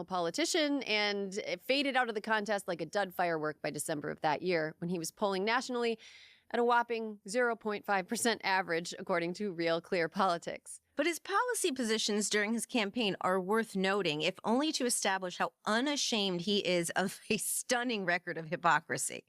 politician and it faded out of the contest like a dud firework by December of that year when he was polling nationally at a whopping 0.5% average, according to Real Clear Politics. But his policy positions during his campaign are worth noting, if only to establish how unashamed he is of a stunning record of hypocrisy.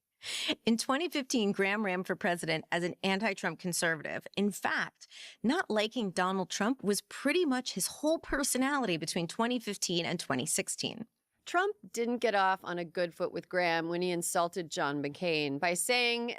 In 2015, Graham ran for president as an anti-Trump conservative. In fact, not liking Donald Trump was pretty much his whole personality between 2015 and 2016. Trump didn't get off on a good foot with Graham when he insulted John McCain by saying,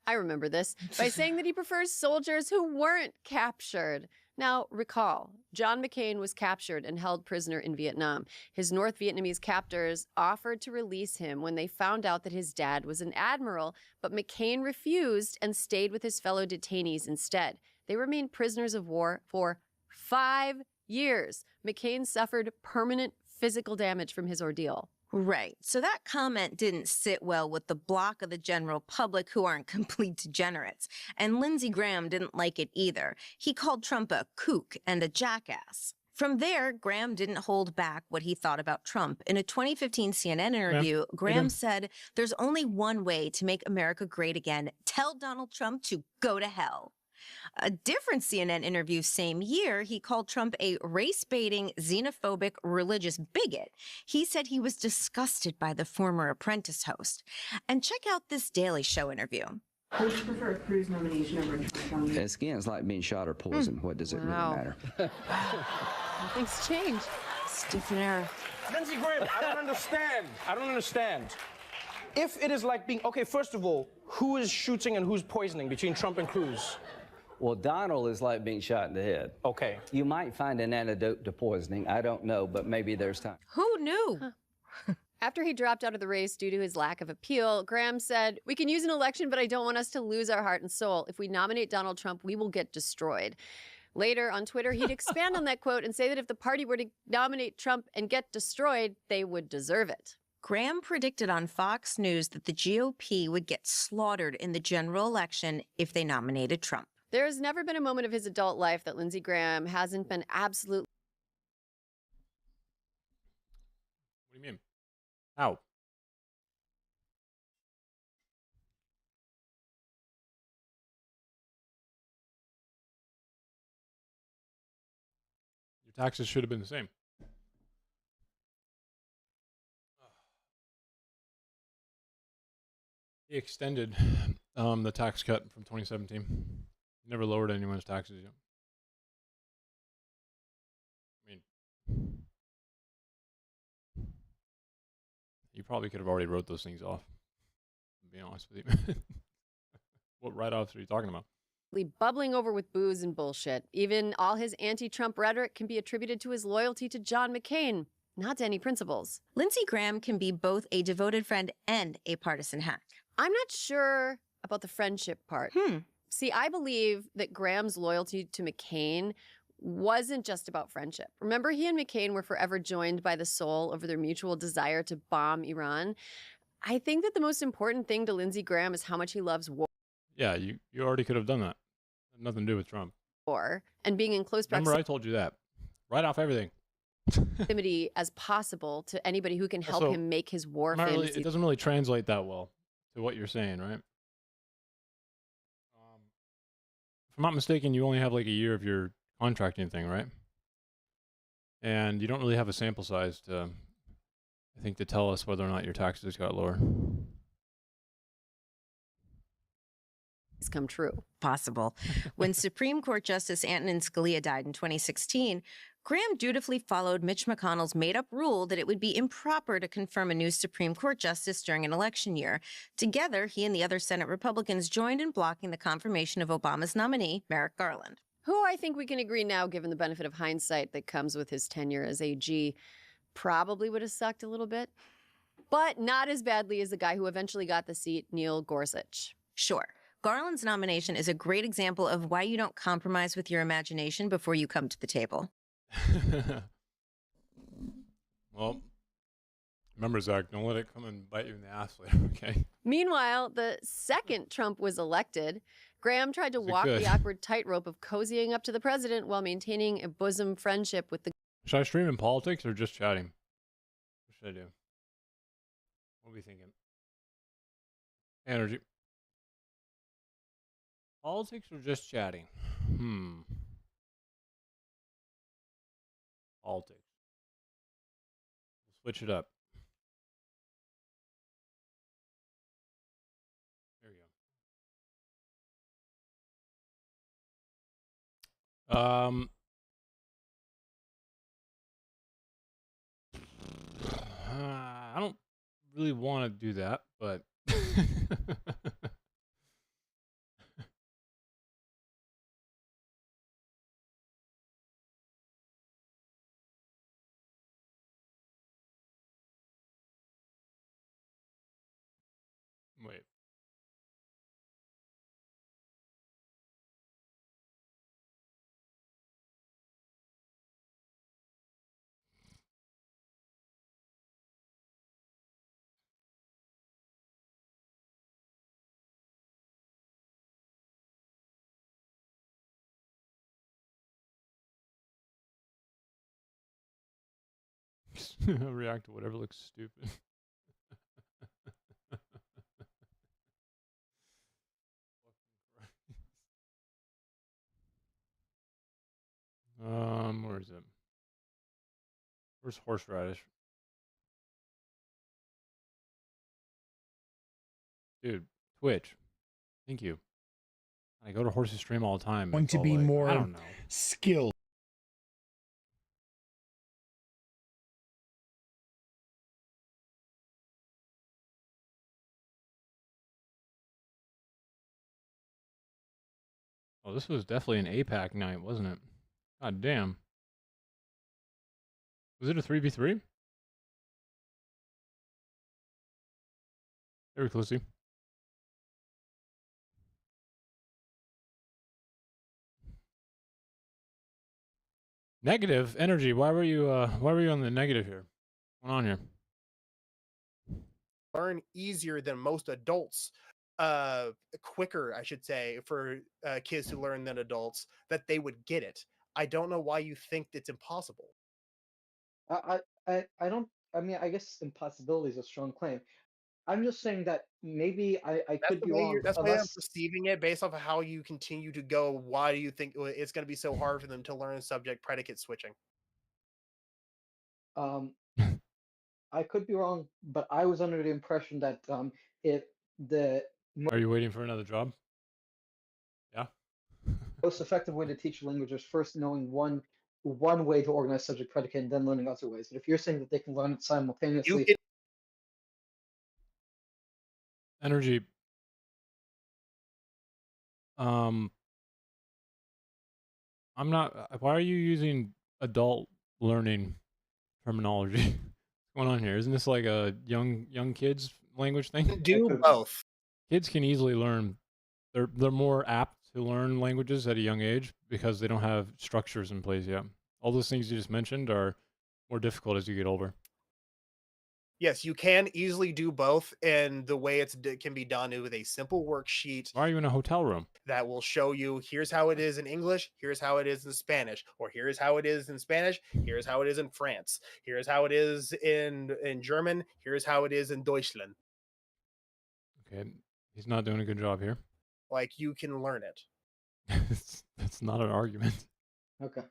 I remember this, by saying that he prefers soldiers who weren't captured. Now, recall, John McCain was captured and held prisoner in Vietnam. His North Vietnamese captors offered to release him when they found out that his dad was an admiral, but McCain refused and stayed with his fellow detainees instead. They remained prisoners of war for 5 years. McCain suffered permanent physical damage from his ordeal. Right. So that comment didn't sit well with the block of the general public who aren't complete degenerates. And Lindsey Graham didn't like it either. He called Trump a kook and a jackass. From there, Graham didn't hold back what he thought about Trump. In a 2015 CNN interview, Graham said, "There's only one way to make America great again. Tell Donald Trump to go to hell." A different CNN interview same year, he called Trump a race-baiting, xenophobic, religious bigot. He said he was disgusted by the former Apprentice host. And check out this Daily Show interview. Would you prefer a Cruz nomination over Trump? Again, it's like being shot or poisoned. What does it really matter? Things change. Stiff error. Lindsey Graham, I don't understand. I don't understand. If it is like being, okay, first of all, who is shooting and who's poisoning between Trump and Cruz? Well, Donald is like being shot in the head. Okay. You might find an antidote to poisoning. I don't know, but maybe there's time. Who knew? After he dropped out of the race due to his lack of appeal, Graham said, "We can use an election, but I don't want us to lose our heart and soul. If we nominate Donald Trump, we will get destroyed." Later on Twitter, he'd expand on that quote and say that if the party were to nominate Trump and get destroyed, they would deserve it. Graham predicted on Fox News that the GOP would get slaughtered in the general election if they nominated Trump. There's never been a moment of his adult life that Lindsey Graham hasn't been absolutely... What do you mean? How? Your taxes should have been the same. He extended the tax cut from 2017. Never lowered anyone's taxes yet. I mean, you probably could have already wrote those things off, to be honest with you. What write-offs are you talking about? bubbling over with booze and bullshit. Even all his anti-Trump rhetoric can be attributed to his loyalty to John McCain, not to any principles. Lindsey Graham can be both a devoted friend and a partisan hack. I'm not sure about the friendship part. See, I believe that Graham's loyalty to McCain wasn't just about friendship. Remember, he and McCain were forever joined by the soul over their mutual desire to bomb Iran. I think that the most important thing to Lindsey Graham is how much he loves Yeah, you already could have done that. Had nothing to do with Trump. war and being in close Remember, I told you that. Write off everything. proximity as possible to anybody who can help Also, him make his war Not really, fantasy. it doesn't really translate that well to what you're saying, right? If I'm not mistaken, you only have like a year of your contracting thing, right? And you don't really have a sample size to, I think, to tell us whether or not your taxes got lower. Come true. Possible. When Supreme Court Justice Antonin Scalia died in 2016, Graham dutifully followed Mitch McConnell's made-up rule that it would be improper to confirm a new Supreme Court justice during an election year. Together, he and the other Senate Republicans joined in blocking the confirmation of Obama's nominee, Merrick Garland. Who I think we can agree now, given the benefit of hindsight that comes with his tenure as AG, probably would have sucked a little bit, but not as badly as the guy who eventually got the seat, Neil Gorsuch. Sure. Garland's nomination is a great example of why you don't compromise with your imagination before you come to the table. Well, remember, Zach, don't let it come and bite you in the ass later, okay? Meanwhile, the second Trump was elected, Graham tried to walk good? the awkward tightrope of cozying up to the president while maintaining a bosom friendship with the Should I stream in politics or just chatting? should I do? What are we thinking? Energy. Politics or just chatting? Politics. We'll switch it up. There you go. I don't really want to do that, but wait. React to whatever looks stupid. Where is it? Where's horseradish? Dude, Twitch. Thank you. I go to Horse's stream all the time. Going It's to all be like, I more don't know. skilled. Oh, this was definitely an APAC night, wasn't it? God damn. Was it a 3v3? Very closely. Negative energy. Why were you on the negative here? What's going on here? Learn easier than most adults, quicker, I should say, for kids to learn than adults, that they would get it. I don't know why you think it's impossible. I don't. I mean, I guess impossibility is a strong claim. I'm just saying that maybe I That's could the be way wrong. that's the way I'm Unless perceiving it, based off of how you continue to go. Why do you think it's going to be so hard for them to learn subject predicate switching? I could be wrong, but I was under the impression that it the Are you waiting for another job? Yeah. most effective way to teach a language is first knowing one way to organize subject predicate and then learning other ways. But if you're saying that they can learn it You simultaneously, can Energy. I'm not. Why are you using adult learning terminology? What's going on here? Isn't this like a young kids language thing? do both. Kids can easily learn. They're more apt to learn languages at a young age because they don't have structures in place yet. All those things you just mentioned are more difficult as you get older. Yes, you can easily do both, and the way can be done is with a simple worksheet Why are you in a hotel room? that will show you here's how it is in English, here's how it is in Spanish, or here's how it is in Spanish, here's how it is in France, here's how it is in German, here's how it is in Deutschland. Okay, he's not doing a good job here. Like, you can learn it. That's not an argument. okay.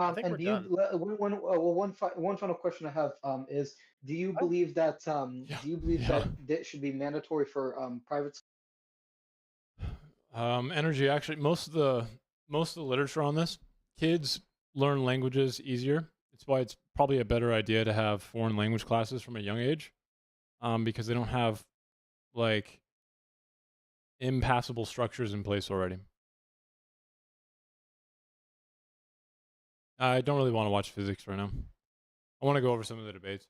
I think And we're do you done. one final question I have is do you believe that that should be mandatory for private schools? Energy. Actually, most of the literature on this, kids learn languages easier. It's why it's probably a better idea to have foreign language classes from a young age, because they don't have like impassable structures in place already. I don't really want to watch physics right now. I want to go over some of the debates.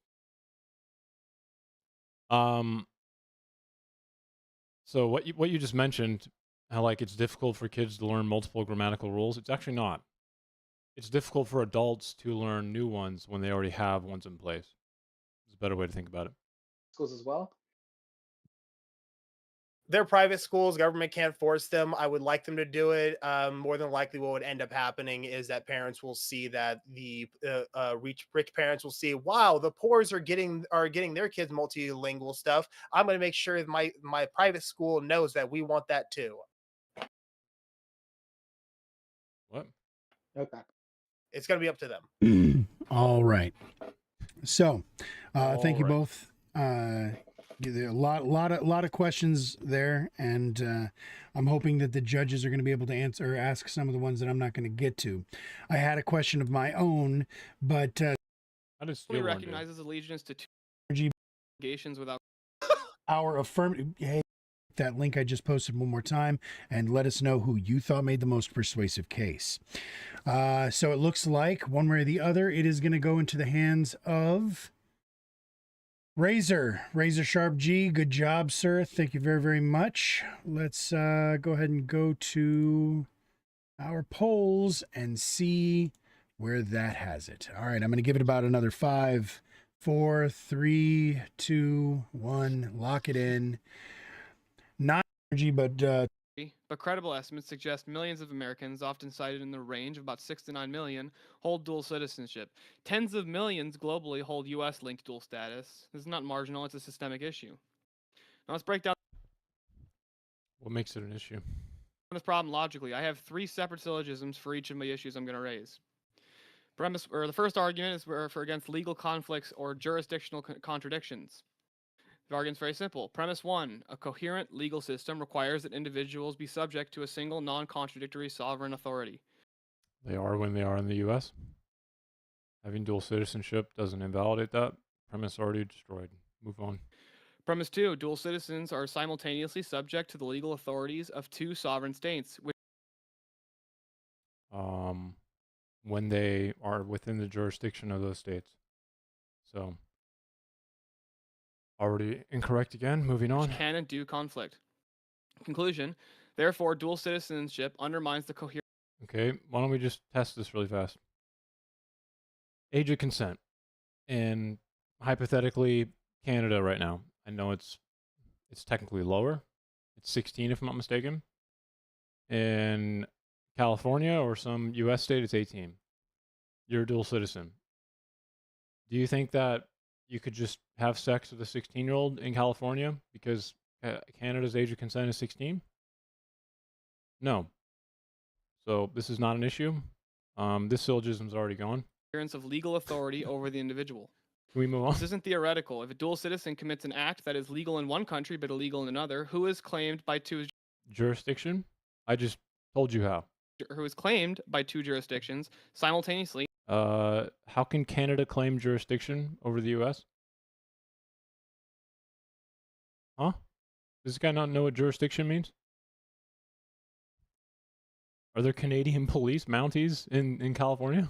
So what you just mentioned, how like it's difficult for kids to learn multiple grammatical rules. It's actually not. It's difficult for adults to learn new ones when they already have ones in place. It's a better way to think about it. Schools as well? they're private schools. Government can't force them. I would like them to do it. More than likely, what would end up happening is that parents will see that the rich parents will see, wow, the poors are getting their kids multilingual stuff. I'm going to make sure that my private school knows that we want that too. What? Okay. It's going to be up to them. All right. So, thank you right. both. There are a lot of questions there, and I'm hoping that the judges are going to be able to answer or ask some of the ones that I'm not going to get to. I had a question of my own, but I just He recognizes allegiance to two obligations without our affirmative. Hey, that link I just posted one more time, and let us know who you thought made the most persuasive case. So it looks like one way or the other, it is going to go into the hands of Razor Sharp G. Good job, sir. Thank you very, very much. Let's go ahead and go to our polls and see where that has it. All right, I'm going to give it about another 5, 4, 3, 2, 1. Lock it in. Not energy, but credible estimates suggest millions of Americans, often cited in the range of about 6 to 9 million, hold dual citizenship. Tens of millions globally hold U.S.-linked dual status. This is not marginal, it's a systemic issue. Now let's break down What makes it an issue? this problem logically. I have 3 separate syllogisms for each of my issues I'm going to raise. The first argument is for against legal conflicts or jurisdictional contradictions. The argument's very simple. Premise 1, a coherent legal system requires that individuals be subject to a single non-contradictory sovereign authority. They are when they are in the U.S. Having dual citizenship doesn't invalidate that. Premise already destroyed. Move on. Premise 2, dual citizens are simultaneously subject to the legal authorities of 2 sovereign states, which when they are within the jurisdiction of those states. So, already incorrect again. Moving on. can and do conflict. Conclusion, therefore, dual citizenship undermines the coherence. Okay, why don't we just test this really fast? Age of consent. And hypothetically, Canada right now. I know it's technically lower. It's 16 if I'm not mistaken. In California or some US state, it's 18. You're a dual citizen. Do you think that you could just have sex with a 16-year-old in California because Canada's age of consent is 16? No. So this is not an issue. This syllogism's already gone. Of legal authority over the individual. Can we move on? This isn't theoretical. If a dual citizen commits an act that is legal in one country but illegal in another, who is claimed by 2 jurisdiction? I just told you how. Who is claimed by 2 jurisdictions simultaneously? How can Canada claim jurisdiction over the U.S.? Huh? Does this guy not know what jurisdiction means? Are there Canadian police Mounties in California?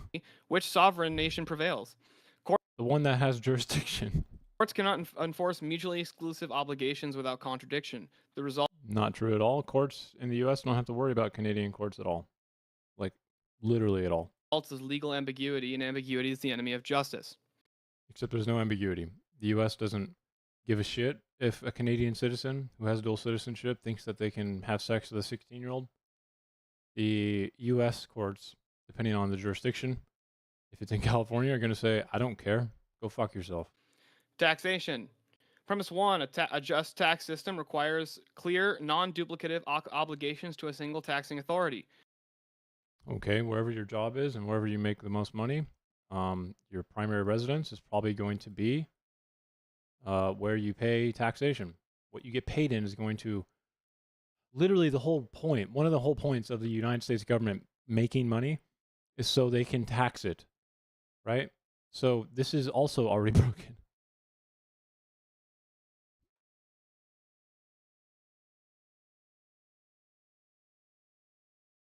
Which sovereign nation prevails? The one that has jurisdiction. Courts cannot enforce mutually exclusive obligations without contradiction. The result. Not true at all. Courts in the U.S. don't have to worry about Canadian courts at all. Like, literally at all. Is legal ambiguity, and ambiguity is the enemy of justice. Except there's no ambiguity. The U.S. doesn't give a shit if a Canadian citizen who has dual citizenship thinks that they can have sex with a 16-year-old. The U.S. courts, depending on the jurisdiction, if it's in California, are going to say, I don't care. Go fuck yourself. Taxation. Premise 1, a just tax system requires clear, non-duplicative obligations to a single taxing authority. Okay, wherever your job is and wherever you make the most money, your primary residence is probably going to be where you pay taxation. What you get paid in is going to, literally the whole point, one of the whole points of the United States government making money is so they can tax it, right? So this is also already broken.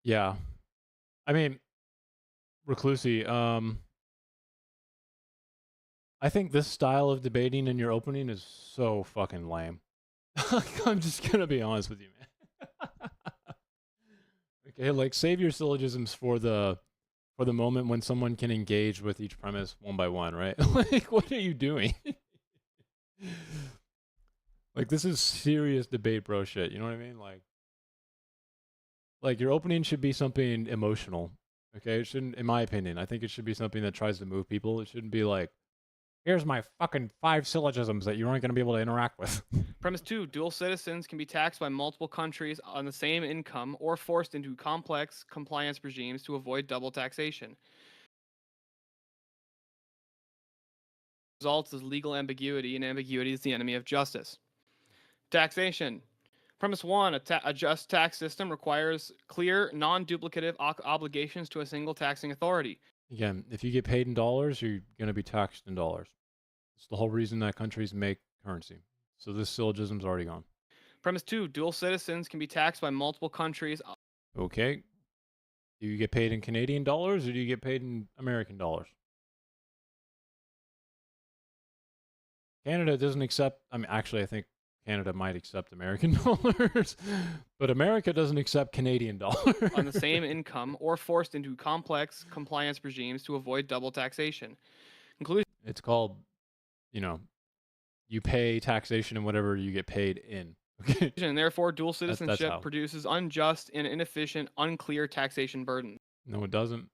Yeah. I mean, Reclusi, I think this style of debating in your opening is so fucking lame. I'm just gonna be honest with you, man. Okay, like save your syllogisms for the moment when someone can engage with each premise one by one, right? Like, what are you doing? Like, this is serious debate bro shit. You know what I mean? Like your opening should be something emotional. Okay, it shouldn't, in my opinion. I think it should be something that tries to move people. It shouldn't be like, here's my fucking 5 syllogisms that you aren't going to be able to interact with. Premise 2, dual citizens can be taxed by multiple countries on the same income or forced into complex compliance regimes to avoid double taxation. Results is legal ambiguity, and ambiguity is the enemy of justice. Taxation. Premise 1, a just tax system requires clear, non-duplicative obligations to a single taxing authority. Again, if you get paid in dollars, you're going to be taxed in dollars. It's the whole reason that countries make currency. So this syllogism's already gone. Premise 2, dual citizens can be taxed by multiple countries. Okay. Do you get paid in Canadian dollars or do you get paid in American dollars? Canada doesn't accept, I mean, actually, I think Canada might accept American dollars, but America doesn't accept Canadian dollars. On the same income or forced into complex compliance regimes to avoid double taxation. Conclusion. It's called, you know, you pay taxation in whatever you get paid in. Okay. And therefore, dual citizenship how. produces unjust and inefficient, unclear taxation burden. No, it doesn't.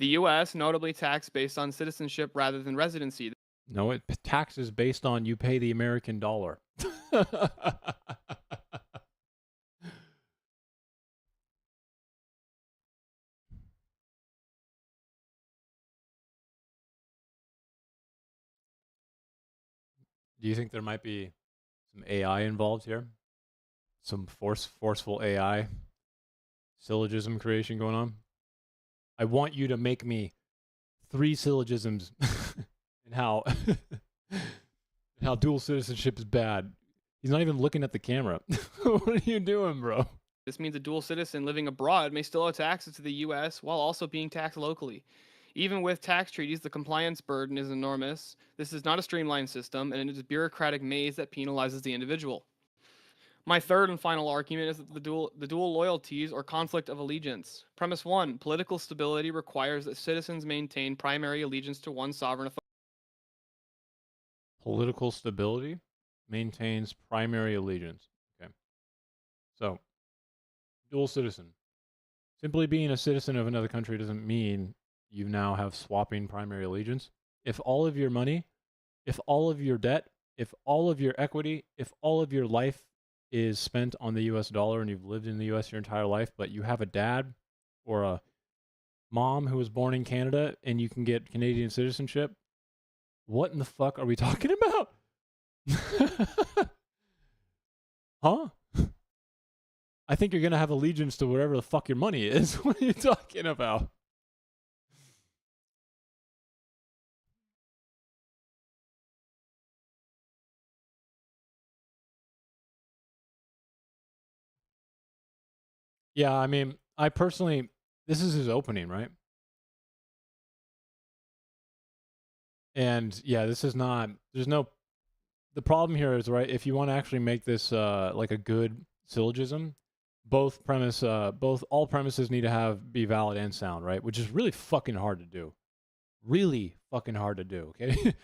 The U.S. notably tax based on citizenship rather than residency. No, it taxes based on you pay the American dollar. Do you think there might be some AI involved here? Some forceful AI syllogism creation going on? I want you to make me 3 syllogisms and how dual citizenship is bad. He's not even looking at the camera. What are you doing, bro? This means a dual citizen living abroad may still owe taxes to the U.S. while also being taxed locally. Even with tax treaties, the compliance burden is enormous. This is not a streamlined system, and it is a bureaucratic maze that penalizes the individual. My third and final argument is that the dual loyalties or conflict of allegiance. Premise 1, political stability requires that citizens maintain primary allegiance to one sovereign authority. Political stability maintains primary allegiance. Okay. So, dual citizen. Simply being a citizen of another country doesn't mean you now have swapping primary allegiance. If all of your money, if all of your debt, if all of your equity, if all of your life is spent on the US dollar and you've lived in the US your entire life, but you have a dad or a mom who was born in Canada and you can get Canadian citizenship, what in the fuck are we talking about? Huh? I think you're going to have allegiance to wherever the fuck your money is. What are you talking about? Yeah, I mean, I personally, this is his opening, right? And yeah, this is not, there's no, the problem here is, right, if you want to actually make this like a good syllogism, all premises need to be valid and sound, right? Which is really fucking hard to do. Really fucking hard to do, okay?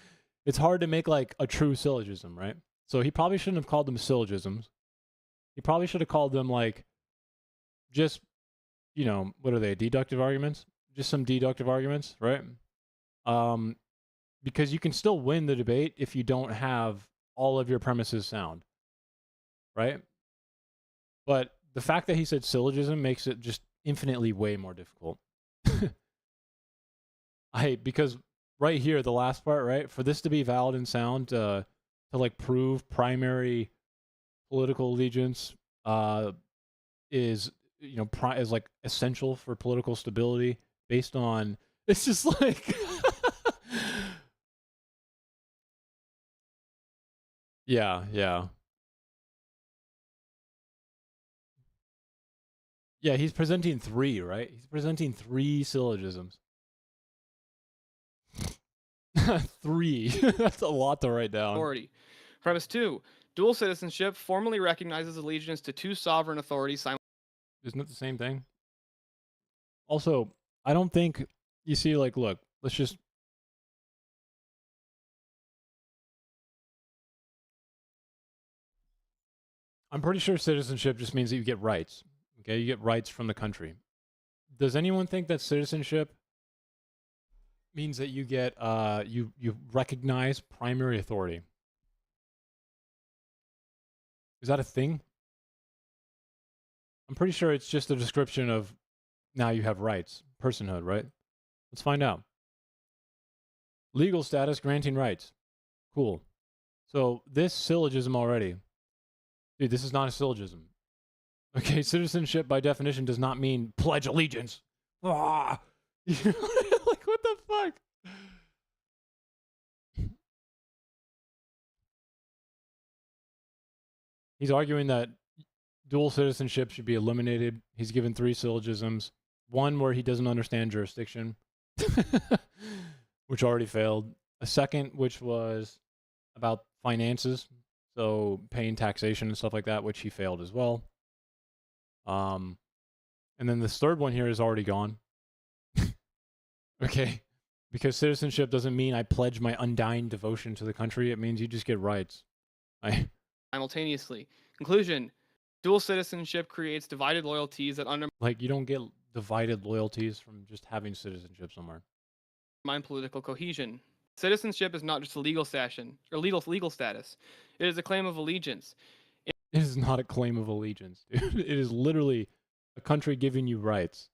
It's hard to make like a true syllogism, right? So he probably shouldn't have called them syllogisms. He probably should have called them like just, you know, what are they? Deductive arguments? Just some deductive arguments, right? Because you can still win the debate if you don't have all of your premises sound, right? But the fact that he said syllogism makes it just infinitely way more difficult. Because right here, the last part, right? For this to be valid and sound, to like prove primary political allegiance is, you know, is like essential for political stability based on, it's just like yeah. Yeah, he's presenting 3, right? He's presenting 3 syllogisms. 3. That's a lot to write down. Authority. Premise 2, dual citizenship formally recognizes allegiance to 2 sovereign authorities Isn't it the same thing? Also, I don't think, you see, like, look, let's just I'm pretty sure citizenship just means that you get rights. Okay, you get rights from the country. Does anyone think that citizenship means that you get you recognize primary authority? Is that a thing? I'm pretty sure it's just a description of now you have rights, personhood, right? Let's find out. Legal status granting rights. Cool. So this syllogism already. Dude, this is not a syllogism. Okay, citizenship by definition does not mean pledge allegiance. Ah! Like, what the fuck? He's arguing that dual citizenship should be eliminated. He's given 3 syllogisms. One where he doesn't understand jurisdiction, which already failed. A second, which was about finances, so paying taxation and stuff like that, which he failed as well. And then this third one here is already gone. Okay, because citizenship doesn't mean I pledge my undying devotion to the country. It means you just get rights. Simultaneously. Conclusion: dual citizenship creates divided loyalties that like you don't get divided loyalties from just having citizenship somewhere. undermine political cohesion. Citizenship is not just a legal station or legal status. It is a claim of allegiance. It is not a claim of allegiance, dude. It is literally a country giving you rights.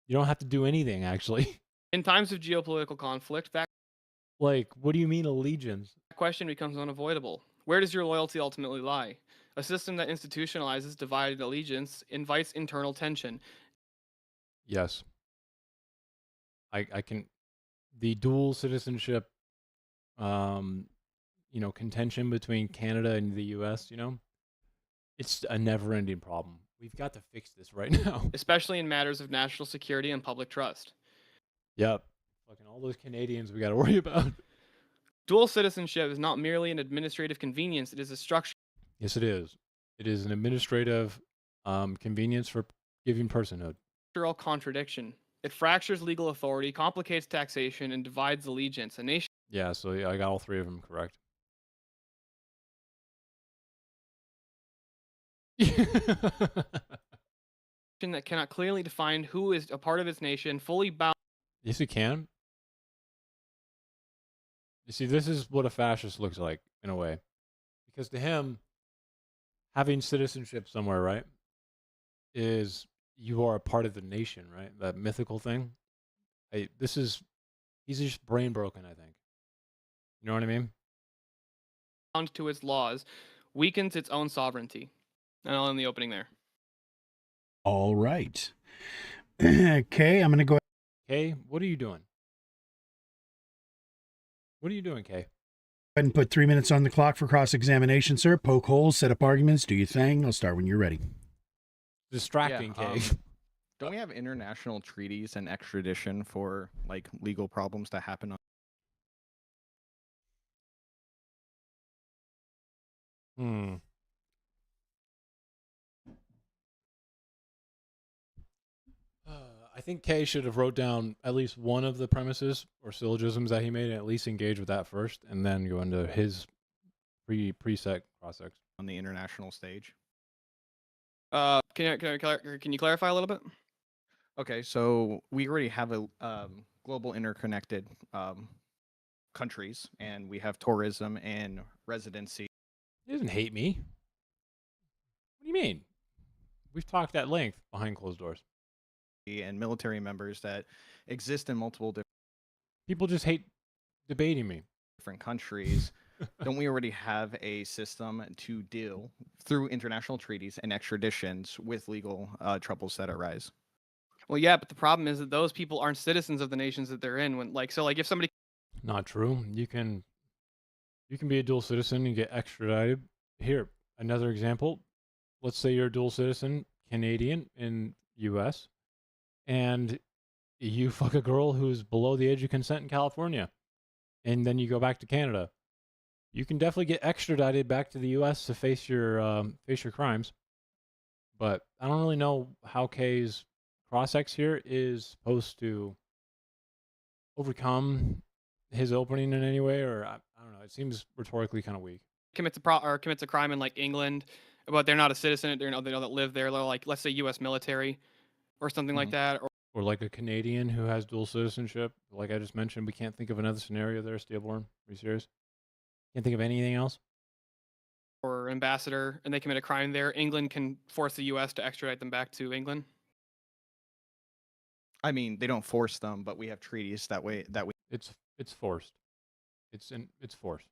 You don't have to do anything, actually. In times of geopolitical conflict, that Like, what do you mean allegiance? question becomes unavoidable. Where does your loyalty ultimately lie? A system that institutionalizes divided allegiance invites internal tension. Yes. I can, the dual citizenship, contention between Canada and the US, it's a never ending problem. We've got to fix this right now. Especially in matters of national security and public trust. Yep. Fucking all those Canadians we got to worry about. Dual citizenship is not merely an administrative convenience, it is a structure. Yes, it is. It is an administrative convenience for giving personhood. Structural contradiction. It fractures legal authority, complicates taxation, and divides allegiance. A nation. Yeah, so I got all 3 of them correct. That cannot clearly define who is a part of its nation, fully bound. Yes, you can. You see, this is what a fascist looks like, in a way. Because to him, having citizenship somewhere, right, is you are a part of the nation, right? That mythical thing. He's just brain broken, I think. You know what I mean? Bound to its laws, weakens its own sovereignty. And I'll end the opening there. All right. Okay, I'm going to go. Kay, what are you doing? What are you doing, Kay? Go ahead and put 3 minutes on the clock for cross-examination, sir. Poke holes, set up arguments, do your thing. I'll start when you're ready. Distracting, Kay. Don't we have international treaties and extradition for like legal problems that happen on? I think Kay should have wrote down at least one of the premises or syllogisms that he made and at least engage with that first and then go into his preset cross-ex. On the international stage. Can you clarify a little bit? Okay, so we already have a global interconnected countries, and we have tourism and residency. He doesn't hate me. What do you mean? We've talked at length behind closed doors. And military members that exist in multiple different people just hate debating me. Different countries. Don't we already have a system to deal through international treaties and extraditions with legal troubles that arise? Well, yeah, but the problem is that those people aren't citizens of the nations that they're in. If somebody. Not true. You can be a dual citizen and get extradited. Here, another example. Let's say you're a dual citizen, Canadian in U.S., and you fuck a girl who's below the age of consent in California, and then you go back to Canada. You can definitely get extradited back to the U.S. to face your crimes. But I don't really know how Kay's cross-ex here is supposed to overcome his opening in any way, or I don't know. It seems rhetorically kind of weak. Commits a crime in like England but they're not a citizen. They don't live there. They're like, let's say U.S. military or something like that. Or like a Canadian who has dual citizenship. Like I just mentioned, we can't think of another scenario there, Steelborn. Are you serious? Can't think of anything else? Or ambassador, and they commit a crime there. England can force the U.S. to extradite them back to England. I mean, they don't force them, but we have treaties that we It's forced. It's forced.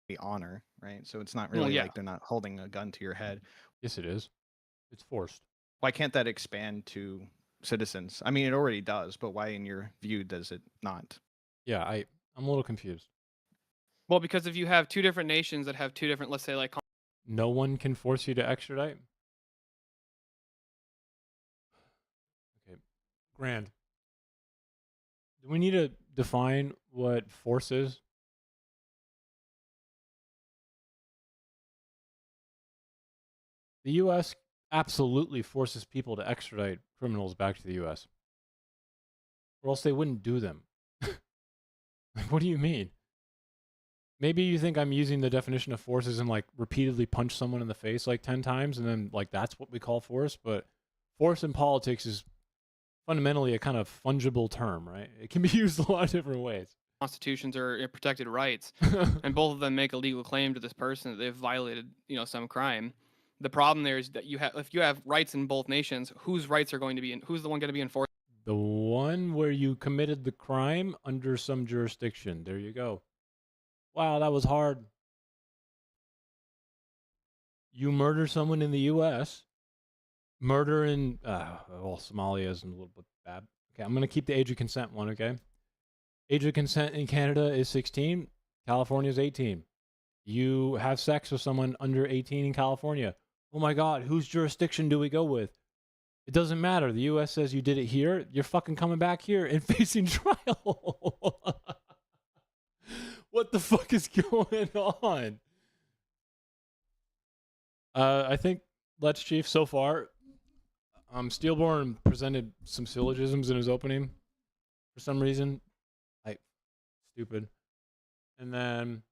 we honor, right? So it's not really like they're not holding a gun to your head. Yes, it is. It's forced. Why can't that expand to citizens? I mean, it already does, but why, in your view, does it not? Yeah, I'm a little confused. Well, because if you have two different nations that have two different, let's say, like, no one can force you to extradite. Okay, Grand. Do we need to define what force is? The U.S. absolutely forces people to extradite criminals back to the U.S. Or else they wouldn't do them. What do you mean? Maybe you think I'm using the definition of force as in like repeatedly punch someone in the face like 10 times and then like that's what we call force, but force in politics is fundamentally a kind of fungible term, right? It can be used a lot of different ways. Constitutions are protected rights, and both of them make a legal claim to this person that they've violated, some crime. The problem there is that if you have rights in both nations, whose rights are going to be who's the one going to be enforced? The one where you committed the crime under some jurisdiction. There you go. Wow, that was hard. You murder someone in the U.S. Murder in Somalia is a little bit bad. Okay, I'm gonna keep the age of consent one. Okay, age of consent in Canada is 16. California is 18. You have sex with someone under 18 in California. Oh my God, whose jurisdiction do we go with? It doesn't matter. The U.S. says you did it here. You're fucking coming back here and facing trial. What the fuck is going on? I think Let's Chief so far. Steelborn presented some syllogisms in his opening for some reason. Stupid. And then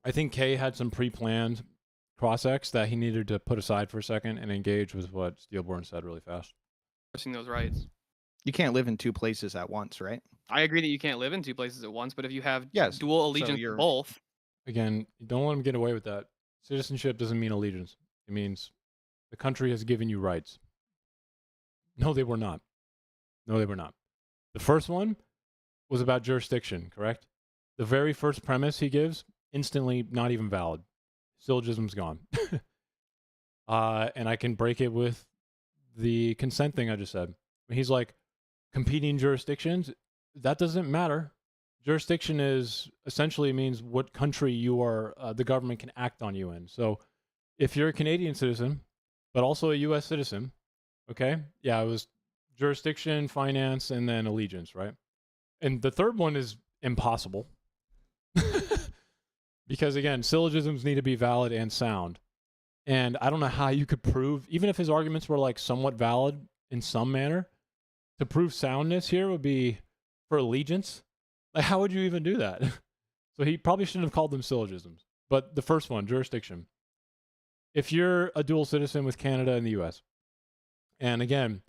I think Kay had some pre-planned cross-ex that he needed to put aside for a second and engage with what Steelborn said really fast. Enforcing those rights. You can't live in two places at once, right? I agree that you can't live in two places at once, but if you have Yes, dual allegiance to both. Again, don't let him get away with that. Citizenship doesn't mean allegiance. It means the country has given you rights. No, they were not. No, they were not. The first one was about jurisdiction, correct? The very first premise he gives, instantly not even valid. Syllogism's gone. And I can break it with the consent thing I just said. He's like, competing jurisdictions, that doesn't matter. Jurisdiction is essentially means what country you are, the government can act on you in. So if you're a Canadian citizen, but also a U.S. citizen, okay? Yeah, it was jurisdiction, finance, and then allegiance, right? And the third one is impossible. Because again, syllogisms need to be valid and sound. And I don't know how you could prove, even if his arguments were like somewhat valid in some manner, to prove soundness here would be for allegiance. Like, how would you even do that? So he probably shouldn't have called them syllogisms. But the first one, jurisdiction. If you're a dual citizen with Canada and the U.S., and again,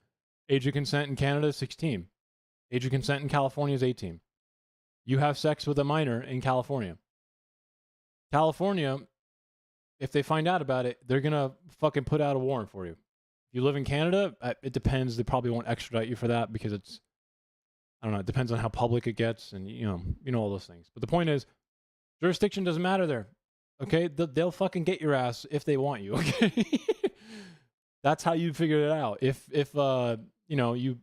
age of consent in Canada is 16. Age of consent in California is 18. You have sex with a minor in California. California, if they find out about it, they're going to fucking put out a warrant for you. If you live in Canada, it depends. They probably won't extradite you for that because it's, I don't know, it depends on how public it gets and, you know all those things. But the point is, jurisdiction doesn't matter there. Okay? They'll fucking get your ass if they want you, okay? That's how you figure it out. If you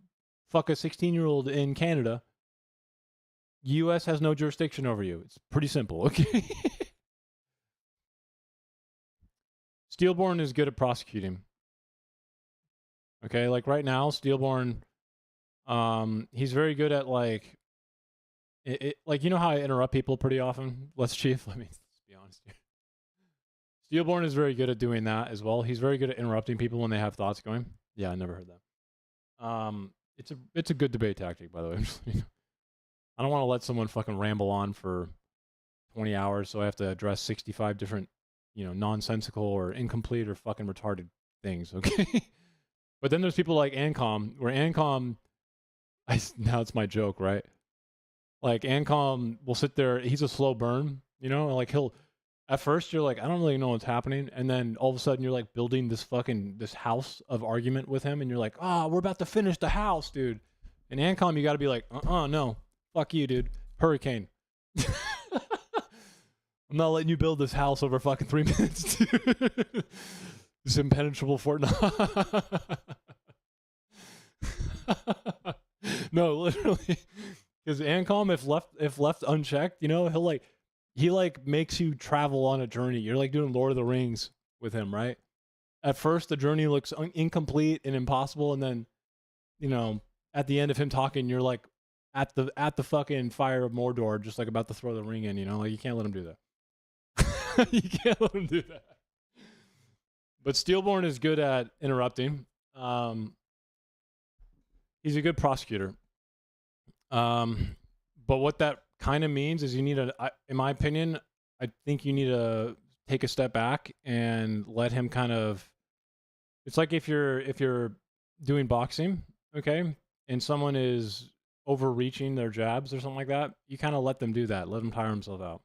fuck a 16-year-old in Canada, U.S. has no jurisdiction over you. It's pretty simple, okay? Steelborn is good at prosecuting. Okay, like right now, Steelborn, he's very good at like, like, you know how I interrupt people pretty often? Let's Chief, let me be honest here. Steelborn is very good at doing that as well. He's very good at interrupting people when they have thoughts going. Yeah, I never heard that. It's a good debate tactic, by the way. I don't want to let someone fucking ramble on for 20 hours, so I have to address 65 different nonsensical or incomplete or fucking retarded things. Okay. But then there's people like Ancom, where Ancom, now it's my joke, right? Like Ancom will sit there. He's a slow burn, like at first you're like, I don't really know what's happening. And then all of a sudden you're like building this house of argument with him. And you're like, we're about to finish the house, dude. And Ancom, you got to be like, no, fuck you, dude. Hurricane. I'm not letting you build this house over fucking 3 minutes, dude. This impenetrable Fort. No, literally, because Ancom, if left unchecked, he makes you travel on a journey. You're like doing Lord of the Rings with him, right? At first, the journey looks incomplete and impossible, and then, at the end of him talking, you're like at the fucking fire of Mordor, just like about to throw the ring in. Like you can't let him do that. You can't let him do that. But Steelborn is good at interrupting. He's a good prosecutor. But what that kind of means is in my opinion, I think you need to take a step back and let him kind of. It's like if you're doing boxing, okay, and someone is overreaching their jabs or something like that, you kind of let them do that. Let them tire himself out.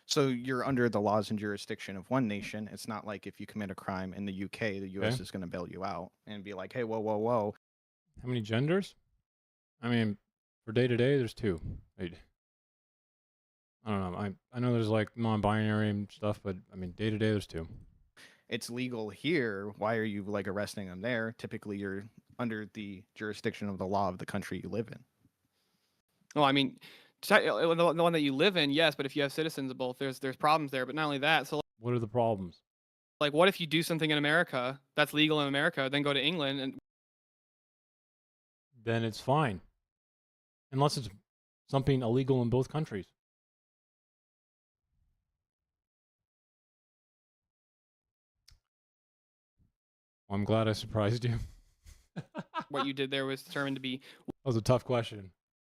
So you're under the laws and jurisdiction of one nation. It's not like if you commit a crime in the UK, the US is going to bail you out and be like, hey, whoa, whoa, whoa. How many genders? I mean, for day to day, there's 2. I don't know. I know there's like non-binary and stuff, but I mean, day to day, there's 2. It's legal here. Why are you like arresting them there? Typically, you're under the jurisdiction of the law of the country you live in. Well, I mean, the one that you live in, yes, but if you have citizens of both, there's problems there. But not only that, so what are the problems? Like, what if you do something in America that's legal in America, then go to England and then it's fine, unless it's something illegal in both countries. Well, I'm glad I surprised you. what you did there was determined to be. That was a tough question.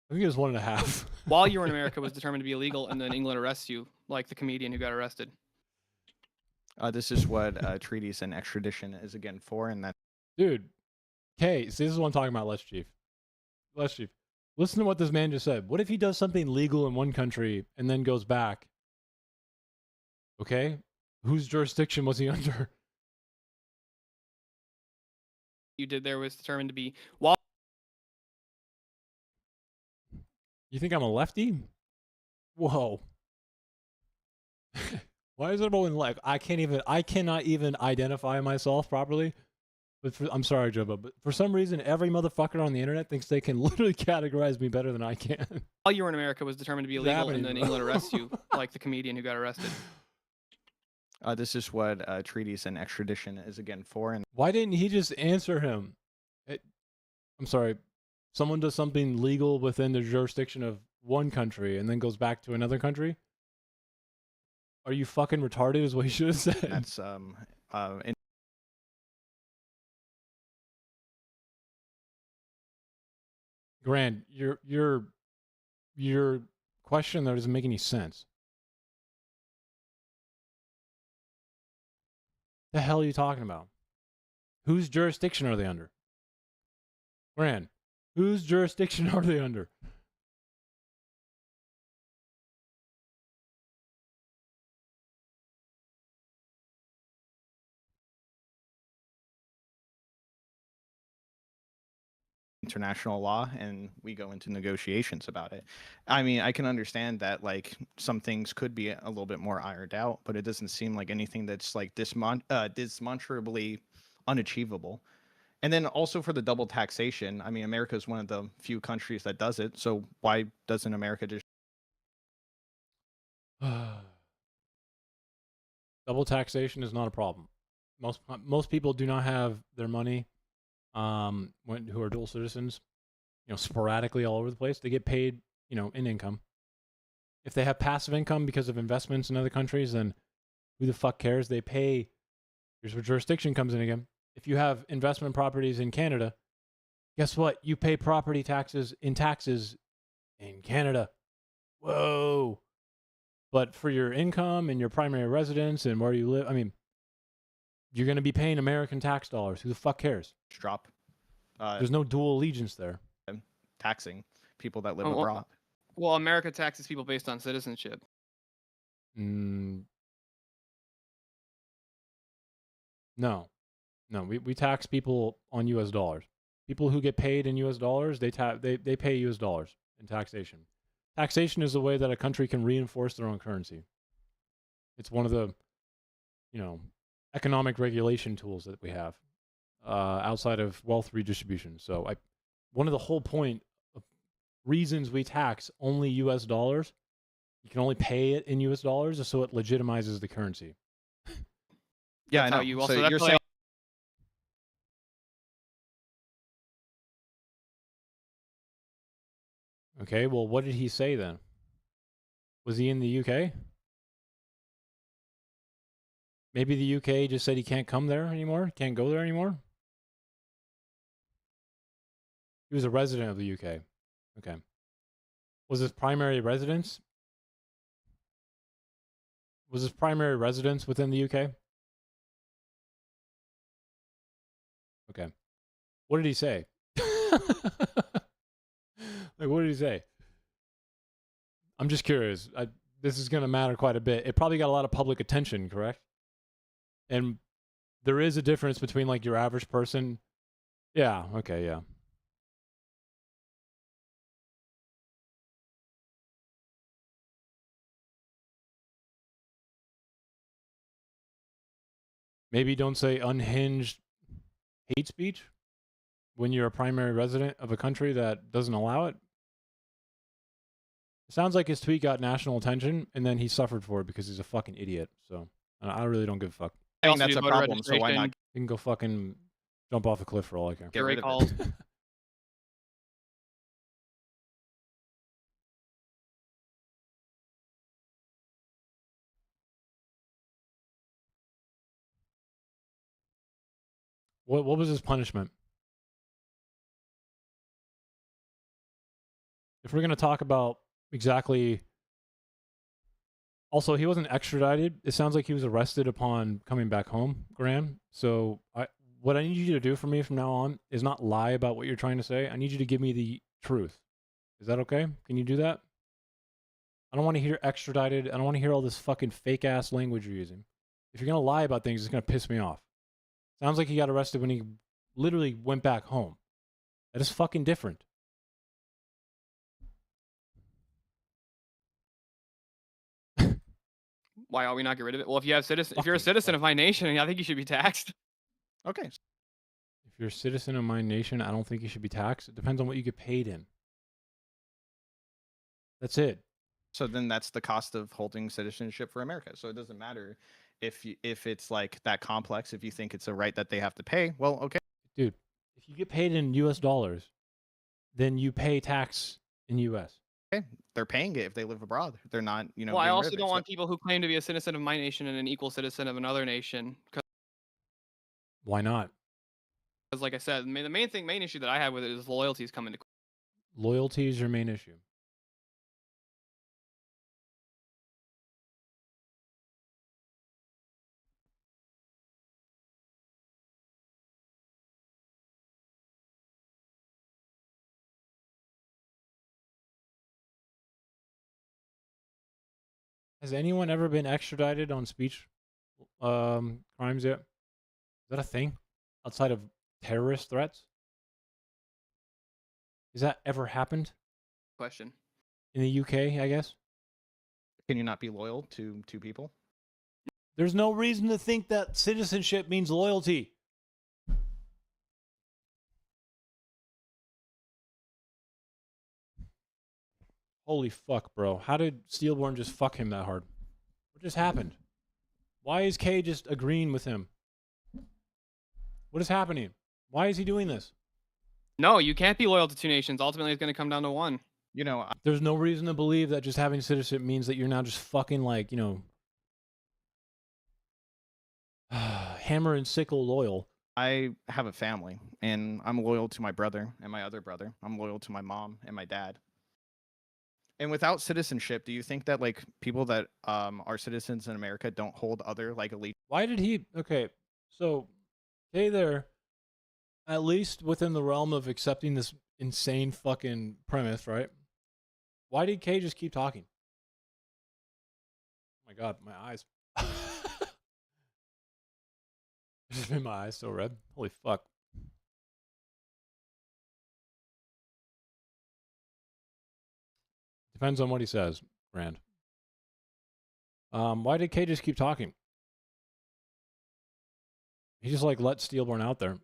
I think it was 1.5. While you were in America was determined to be illegal, and then England arrests you, like the comedian who got arrested. This is what treaties and extradition is again for, and that. Dude, okay, so this is what I'm talking about, Les Chief. Les Chief, listen to what this man just said. What if he does something legal in one country and then goes back? Okay, whose jurisdiction was he under? You did there was determined to be while. You think I'm a lefty? Whoa. Why is everyone like I cannot even identify myself properly? But I'm sorry, Joe, but for some reason every motherfucker on the internet thinks they can literally categorize me better than I can. While you were in America was determined to be illegal, and then England arrests you, like the comedian who got arrested. This is what treaties and extradition is again for, and why didn't he just answer him? I'm sorry. Someone does something legal within the jurisdiction of one country and then goes back to another country? Are you fucking retarded is what he should have said. That's Grant, your question there doesn't make any sense. The hell are you talking about? Whose jurisdiction are they under? Grant, whose jurisdiction are they under? international law, and we go into negotiations about it. I mean, I can understand that like some things could be a little bit more ironed out, but it doesn't seem like anything that's like demonstrably unachievable. And then also for the double taxation, I mean, America is one of the few countries that does it. So why doesn't America just double taxation is not a problem. Most people do not have their money who are dual citizens, sporadically all over the place. They get paid, in income. If they have passive income because of investments in other countries, then who the fuck cares? They pay. Here's where jurisdiction comes in again. If you have investment properties in Canada, guess what? You pay property taxes in Canada. Whoa. But for your income and your primary residence and where you live, I mean, you're going to be paying American tax dollars. Who the fuck cares? Drop. There's no dual allegiance there. Taxing people that live Oh, well- abroad. Well, America taxes people based on citizenship. No. No, we tax people on U.S. dollars. People who get paid in U.S. dollars, they pay U.S. dollars in taxation. Taxation is the way that a country can reinforce their own currency. It's one of the, economic regulation tools that we have outside of wealth redistribution. So one of the whole point of reasons we tax only U.S. dollars, you can only pay it in U.S. dollars, is so it legitimizes the currency. Yeah, That's I how know. you So also. you're That's how saying Okay, well, what did he say then? Was he in the UK? Maybe the UK just said he can't come there anymore? Can't go there anymore? He was a resident of the UK. Okay. Was his primary residence? Was his primary residence within the UK? Okay. What did he say? Like, what did he say? I'm just curious. This is going to matter quite a bit. It probably got a lot of public attention, correct? And there is a difference between like your average person. Yeah, okay, yeah. Maybe don't say unhinged hate speech when you're a primary resident of a country that doesn't allow it. It sounds like his tweet got national attention and then he suffered for it because he's a fucking idiot. So I really don't give a fuck. They also that's do a voter problem, so why registration. not You can go fucking jump off a cliff for all I care. get rid of recalled. it? What was his punishment? If we're going to talk about exactly. Also, he wasn't extradited. It sounds like he was arrested upon coming back home, Graham. So what I need you to do for me from now on is not lie about what you're trying to say. I need you to give me the truth. Is that okay? Can you do that? I don't want to hear extradited. I don't want to hear all this fucking fake ass language you're using. If you're going to lie about things, it's going to piss me off. Sounds like he got arrested when he literally went back home. That is fucking different. Why ought we not get rid of it? Well, if you have if you're a citizen of my nation, I think you should be taxed. Okay. If you're a citizen of my nation, I don't think you should be taxed. It depends on what you get paid in. That's it. So then that's the cost of holding citizenship for America. So it doesn't matter if it's like that complex. If you think it's a right that they have to pay, well, okay. Dude, if you get paid in US dollars, then you pay tax in US. Okay, they're paying it if they live abroad. They're not, Well, I getting rid also of it. don't So- want people who claim to be a citizen of my nation and an equal citizen of another nation. Why not? Because, like I said, the main issue that I have with it is loyalties come into. Loyalty is your main issue. Has anyone ever been extradited on speech crimes yet? Is that a thing outside of terrorist threats? Has that ever happened Question. in the UK, I guess? Can you not be loyal to two people? There's no reason to think that citizenship means loyalty. Holy fuck, bro. How did Steelborn just fuck him that hard? What just happened? Why is Kay just agreeing with him? What is happening? Why is he doing this? No, you can't be loyal to two nations. Ultimately, it's going to come down to one. There's no reason to believe that just having citizenship means that you're now just fucking like, hammer and sickle loyal. I have a family, and I'm loyal to my brother and my other brother. I'm loyal to my mom and my dad. And without citizenship, do you think that like people that are citizens in America don't hold other like elite? Why did he? Okay, so hey there. At least within the realm of accepting this insane fucking premise, right? Why did Kay just keep talking? Oh my god, my eyes. Just made my eyes so red. Holy fuck. Depends on what he says, Rand. Why did Kay just keep talking? He just like let Steelborn out there.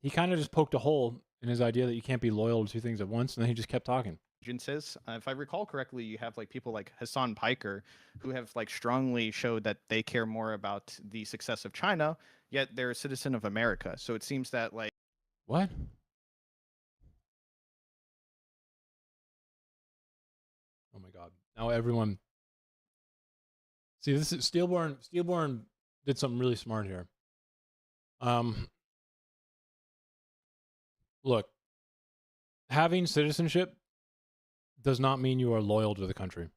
He kind of just poked a hole in his idea that you can't be loyal to two things at once, and then he just kept talking. Allegiances. If I recall correctly, you have like people like Hassan Piker who have like strongly showed that they care more about the success of China, yet they're a citizen of America. So it seems that like What? Oh my god. Now everyone. See, this is Steelborn. Steelborn did something really smart here. Look, having citizenship does not mean you are loyal to the country.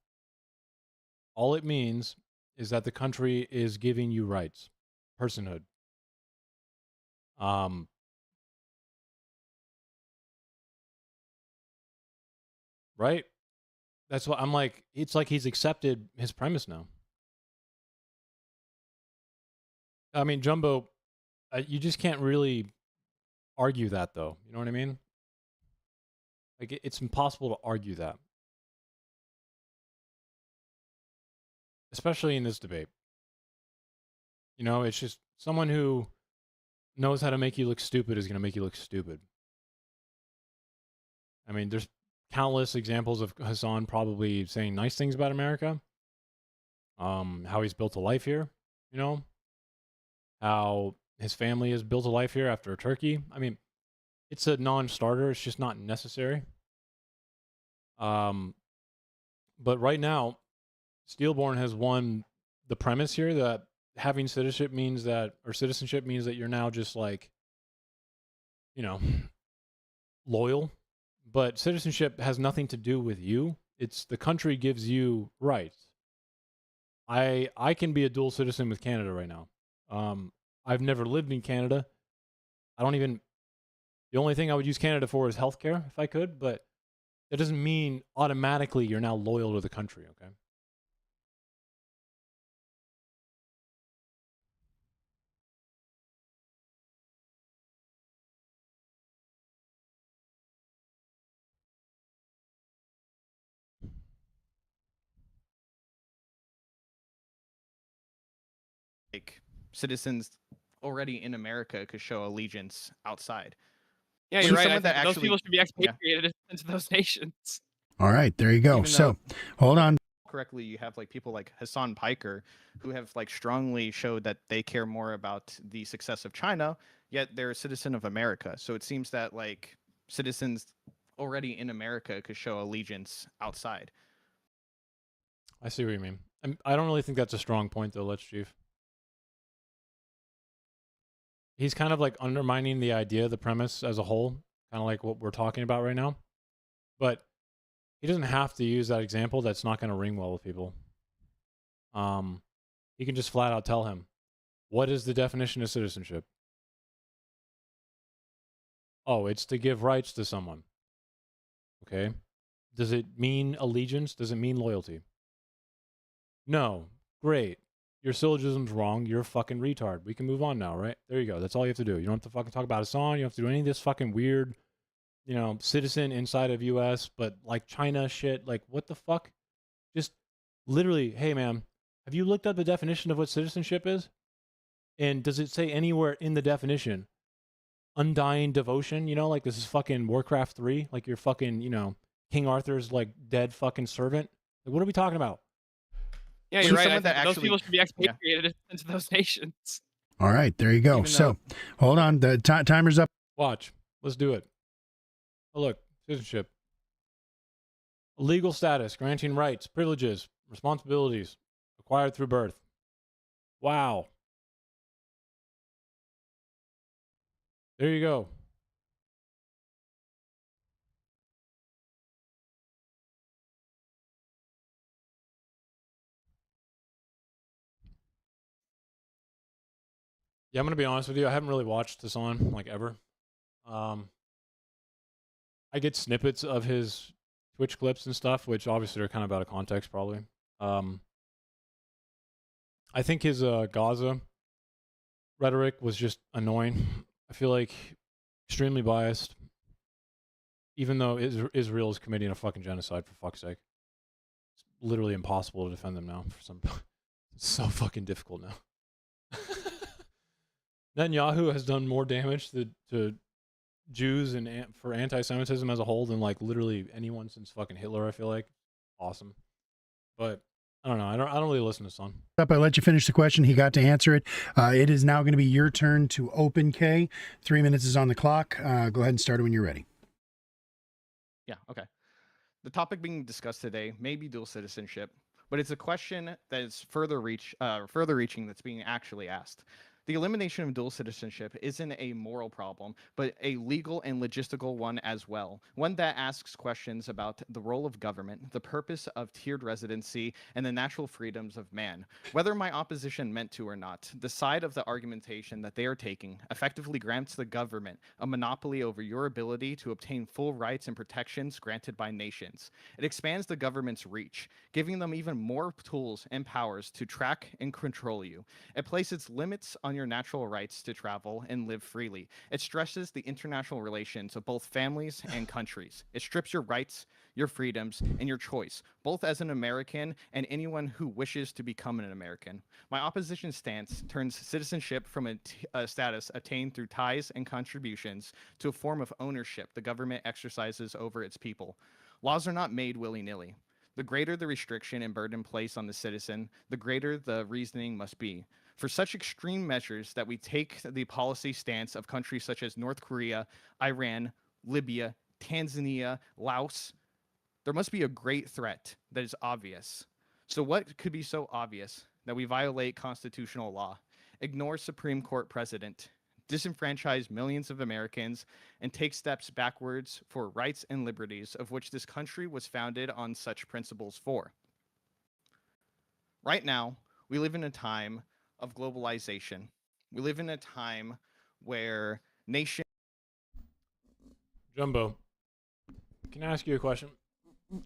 All it means is that the country is giving you rights, personhood. Right? That's what I'm like. It's like he's accepted his premise now. I mean, Jumbo, you just can't really argue that, though. You know what I mean? Like, it's impossible to argue that, especially in this debate. You know, it's just someone who knows how to make you look stupid is going to make you look stupid. I mean, there's countless examples of Hassan probably saying nice things about America. How he's built a life here, you know, how his family has built a life here after Turkey. I mean, it's a non-starter. It's just not necessary. But right now, Steelborn has won the premise here that having citizenship means that you're now just like, you know, loyal. But citizenship has nothing to do with you. It's the country gives you rights. I can be a dual citizen with Canada right now. I've never lived in Canada. The only thing I would use Canada for is healthcare if I could, but that doesn't mean automatically you're now loyal to the country, okay? like citizens already in America could show allegiance outside. Yeah, When you're right. someone I that think those actually- people should be Yeah. expatriated into those nations. All right, there you go. Even So, though- hold on. Correctly, you have like people like Hassan Piker who have like strongly showed that they care more about the success of China, yet they're a citizen of America. So it seems that like citizens already in America could show allegiance outside. I see what you mean. I don't really think that's a strong point, though, Let's Chief. He's kind of like undermining the idea, the premise as a whole, kind of like what we're talking about right now. But he doesn't have to use that example. That's not going to ring well with people. He can just flat out tell him, what is the definition of citizenship? Oh, it's to give rights to someone. Okay. Does it mean allegiance? Does it mean loyalty? No. Great. Your syllogism's wrong. You're a fucking retard. We can move on now, right? There you go. That's all you have to do. You don't have to fucking talk about Hassan. You don't have to do any of this fucking weird, you know, citizen inside of US, but like China shit. Like, what the fuck? Just literally, hey, man, have you looked up the definition of what citizenship is? And does it say anywhere in the definition, undying devotion? You know, like this is fucking Warcraft 3? Like you're fucking, you know, King Arthur's like dead fucking servant? Like, what are we talking about? Yeah, you're right. I someone that think those actually- people should be expatriated into those nations. All right, there you go. Even So, hold on. The timer's up. Watch. Let's do it. Oh, look. Citizenship. Legal status, granting rights, privileges, responsibilities acquired through birth. Wow. There you go. Yeah, I'm gonna be honest with you. I haven't really watched Hassan like ever. I get snippets of his Twitch clips and stuff, which obviously are kind of out of context, probably. I think his Gaza rhetoric was just annoying. I feel like extremely biased, even though Israel is committing a fucking genocide, for fuck's sake. It's literally impossible to defend them now. For some, it's so fucking difficult now. Netanyahu has done more damage to Jews and for anti-Semitism as a whole than like literally anyone since fucking Hitler. I feel like awesome, but I don't know. I don't really listen to Son. Up, I let you finish the question. He got to answer it. It is now going to be your turn to open, K. 3 minutes is on the clock. Go ahead and start it when you're ready. Yeah, okay. The topic being discussed today may be dual citizenship, but it's a question that is further reaching that's being actually asked. The elimination of dual citizenship isn't a moral problem, but a legal and logistical one as well. One that asks questions about the role of government, the purpose of tiered residency, and the natural freedoms of man. Whether my opposition meant to or not, the side of the argumentation that they are taking effectively grants the government a monopoly over your ability to obtain full rights and protections granted by nations. It expands the government's reach, giving them even more tools and powers to track and control you. It places limits on your natural rights to travel and live freely. It stresses the international relations of both families and countries. It strips your rights, your freedoms, and your choice, both as an American and anyone who wishes to become an American. My opposition stance turns citizenship from a status attained through ties and contributions to a form of ownership the government exercises over its people. Laws are not made willy-nilly. The greater the restriction and burden placed on the citizen, the greater the reasoning must be. For such extreme measures that we take the policy stance of countries such as North Korea, Iran, Libya, Tanzania, Laos, there must be a great threat that is obvious. So what could be so obvious that we violate constitutional law, ignore Supreme Court precedent, disenfranchise millions of Americans, and take steps backwards for rights and liberties of which this country was founded on such principles for? Right now, we live in a time of globalization. We live in a time where nations... Jumbo, can I ask you a question?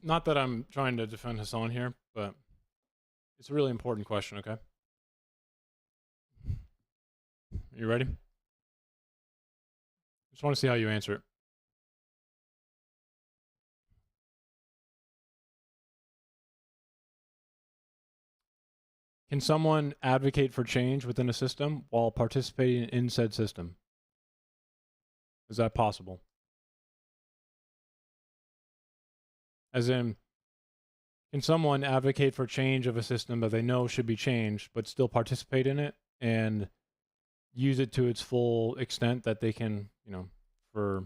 Not that I'm trying to defend Hassan here, but it's a really important question, okay? Are you ready? Just want to see how you answer it. Can someone advocate for change within a system while participating in said system? Is that possible? As in, can someone advocate for change of a system that they know should be changed, but still participate in it and use it to its full extent that they can, you know, for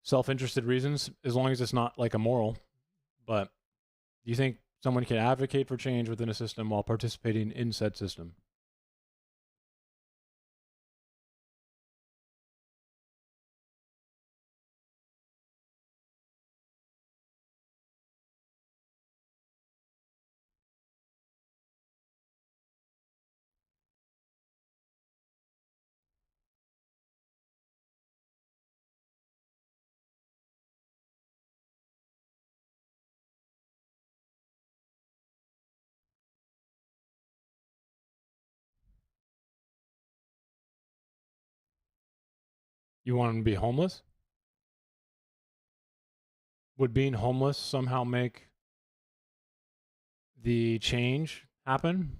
self-interested reasons, as long as it's not like immoral? But do you think someone can advocate for change within a system while participating in said system? You want them to be homeless? Would being homeless somehow make the change happen?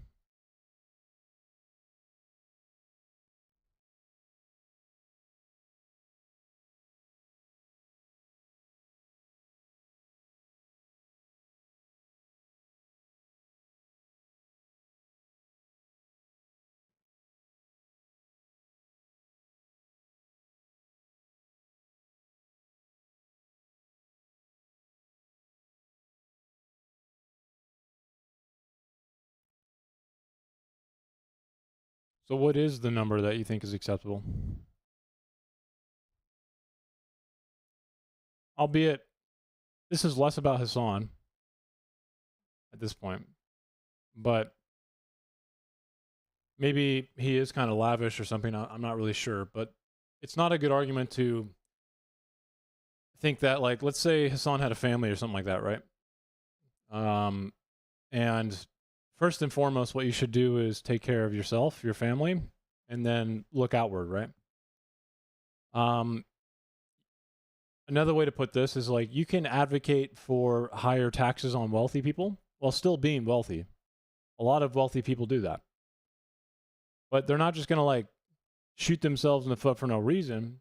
So what is the number that you think is acceptable? Albeit, this is less about Hassan at this point, but maybe he is kind of lavish or something. I'm not really sure, but it's not a good argument to think that, like, let's say Hassan had a family or something like that, right? And first and foremost, what you should do is take care of yourself, your family, and then look outward, right? Another way to put this is like you can advocate for higher taxes on wealthy people while still being wealthy. A lot of wealthy people do that. But they're not just going to like shoot themselves in the foot for no reason.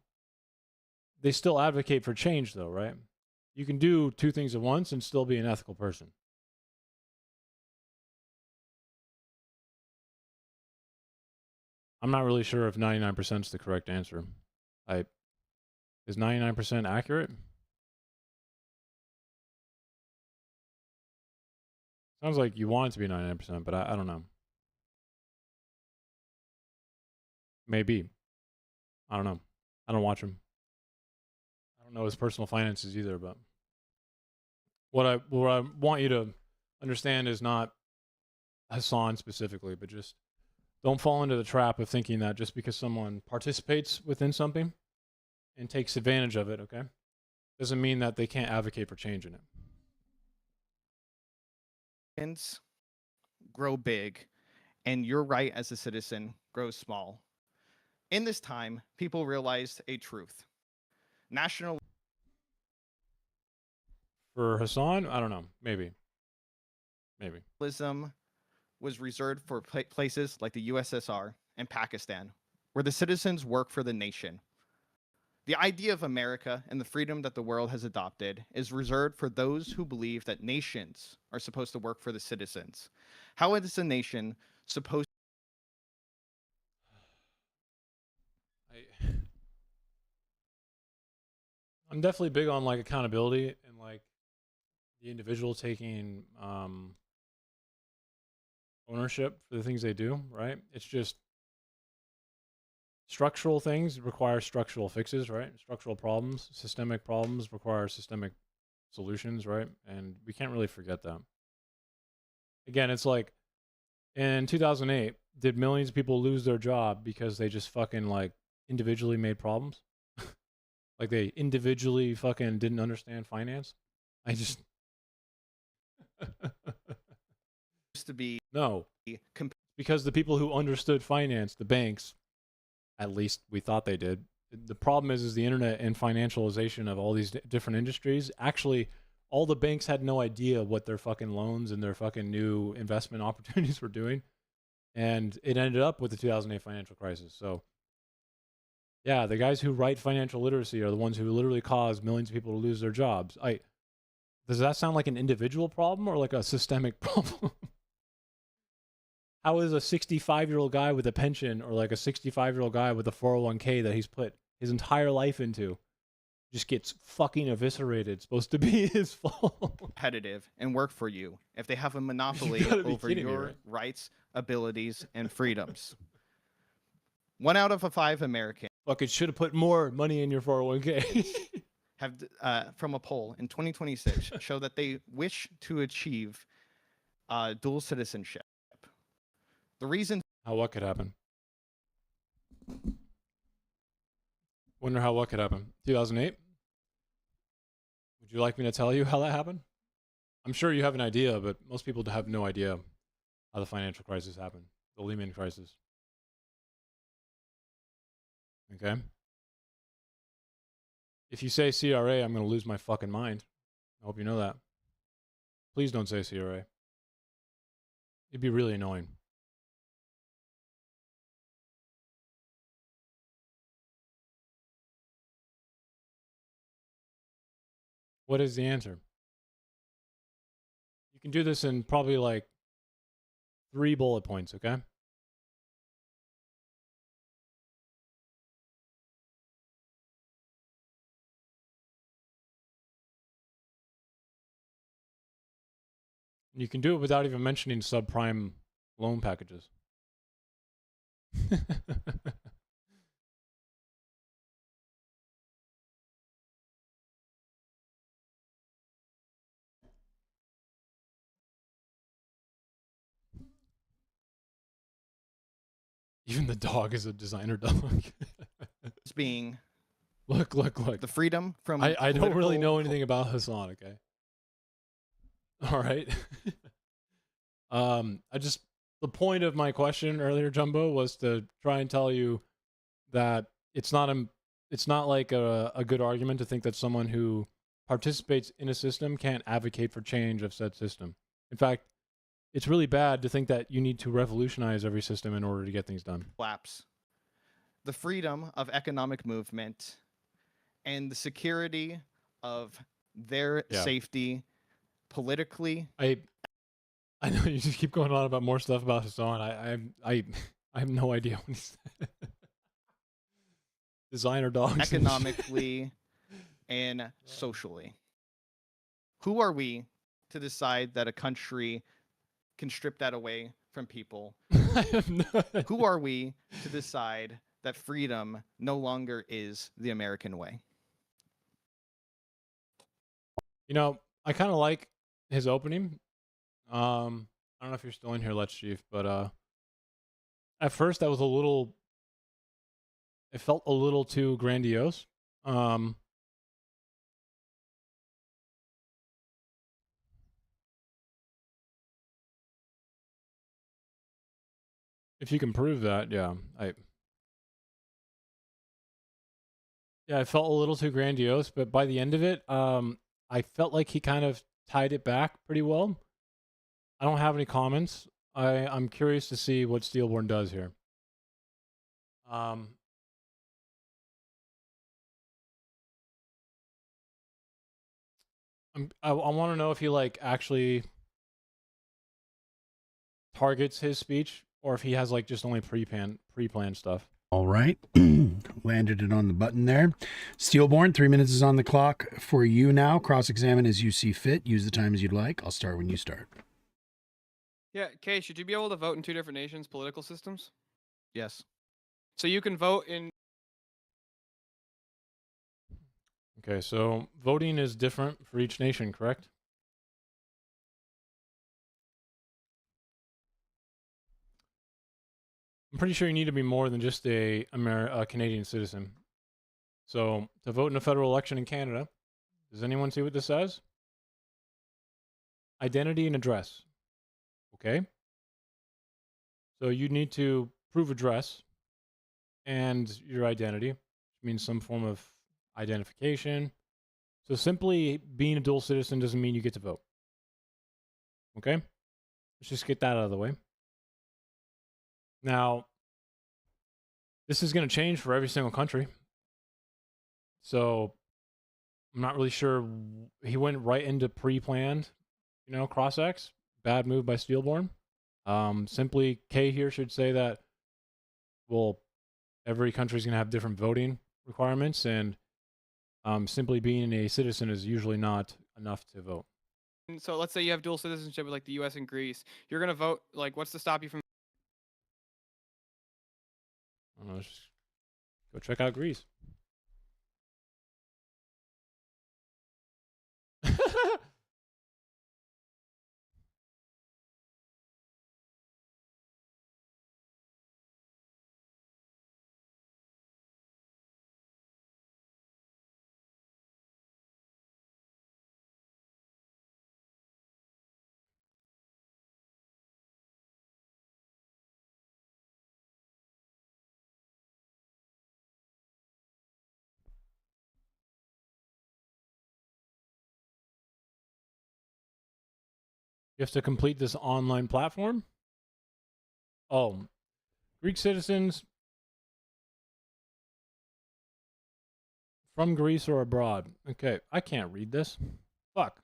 They still advocate for change though, right? You can do two things at once and still be an ethical person. I'm not really sure if 99% is the correct answer. Is 99% accurate? Sounds like you want it to be 99%, but I don't know. Maybe. I don't know. I don't watch him. I don't know his personal finances either, but what I want you to understand is not Hassan specifically, but just don't fall into the trap of thinking that just because someone participates within something and takes advantage of it, okay, doesn't mean that they can't advocate for change in it. Grow big, and your right as a citizen grows small. In this time, people realized a truth. National For Hassan, I don't know. Maybe. nationalism was reserved for places like the USSR and Pakistan, where the citizens work for the nation. The idea of America and the freedom that the world has adopted is reserved for those who believe that nations are supposed to work for the citizens. How is a nation supposed I'm definitely big on like accountability and like the individual taking ownership for the things they do, right? It's just structural things require structural fixes, right? Structural problems, systemic problems require systemic solutions, right? And we can't really forget that. Again, it's like in 2008, did millions of people lose their job because they just fucking like individually made problems? Like they individually fucking didn't understand finance? I just to be no. Because the people who understood finance, the banks, at least we thought they did. The problem is the internet and financialization of all these different industries. Actually, all the banks had no idea what their fucking loans and their fucking new investment opportunities were doing. And it ended up with the 2008 financial crisis. So, yeah, the guys who write financial literacy are the ones who literally cause millions of people to lose their jobs. Does that sound like an individual problem or like a systemic problem? How is a 65-year-old guy with a pension or like a 65-year-old guy with a 401k that he's put his entire life into just gets fucking eviscerated supposed to be his fault? competitive and work for you if they have a monopoly over your rights, abilities, and freedoms? 1 out of 5 Americans fucking should have put more money in your 401k. have, from a poll in 2026, show that they wish to achieve dual citizenship. The reason how what could happen? Wonder how what could happen. 2008? Would you like me to tell you how that happened? I'm sure you have an idea, but most people have no idea how the financial crisis happened. The Lehman crisis. Okay? If you say CRA, I'm going to lose my fucking mind. I hope you know that. Please don't say CRA. It'd be really annoying. What is the answer? You can do this in probably like 3 bullet points, okay? You can do it without even mentioning subprime loan packages. Even the dog is a designer dog. It's being Look. the freedom from. I don't really political- know anything about Hassan, okay? All right. The point of my question earlier, Jumbo, was to try and tell you that it's not like a good argument to think that someone who participates in a system can't advocate for change of said system. In fact, it's really bad to think that you need to revolutionize every system in order to get things done. collapse, the freedom of economic movement, and the security of their Yeah. safety politically. I know you just keep going on about more stuff about Hassan. I have no idea what he said. Designer dogs. Economically and socially. Who are we to decide that a country can strip that away from people? Who are we to decide that freedom no longer is the American way? You know, I kind of like his opening. I don't know if you're still in here, Let's Chief, but at first that was it felt a little too grandiose. If you can prove that, yeah, it felt a little too grandiose, but by the end of it, I felt like he kind of tied it back pretty well. I don't have any comments. I'm curious to see what Steelborn does here. I want to know if he like actually targets his speech or if he has like just only pre-planned stuff. All right. Landed it on the button there. Steelborn, 3 minutes is on the clock for you now. Cross-examine as you see fit. Use the time as you'd like. I'll start when you start. Yeah, Kay, should you be able to vote in two different nations' political systems? Yes. So you can vote in. Okay, so voting is different for each nation, correct? I'm pretty sure you need to be more than just a Canadian citizen. So to vote in a federal election in Canada, does anyone see what this says? Identity and address. Okay. So you need to prove address and your identity, which means some form of identification. So simply being a dual citizen doesn't mean you get to vote. Okay? Let's just get that out of the way. Now, this is going to change for every single country. So I'm not really sure. He went right into pre-planned, cross-X. Bad move by Steelborn. Simply, K here should say that, well, every country is going to have different voting requirements, and simply being a citizen is usually not enough to vote. So let's say you have dual citizenship with like the U.S. and Greece. You're gonna vote. Like, what's to stop you from? I don't know. Just go check out Greece. You have to complete this online platform. Oh, Greek citizens from Greece or abroad. Okay, I can't read this. Fuck.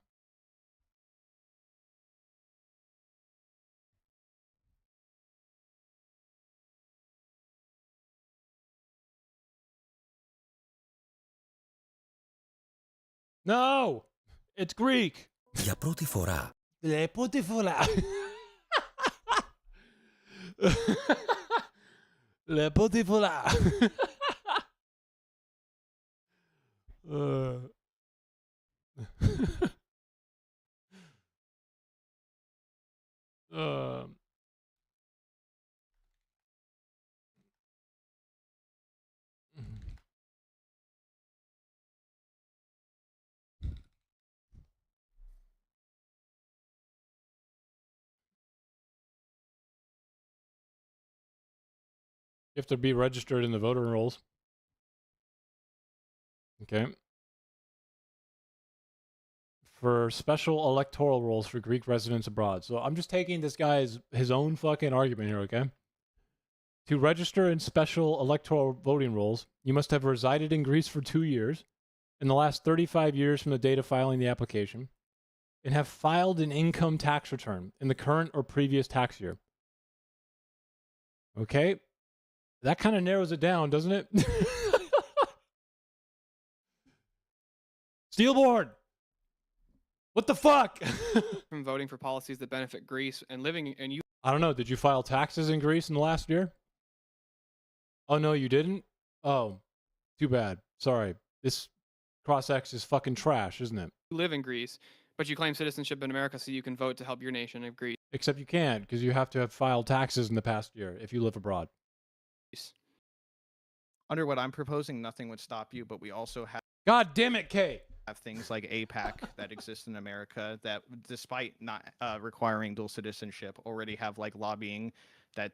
No! It's Greek! Για πρώτη φορά. Πρώτη φορά. Πρώτη φορά. You have to be registered in the voter rolls. Okay. For special electoral rolls for Greek residents abroad. So I'm just taking this guy's his own fucking argument here, okay? To register in special electoral voting rolls, you must have resided in Greece for 2 years in the last 35 years from the date of filing the application and have filed an income tax return in the current or previous tax year. Okay? That kind of narrows it down, doesn't it? Steelborn! What the fuck? From voting for policies that benefit Greece and living and you. I don't know. Did you file taxes in Greece in the last year? Oh, no, you didn't? Oh, too bad. Sorry. This cross-X is fucking trash, isn't it? You live in Greece, but you claim citizenship in America so you can vote to help your nation of Greece. Except you can't, because you have to have filed taxes in the past year if you live abroad. Under what I'm proposing, nothing would stop you, but we also have God damn it, Kay! Have things like APAC that exist in America that, despite not requiring dual citizenship, already have like lobbying that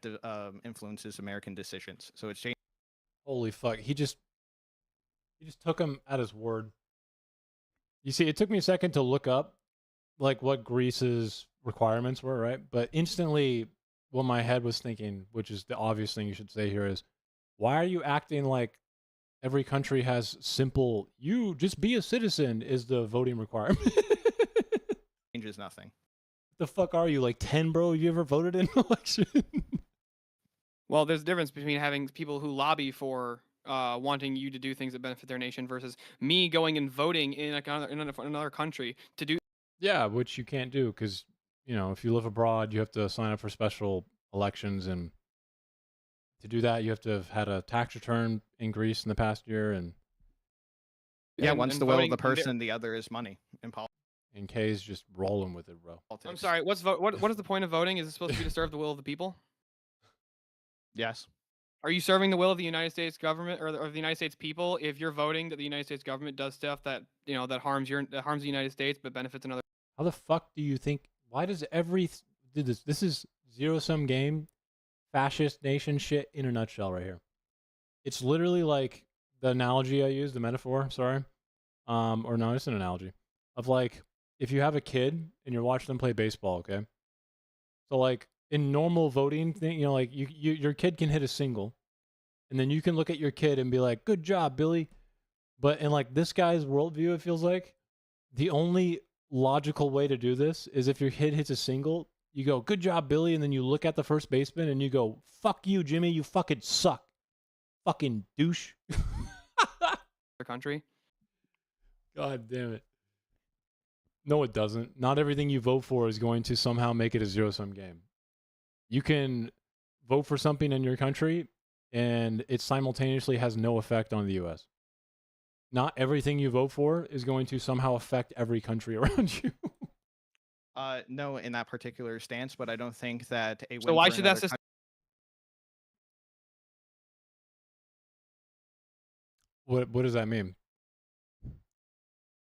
influences American decisions. So it's changing. Holy fuck! He just took him at his word. You see, it took me a second to look up like what Greece's requirements were, right? But instantly, what my head was thinking, which is the obvious thing you should say here, is why are you acting like every country has simple, you just be a citizen is the voting requirement? Changes nothing. The fuck are you, like 10, bro? Have you ever voted in an election? Well, there's a difference between having people who lobby for wanting you to do things that benefit their nation versus me going and voting in another country to do. Yeah, which you can't do because, you know, if you live abroad, you have to sign up for special elections, and to do that, you have to have had a tax return in Greece in the past year. And yeah, and, once and the will of voting, the person, the other is money in politics. And Kay's just rolling with it, bro. I'm sorry. What is the point of voting? Is it supposed to be to serve the will of the people? Yes. Are you serving the will of the United States government or the United States people if you're voting that the United States government does stuff that, you know, that harms the United States but benefits another? How the fuck do you think? Why does this is zero-sum game, fascist nation shit in a nutshell right here. It's literally like the analogy I used, the metaphor, sorry. Or no, it's an analogy of like, if you have a kid and you're watching them play baseball, okay? So like in normal voting thing, you know, like your kid can hit a single and then you can look at your kid and be like, good job, Billy. But in like this guy's worldview, it feels like the only logical way to do this is if your kid hits a single, you go, good job, Billy. And then you look at the first baseman and you go, fuck you, Jimmy. You fucking suck. Fucking douche. Country. God damn it. No, it doesn't. Not everything you vote for is going to somehow make it a zero-sum game. You can vote for something in your country and it simultaneously has no effect on the U.S. Not everything you vote for is going to somehow affect every country around you. No, in that particular stance, but I don't think that a. So why should that system? What does that mean?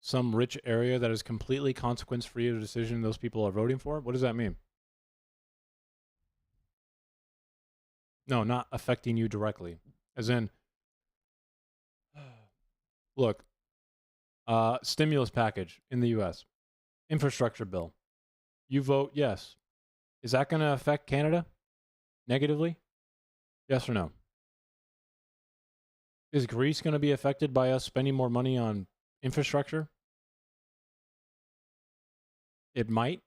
Some rich area that is completely consequence-free of the decision those people are voting for? What does that mean? No, not affecting you directly. As in, look, stimulus package in the U.S., infrastructure bill. You vote yes. Is that going to affect Canada negatively? Yes or no? Is Greece going to be affected by us spending more money on infrastructure? It might.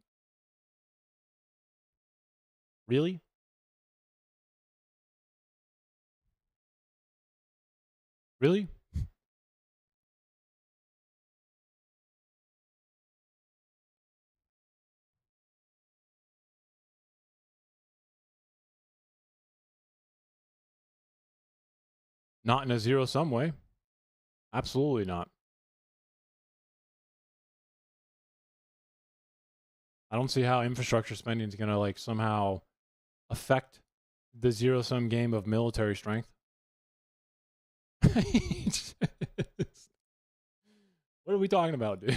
Really? Really? Not in a zero-sum way. Absolutely not. I don't see how infrastructure spending is going to like somehow affect the zero-sum game of military strength. What are we talking about, dude?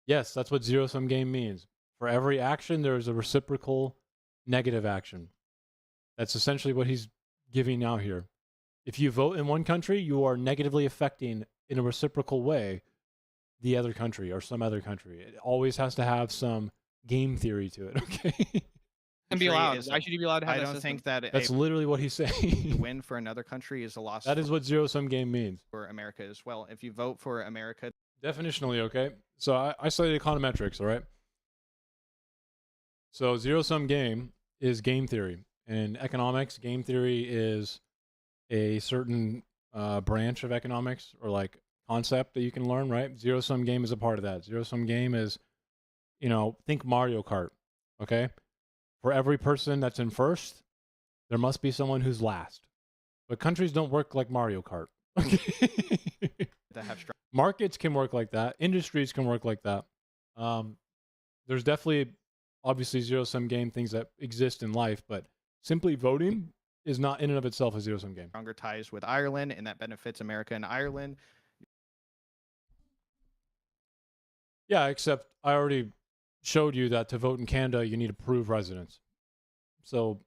Yes, that's what zero-sum game means. For every action, there is a reciprocal negative action. That's essentially what he's giving out here. If you vote in one country, you are negatively affecting in a reciprocal way the other country or some other country. It always has to have some game theory to it, okay? And be allowed. Why should you be allowed to have I that don't system? think that That's literally what he's saying. win for another country is a loss. That is what zero-sum game means. For America as well. If you vote for America, Definitionally, okay? So I studied econometrics, all right? So zero-sum game is game theory. In economics, game theory is a certain branch of economics or like concept that you can learn, right? Zero-sum game is a part of that. Zero-sum game is, you know, think Mario Kart, okay? For every person that's in first, there must be someone who's last. But countries don't work like Mario Kart. Okay? that have strong Markets can work like that. Industries can work like that. There's definitely, obviously, zero-sum game things that exist in life, but simply voting is not in and of itself a zero-sum game. stronger ties with Ireland, and that benefits America and Ireland. Yeah, except I already showed you that to vote in Canada, you need to prove residence. So,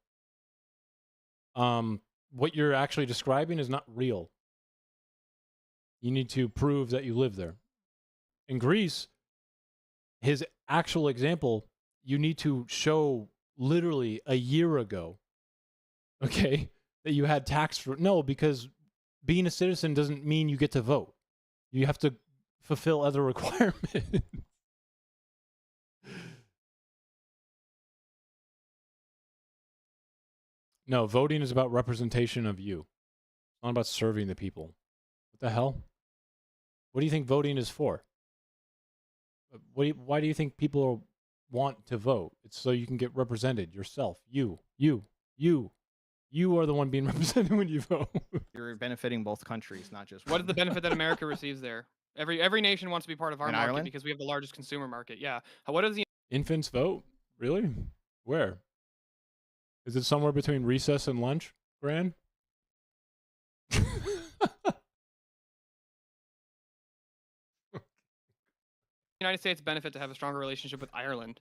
what you're actually describing is not real. You need to prove that you live there. In Greece, his actual example, you need to show literally a year ago, okay, that you had tax for. No, because being a citizen doesn't mean you get to vote. You have to fulfill other requirements. No, voting is about representation of you. It's not about serving the people. What the hell? What do you think voting is for? Why do you think people want to vote? It's so you can get represented yourself. You are the one being represented when you vote. You're benefiting both countries, not just What is the benefit that America receives there? Every nation wants to be part of our In market Ireland? because we have the largest consumer market. Yeah. What is the Infants vote? Really? Where? Is it somewhere between recess and lunch, Gran? United States benefit to have a stronger relationship with Ireland?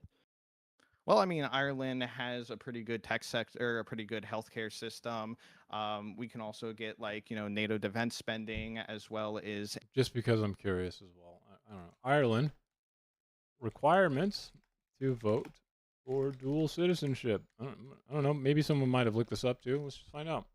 Well, I mean, Ireland has a pretty good tech sector, a pretty good healthcare system. We can also get like, you know, NATO defense spending as well as Just because I'm curious as well. I don't know. Ireland requirements to vote for dual citizenship. I don't know. Maybe someone might have looked this up too. Let's just find out.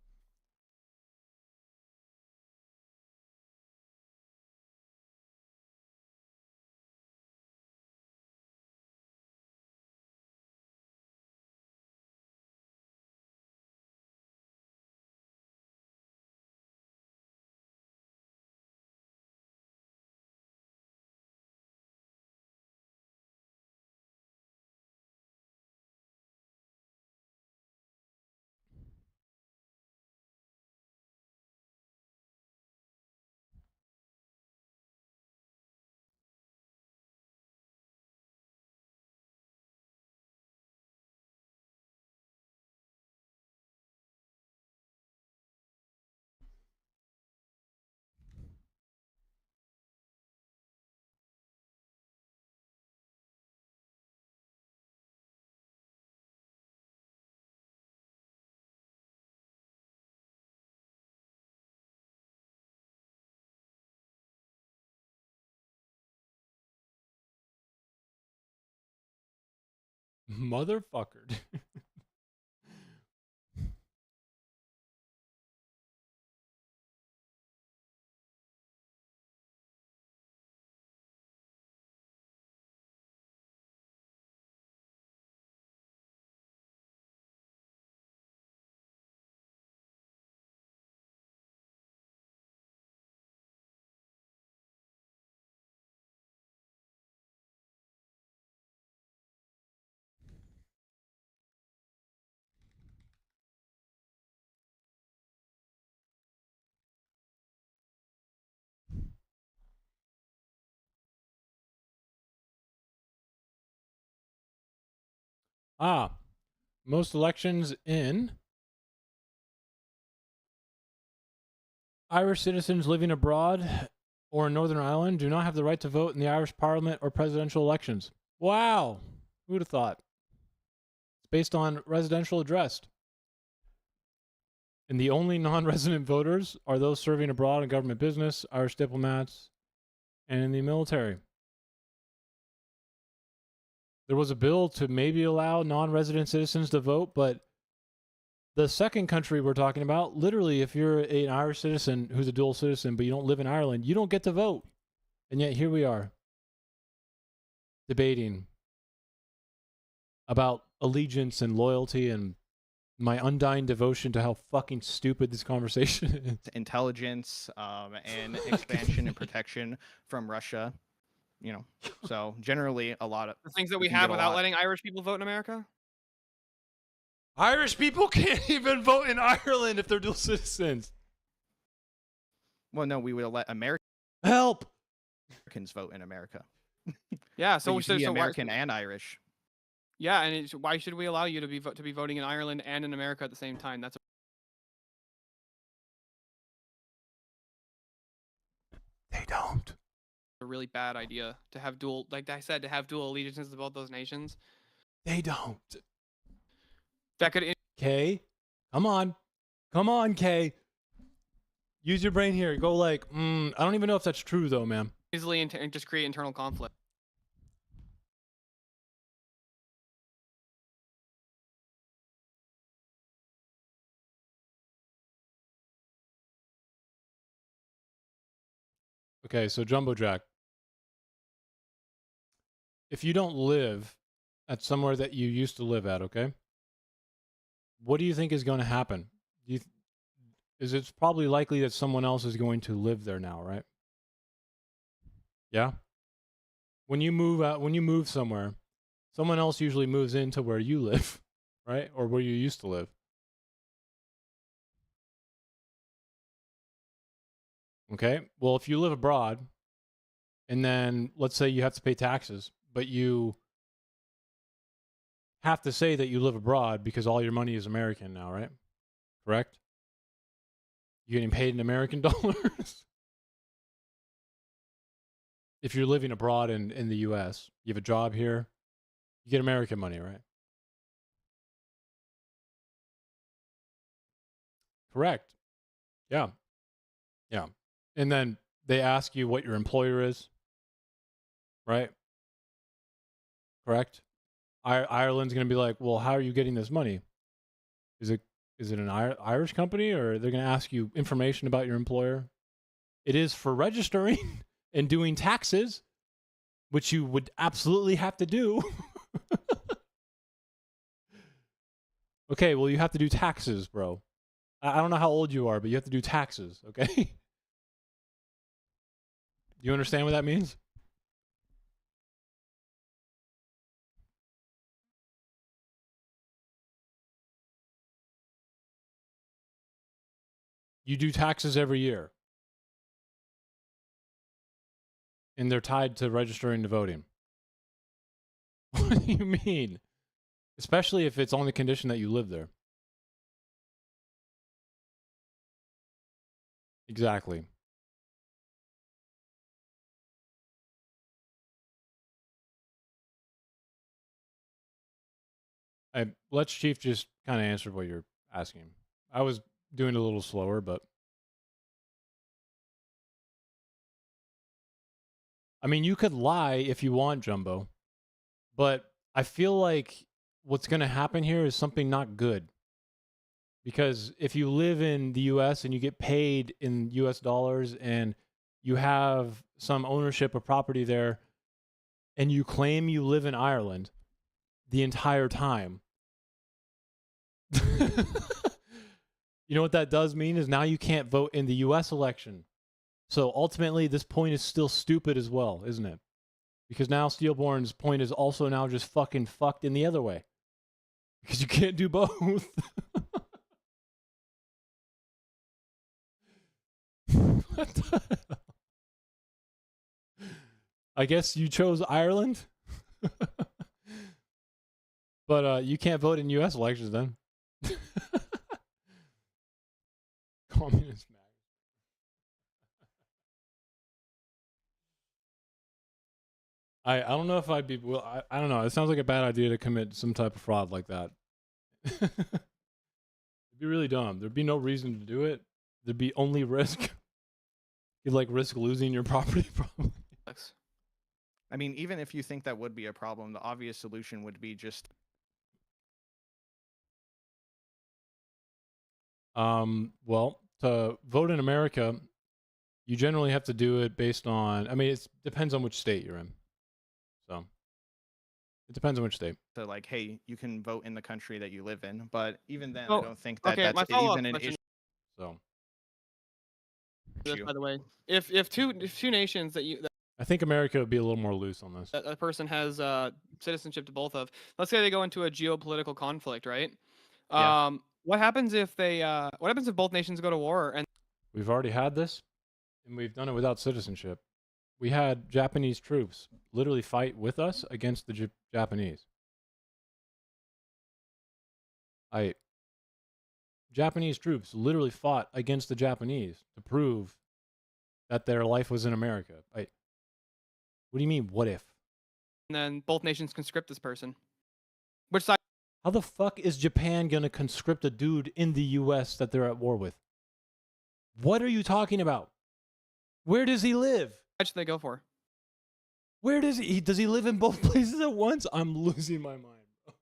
Motherfucker. Most elections in Irish citizens living abroad or in Northern Ireland do not have the right to vote in the Irish Parliament or presidential elections. Wow. Who would have thought? It's based on residential address. And the only non-resident voters are those serving abroad in government business, Irish diplomats, and in the military. There was a bill to maybe allow non-resident citizens to vote, but the second country we're talking about, literally, if you're an Irish citizen who's a dual citizen, but you don't live in Ireland, you don't get to vote. And yet here we are, debating about allegiance and loyalty and my undying devotion to how fucking stupid this conversation is. Intelligence and expansion and protection from Russia. You know, so generally a lot of The things that we we can have get a without lot. letting Irish people vote in America? Irish people can't even vote in Ireland if they're dual citizens. Well, no, we will let Help! Americans vote in America. Yeah, So so you can be so why- American and Irish. Yeah, and why should we allow you to be voting in Ireland and in America at the same time? That's They don't. a really bad idea to have dual, like I said, to have dual allegiances to both those nations. They don't. That could Kay, come on. Come on, Kay. Use your brain here. Go like, I don't even know if that's true though, man. easily just create internal conflict. Okay, so Jumbo Jack. If you don't live at somewhere that you used to live at, okay? What do you think is going to happen? Is it's probably likely that someone else is going to live there now, right? Yeah? When you move out, when you move somewhere, someone else usually moves into where you live, right? Or where you used to live. Okay? Well, if you live abroad, and then let's say you have to pay taxes, but you have to say that you live abroad because all your money is American now, right? Correct? You're getting paid in American dollars. If you're living abroad in the US, you have a job here, you get American money, right? Correct. Yeah. Yeah. And then they ask you what your employer is, right? Correct? Ireland's going to be like, well, how are you getting this money? Is it an Irish company, or they're going to ask you information about your employer? It is for registering and doing taxes, which you would absolutely have to do. Okay, well, you have to do taxes, bro. I don't know how old you are, but you have to do taxes, okay? Do you understand what that means? You do taxes every year. And they're tied to registering to voting. What do you mean? Especially if it's on the condition that you live there. Exactly. Let's Chief just kind of answer what you're asking. I was doing it a little slower, but I mean, you could lie if you want, Jumbo, but I feel like what's going to happen here is something not good. Because if you live in the US and you get paid in US dollars and you have some ownership of property there and you claim you live in Ireland the entire time, you know what that does mean is now you can't vote in the US election. So ultimately, this point is still stupid as well, isn't it? Because now Steelborn's point is also now just fucking fucked in the other way. Because you can't do both. What the hell? I guess you chose Ireland? But you can't vote in US elections then. Communist mag. I don't know if I'd be. Well, I don't know. It sounds like a bad idea to commit some type of fraud like that. It'd be really dumb. There'd be no reason to do it. There'd be only risk. You'd like risk losing your property, probably. I mean, even if you think that would be a problem, the obvious solution would be just Well, to vote in America, you generally have to do it based on. I mean, it depends on which state you're in. So it depends on which state. to like, hey, you can vote in the country that you live in. But even then, I Oh, don't think that okay, my that's follow-up even an question issue. So this, by the way, if two nations that I think America would be a little more loose on this. that a person has citizenship to both of, let's say they go into a geopolitical conflict, right? Yeah. What happens if they what happens if both nations go to war and We've already had this, and we've done it without citizenship. We had Japanese troops literally fight with us against the Japanese. Japanese troops literally fought against the Japanese to prove that their life was in America. What do you mean, what if? then both nations conscript this person? Which side How the fuck is Japan going to conscript a dude in the U.S. that they're at war with? What are you talking about? Where does he live? should they go for? Where does he live in both places at once? I'm losing my mind. Bro.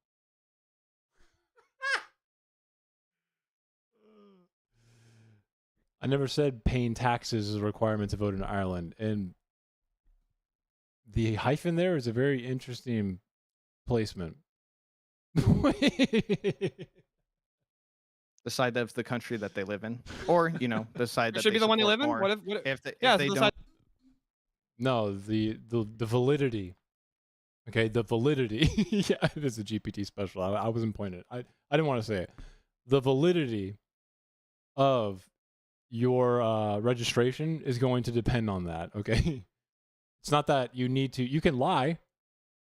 I never said paying taxes is a requirement to vote in Ireland, and the hyphen there is a very interesting placement. The side of the country that they live in, or the side that should they be the one you support live in. more. What if if they, yeah, if they so the don't side- No, the validity. Okay, the validity. Yeah, it is a GPT special. I wasn't pointing. I didn't want to say it. The validity of your registration is going to depend on that. Okay, it's not that you need to. You can lie.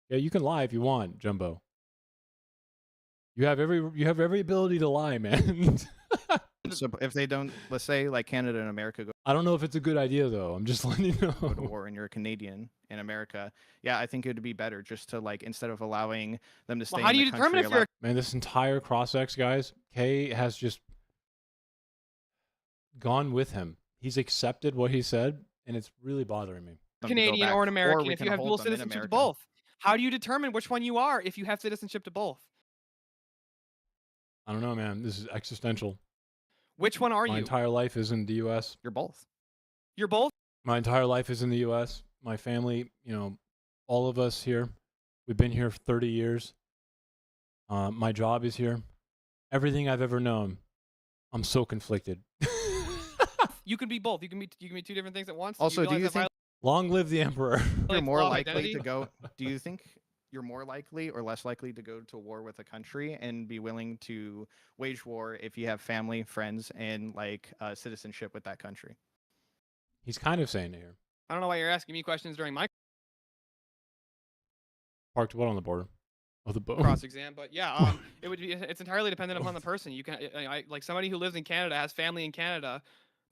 Yeah, you can lie if you want, Jumbo. You have every ability to lie, man. So if they don't, let's say like Canada and America go I don't know if it's a good idea though. I'm just letting you to know. war and you're a Canadian in America, yeah, I think it would be better just to like instead of allowing them to stay. Well, how in do the you determine country, if you're Man, this entire cross-ex, guys, Kay has just gone with him. He's accepted what he said, and it's really bothering me. them to go Canadian back, or an American, we if can you have hold dual them in citizenship to America. both? How do you determine which one you are if you have citizenship to both? I don't know, man. This is existential. Which one are My you? entire life is in the U.S. You're both. You're both? My entire life is in the U.S. My family, all of us here, we've been here for 30 years. My job is here. Everything I've ever known, I'm so conflicted. You can be both. You can be two different things at once. Also, do realize you that think Long live the emperor. you're more law of likely identity? to go? Do you think you're more likely or less likely to go to war with a country and be willing to wage war if you have family, friends, and like citizenship with that country? He's kind of saying it here. I don't know why you're asking me questions during my Parked what on the border? Oh, the boat. cross exam, but yeah, it would be. It's entirely dependent upon the person. You can, like somebody who lives in Canada has family in Canada,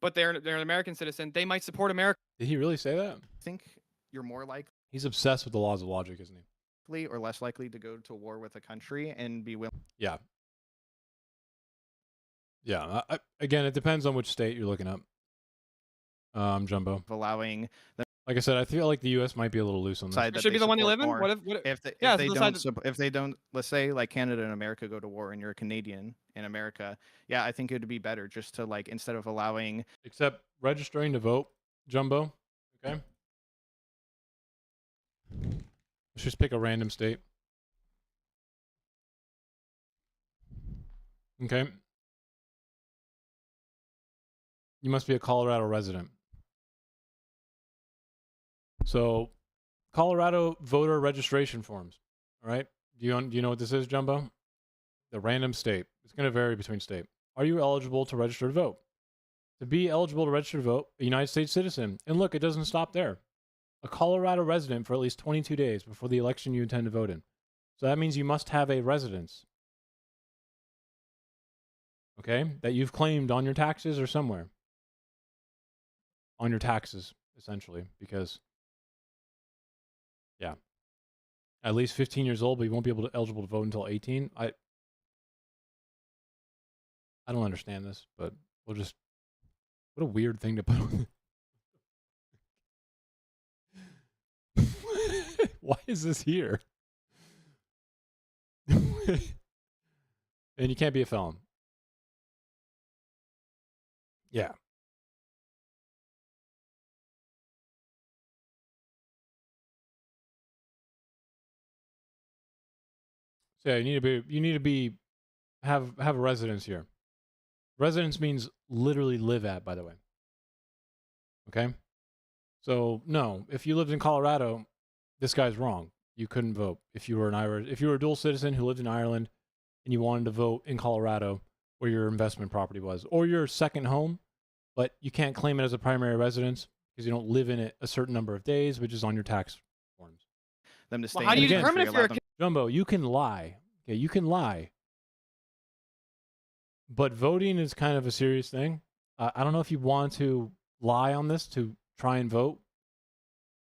but they're an American citizen. They might support America. Did he really say that? I think you're more likely He's obsessed with the laws of logic, isn't he? or less likely to go to war with a country and be willing. Yeah. Yeah. Again, it depends on which state you're looking up. Jumbo. Allowing them Like I said, I feel like the U.S. might be a little loose on this. side It that should they be the one you support live in. more. What if If yeah, they so the don't side- if they don't, let's say like Canada and America go to war and you're a Canadian in America, yeah, I think it would be better just to like instead of allowing Except registering to vote, Jumbo. Okay. Let's just pick a random state. Okay. You must be a Colorado resident. So, Colorado voter registration forms. All right. Do you know what this is, Jumbo? The random state. It's going to vary between state. Are you eligible to register to vote? To be eligible to register to vote, a United States citizen. And look, it doesn't stop there. A Colorado resident for at least 22 days before the election you intend to vote in. So that means you must have a residence. Okay? That you've claimed on your taxes or somewhere. On your taxes, essentially. Because, yeah. at least 15 years old, but you won't be eligible to vote until 18. I don't understand this, but we'll just, what a weird thing to put on. Why is this here? And you can't be a felon. Yeah. So yeah, you need to be have a residence here. Residence means literally live at, by the way. Okay? So no, if you lived in Colorado, this guy's wrong. You couldn't vote if you were a dual citizen who lived in Ireland and you wanted to vote in Colorado where your investment property was, or your second home, but you can't claim it as a primary residence because you don't live in it a certain number of days, which is on your tax forms. Them to stay. How do you in the determine country, if you're allow a Jumbo, you can lie. Okay, you can lie. But voting is kind of a serious thing. I don't know if you want to lie on this to try and vote.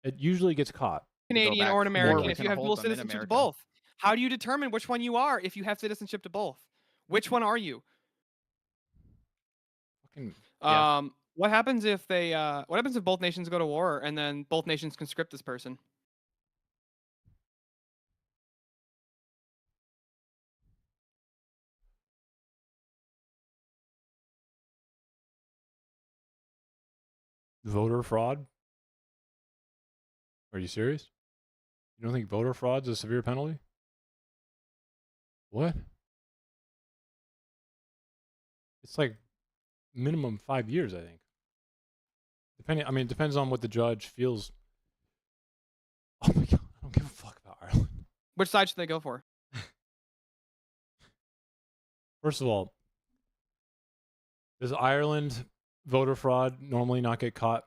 It usually gets caught. Canadian or an back, American we if can you have hold dual them in citizenship to America. both? How do you determine which one you are if you have citizenship to both? Which one are you? Fucking, Yeah. What happens if what happens if both nations go to war and then both nations conscript this person? voter fraud? Are you serious? You don't think voter fraud's a severe penalty? What? It's like minimum 5 years, I think. It depends on what the judge feels. Oh my god, I don't give a fuck about Ireland. Which side should they go for? First of all, does Ireland voter fraud normally not get caught?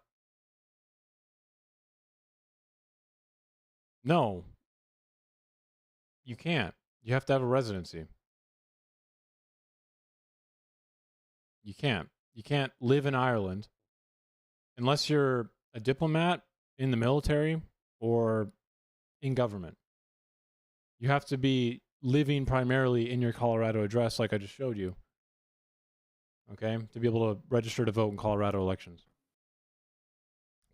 No. You can't. You have to have a residency. You can't. You can't live in Ireland unless you're a diplomat in the military or in government. You have to be living primarily in your Colorado address, like I just showed you. Okay? To be able to register to vote in Colorado elections.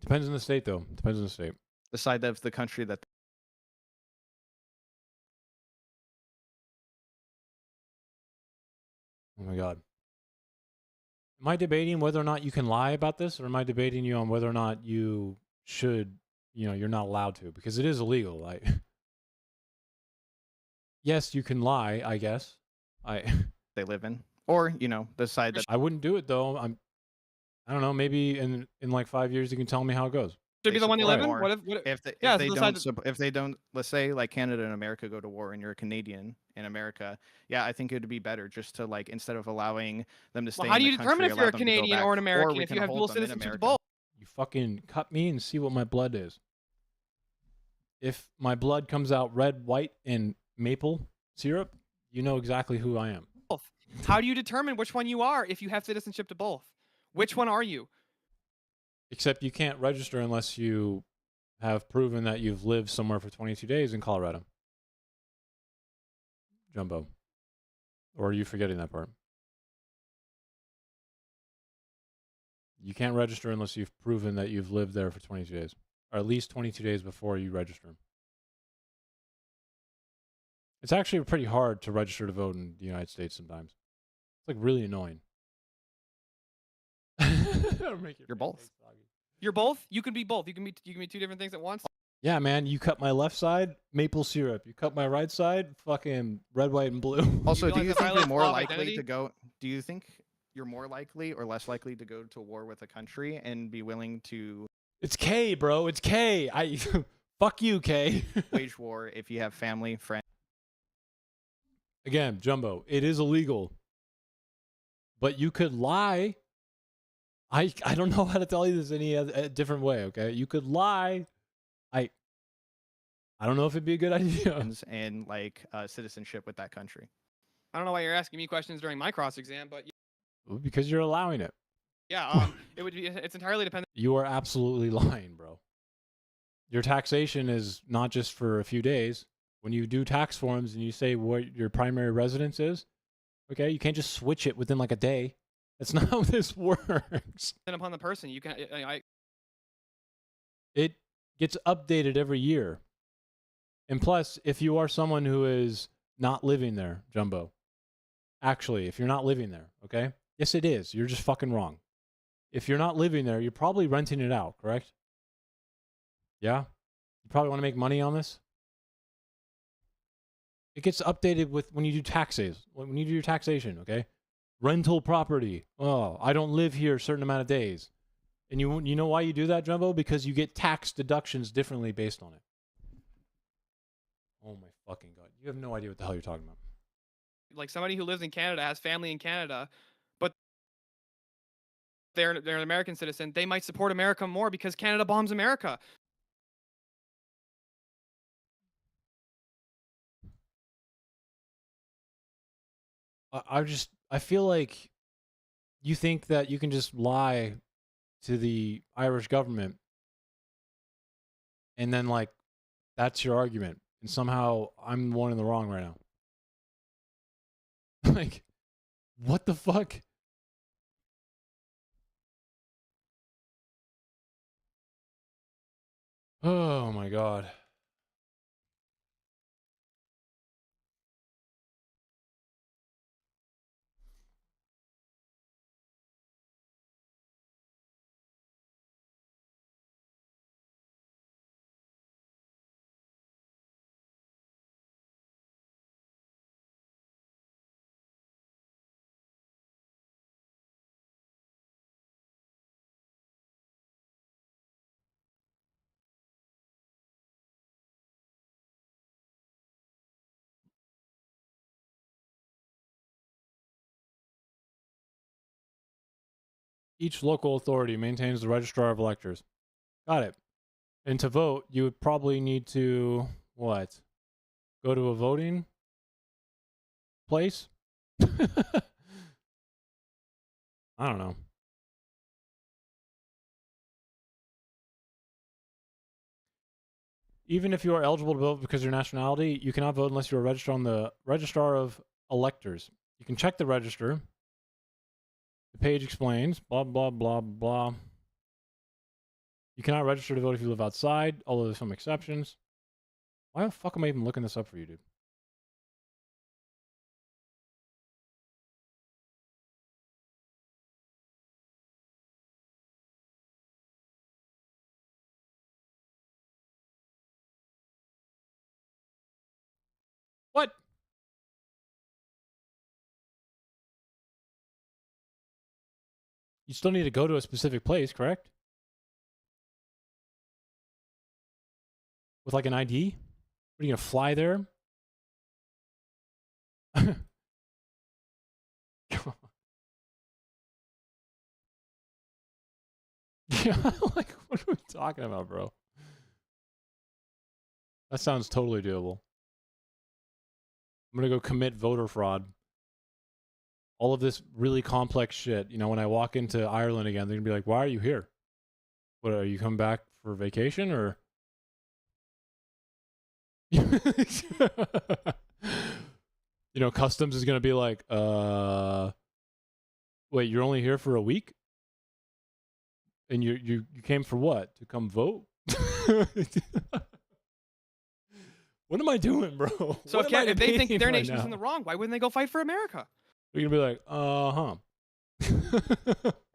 Depends on the state, though. Depends on the state. The side of the country that Oh my god. Am I debating whether or not you can lie about this, or am I debating you on whether or not you should, you're not allowed to? Because it is illegal. Yes, you can lie, I guess. they live in, or the side that I wouldn't do it though. I don't know. Maybe in like 5 years you can tell me how it goes. Should be the one you live in? support What if if they don't, let's say like Canada and America go to war and you're a Canadian in America, yeah, I think it would be better just to like, instead of allowing them to stay Well, how in do the you determine country, if you're allow a them to go Canadian back, or an American we if you can have hold dual them in citizenship to America. both? You fucking cut me and see what my blood is. If my blood comes out red, white, and maple syrup, you know exactly who I am. How do you determine which one you are if you have citizenship to both? Which one are you? Except you can't register unless you have proven that you've lived somewhere for 22 days in Colorado. Jumbo. Or are you forgetting that part? You can't register unless you've proven that you've lived there for 22 days. Or at least 22 days before you register. It's actually pretty hard to register to vote in the United States sometimes. It's like really annoying. You're both. You're both? You can be both. You can be two different things at once. Yeah, man, you cut my left side, maple syrup. You cut my right side, fucking red, white, and blue. Also, do you think you're more likely identity? to go? Do you think you're more likely or less likely to go to war with a country and be willing to It's K, bro. It's K. Fuck you, K. wage war if you have family, friends? Again, Jumbo, it is illegal. But you could lie. I don't know how to tell you this any other, different way, okay? You could lie. I don't know if it'd be a good idea. And like citizenship with that country. I don't know why you're asking me questions during my cross exam, but Because you're allowing it. yeah, it's entirely dependent. You are absolutely lying, bro. Your taxation is not just for a few days. When you do tax forms and you say what your primary residence is, okay, you can't just switch it within like a day. That's not how this works. Upon the person, you can. It gets updated every year. And plus, if you are someone who is not living there, Jumbo, actually, if you're not living there, okay? Yes, it is. You're just fucking wrong. If you're not living there, you're probably renting it out, correct? Yeah? You probably want to make money on this? It gets updated with when you do taxes, when you do your taxation, okay? Rental property. Oh, I don't live here a certain amount of days. And you know why you do that, Jumbo? Because you get tax deductions differently based on it. Oh my fucking God. You have no idea what the hell you're talking about. Like somebody who lives in Canada, has family in Canada, but they're an American citizen, they might support America more because Canada bombs America. I feel like you think that you can just lie to the Irish government and then like that's your argument. And somehow I'm the one in the wrong right now. Like, what the fuck? Oh my God. Each local authority maintains the registrar of electors. Got it. And to vote, you would probably need to, what? Go to a voting place? I don't know. Even if you are eligible to vote because of your nationality, you cannot vote unless you are registered on the registrar of electors. You can check the register. The page explains, blah, blah, blah, blah. You cannot register to vote if you live outside, although there's some exceptions. Why the fuck am I even looking this up for you, dude? What? You still need to go to a specific place, correct? With like an ID? What, are you going to fly there? Yeah, like, what are we talking about, bro? That sounds totally doable. I'm going to go commit voter fraud. All of this really complex shit. You know, when I walk into Ireland again, they're going to be like, why are you here? What, are you coming back for vacation or? You know, customs is going to be like, wait, you're only here for a week? And you came for what? To come vote? What am I doing, bro? So if they think their nation's in the wrong, why wouldn't they go fight for America? You're going to be like,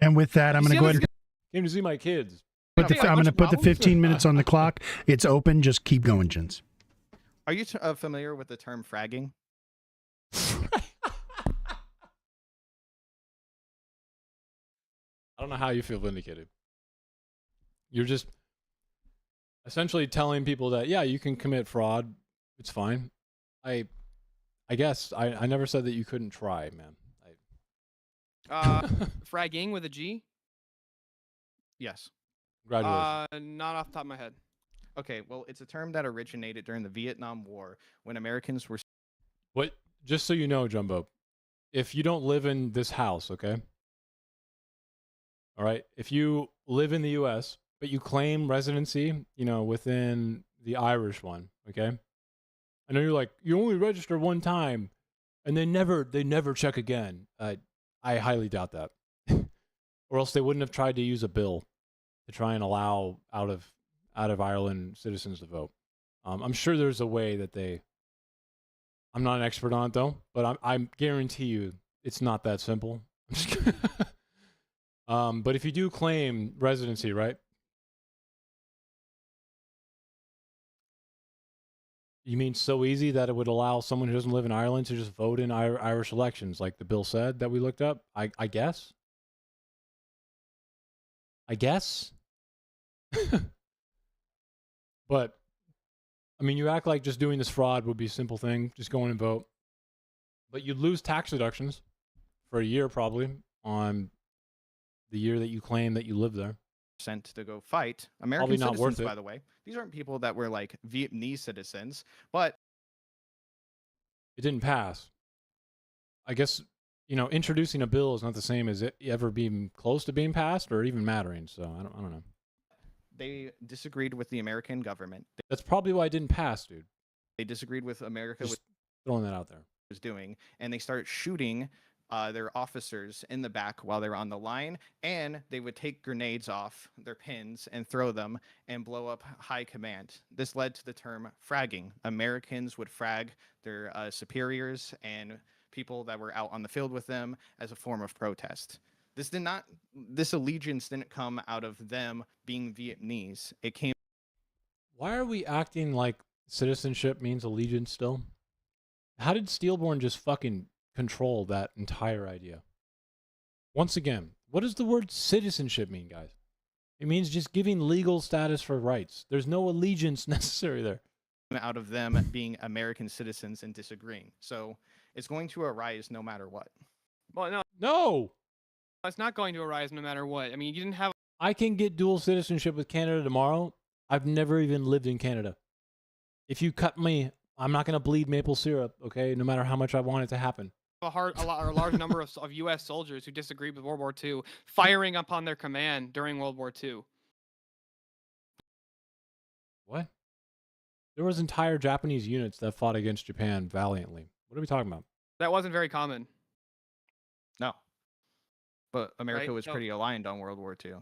And with that, I'm going to go ahead and came to see my kids. I'm going to put the 15 minutes on the clock. It's open. Just keep going, gents. Are you familiar with the term fragging? I don't know how you feel vindicated. You're just essentially telling people that, yeah, you can commit fraud. It's fine. I guess I never said that you couldn't try, man. Fragging with a G? Yes. Congratulations. Not off the top of my head. Okay, well, it's a term that originated during the Vietnam War when Americans were... What? Just so you know, Jumbo, if you don't live in this house, okay? All right? If you live in the U.S., but you claim residency, you know, within the Irish one, okay? I know you're like, you only register one time, and they never check again. I highly doubt that, or else they wouldn't have tried to use a bill to try and allow out of Ireland citizens to vote. I'm sure there's a way that they. I'm not an expert on it though, but I guarantee you it's not that simple. I'm just kidding. But if you do claim residency, right? You mean so easy that it would allow someone who doesn't live in Ireland to just vote in Irish elections, like the bill said that we looked up? I guess. I guess. But, I mean, you act like just doing this fraud would be a simple thing. Just go in and vote. But you'd lose tax deductions for a year probably on the year that you claim that you live there. Sent to go fight. American Probably not worth citizens, it. by the way. These aren't people that were like Vietnamese citizens, but It didn't pass. I guess, introducing a bill is not the same as it ever being close to being passed or even mattering. So I don't know. they disagreed with the American government. That's probably why it didn't pass, dude. They disagreed with America Just throwing that out there. was doing, and they started shooting their officers in the back while they were on the line, and they would take grenades off their pins and throw them and blow up high command. This led to the term fragging. Americans would frag their superiors and people that were out on the field with them as a form of protest. This allegiance didn't come out of them being Vietnamese. It came. Why are we acting like citizenship means allegiance still? How did Steelborn just fucking control that entire idea? Once again, what does the word citizenship mean, guys? It means just giving legal status for rights. There's no allegiance necessary there. Out of them being American citizens and disagreeing. So it's going to arise no matter what. Well, No! it's not going to arise no matter what. I mean, you didn't have. I can get dual citizenship with Canada tomorrow. I've never even lived in Canada. If you cut me, I'm not going to bleed maple syrup, okay? No matter how much I want it to happen. A large number of U.S. soldiers who disagreed with World War II firing upon their command during World War II. What? There was entire Japanese units that fought against Japan valiantly. What are we talking about? That wasn't very common. No. But America Right? was No. pretty aligned on World War II.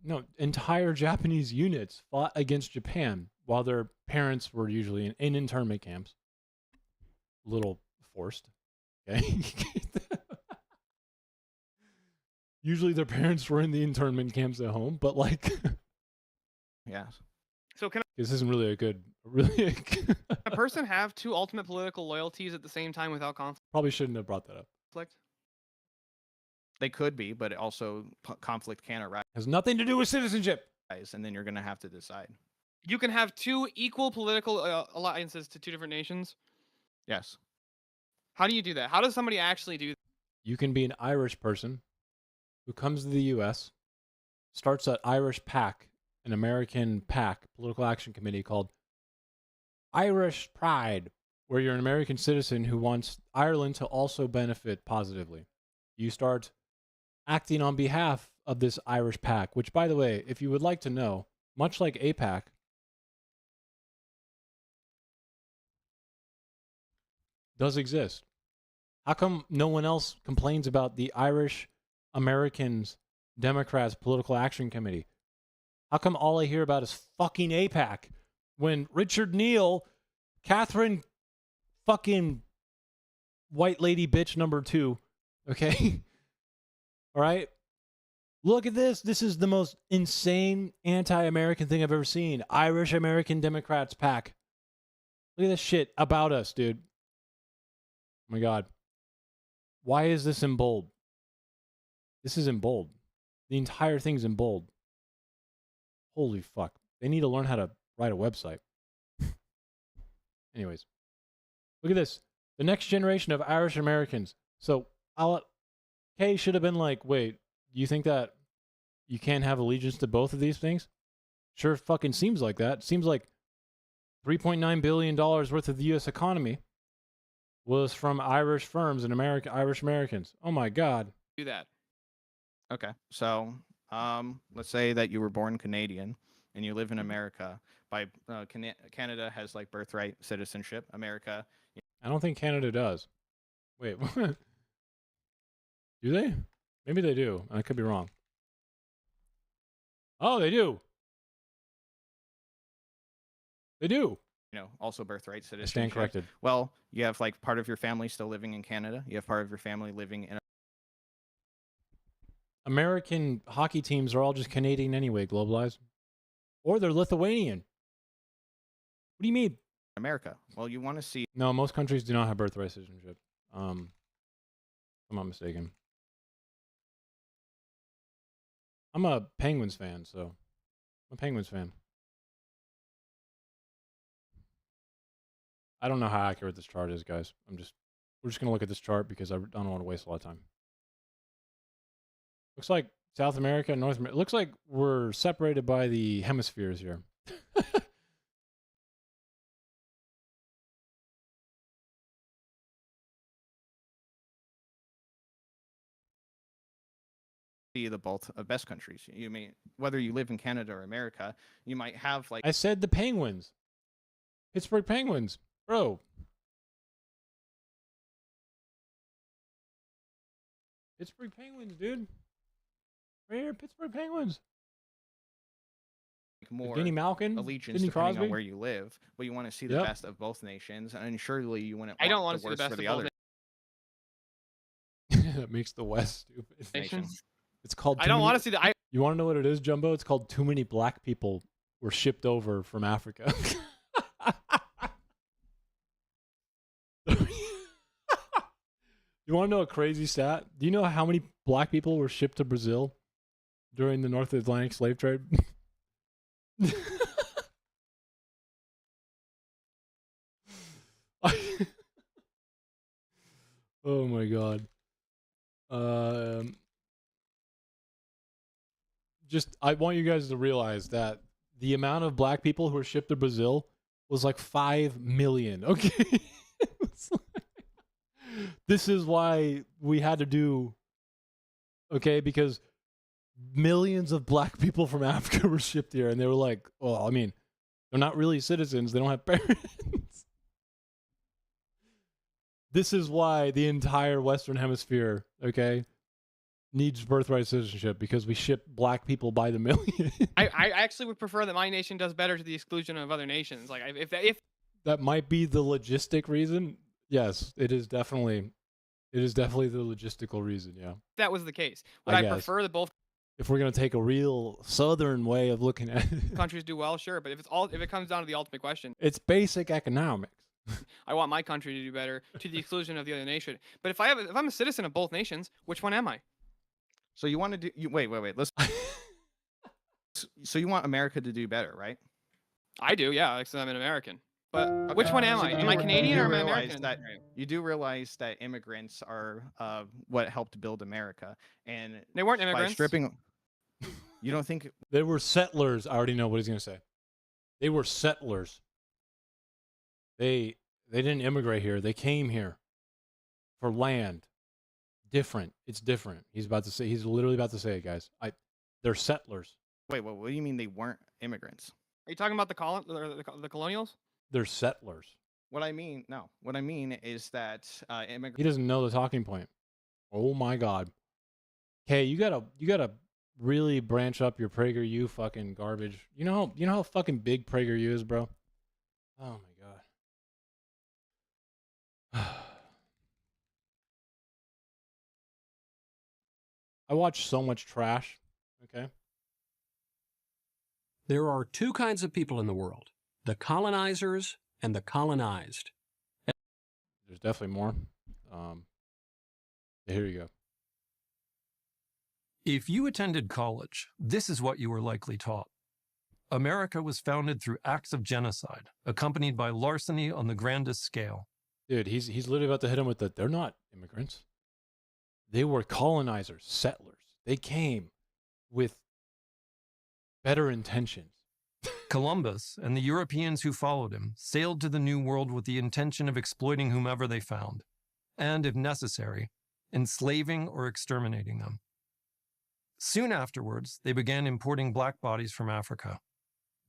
No, entire Japanese units fought against Japan while their parents were usually in internment camps. A little forced. Okay. Usually their parents were in the internment camps at home, but like Yes. So can this isn't really a person have two ultimate political loyalties at the same time without probably shouldn't have brought that up. conflict? They could be, but also conflict can arise, Has nothing to do with citizenship. and then you're going to have to decide. You can have two equal political alliances to two different nations. Yes. How do you do that? How does somebody actually do that? You can be an Irish person who comes to the US, starts an Irish PAC, an American PAC, political action committee called Irish Pride, where you're an American citizen who wants Ireland to also benefit positively. You start acting on behalf of this Irish PAC, which, by the way, if you would like to know, much like APAC, does exist. How come no one else complains about the Irish Americans Democrats Political Action Committee? How come all I hear about is fucking APAC when Richard Neal, Catherine fucking white lady bitch number 2, okay? All right? Look at this. This is the most insane anti-American thing I've ever seen. Irish American Democrats PAC. Look at this shit about us, dude. Oh my God. Why is this in bold? This is in bold. The entire thing's in bold. Holy fuck. They need to learn how to write a website. Anyways. Look at this. The next generation of Irish Americans. So, Kay should have been like, wait, do you think that you can't have allegiance to both of these things? Sure fucking seems like that. Seems like $3.9 billion worth of the U.S. economy was from Irish firms and Irish Americans. Oh my God. Do that. Okay. So, let's say that you were born Canadian and you live in America, Canada has like birthright citizenship. America. I don't think Canada does. Wait, what? Do they? Maybe they do. I could be wrong. Oh, they do. They do. Also birthright citizenship. I stand corrected. Well, you have like part of your family still living in Canada. You have part of your family living in American hockey teams are all just Canadian anyway, globalized. Or they're Lithuanian. What do you mean? America. Well, you want to see. No, most countries do not have birthright citizenship. If I'm not mistaken. I'm a Penguins fan, so I'm a Penguins fan. I don't know how accurate this chart is, guys. We're just gonna look at this chart because I don't want to waste a lot of time. Looks like South America and North America. Looks like we're separated by the hemispheres here. the both of best countries. You may, whether you live in Canada or America, you might have like. I said the Penguins. Pittsburgh Penguins, bro. Pittsburgh Penguins, dude. Right here, Pittsburgh Penguins. More Danny Malkin, allegiance Sidney depending Crosby. on where you live, but you want to see the best of both nations, and surely you wouldn't. I don't want want to see the worst best for of the both other. That makes the West stupid. nations. It's called. I don't want to see the. You want to know what it is, Jumbo? It's called too many black people were shipped over from Africa. You want to know a crazy stat? Do you know how many black people were shipped to Brazil during the North Atlantic slave trade? Oh my god. I want you guys to realize that the amount of black people who were shipped to Brazil was like 5 million. Okay. This is why we had to do, okay, because millions of black people from Africa were shipped here, and they were like, well, I mean, they're not really citizens. They don't have parents. This is why the entire Western Hemisphere, okay, needs birthright citizenship, because we ship black people by the million. I actually would prefer that my nation does better to the exclusion of other nations. Like if that might be the logistic reason. Yes, it is definitely the logistical reason. Yeah, that was the case, would I prefer that both if we're gonna take a real Southern way of looking at it. countries do well, sure. But if it comes down to the ultimate question, it's basic economics. I want my country to do better to the exclusion of the other nation. But if I'm a citizen of both nations, which one am I? So you want to do? Wait. Let's. So you want America to do better, right? I do, yeah. Because I'm an American. But which one am I? Am I Canadian or am I American? You do realize that immigrants are what helped build America, and they weren't immigrants. By stripping. You don't think they were settlers? I already know what he's gonna say. They were settlers. They didn't immigrate here. They came here for land. Different. It's different. He's literally about to say it, guys. They're settlers. Wait, what do you mean they weren't immigrants? Are you talking about the colonials? They're settlers. What I mean is that he doesn't know the talking point. Oh my god. Okay, you gotta really branch up your PragerU fucking garbage. You know how fucking big PragerU is, bro? Oh my god. I watch so much trash. Okay. There are two kinds of people in the world: the colonizers and the colonized. There's definitely more. Here you go. If you attended college, this is what you were likely taught. America was founded through acts of genocide, accompanied by larceny on the grandest scale. Dude, he's literally about to hit him with they're not immigrants. They were colonizers, settlers. They came with better intentions. Columbus and the Europeans who followed him sailed to the New World with the intention of exploiting whomever they found, and, if necessary, enslaving or exterminating them. Soon afterwards, they began importing black bodies from Africa.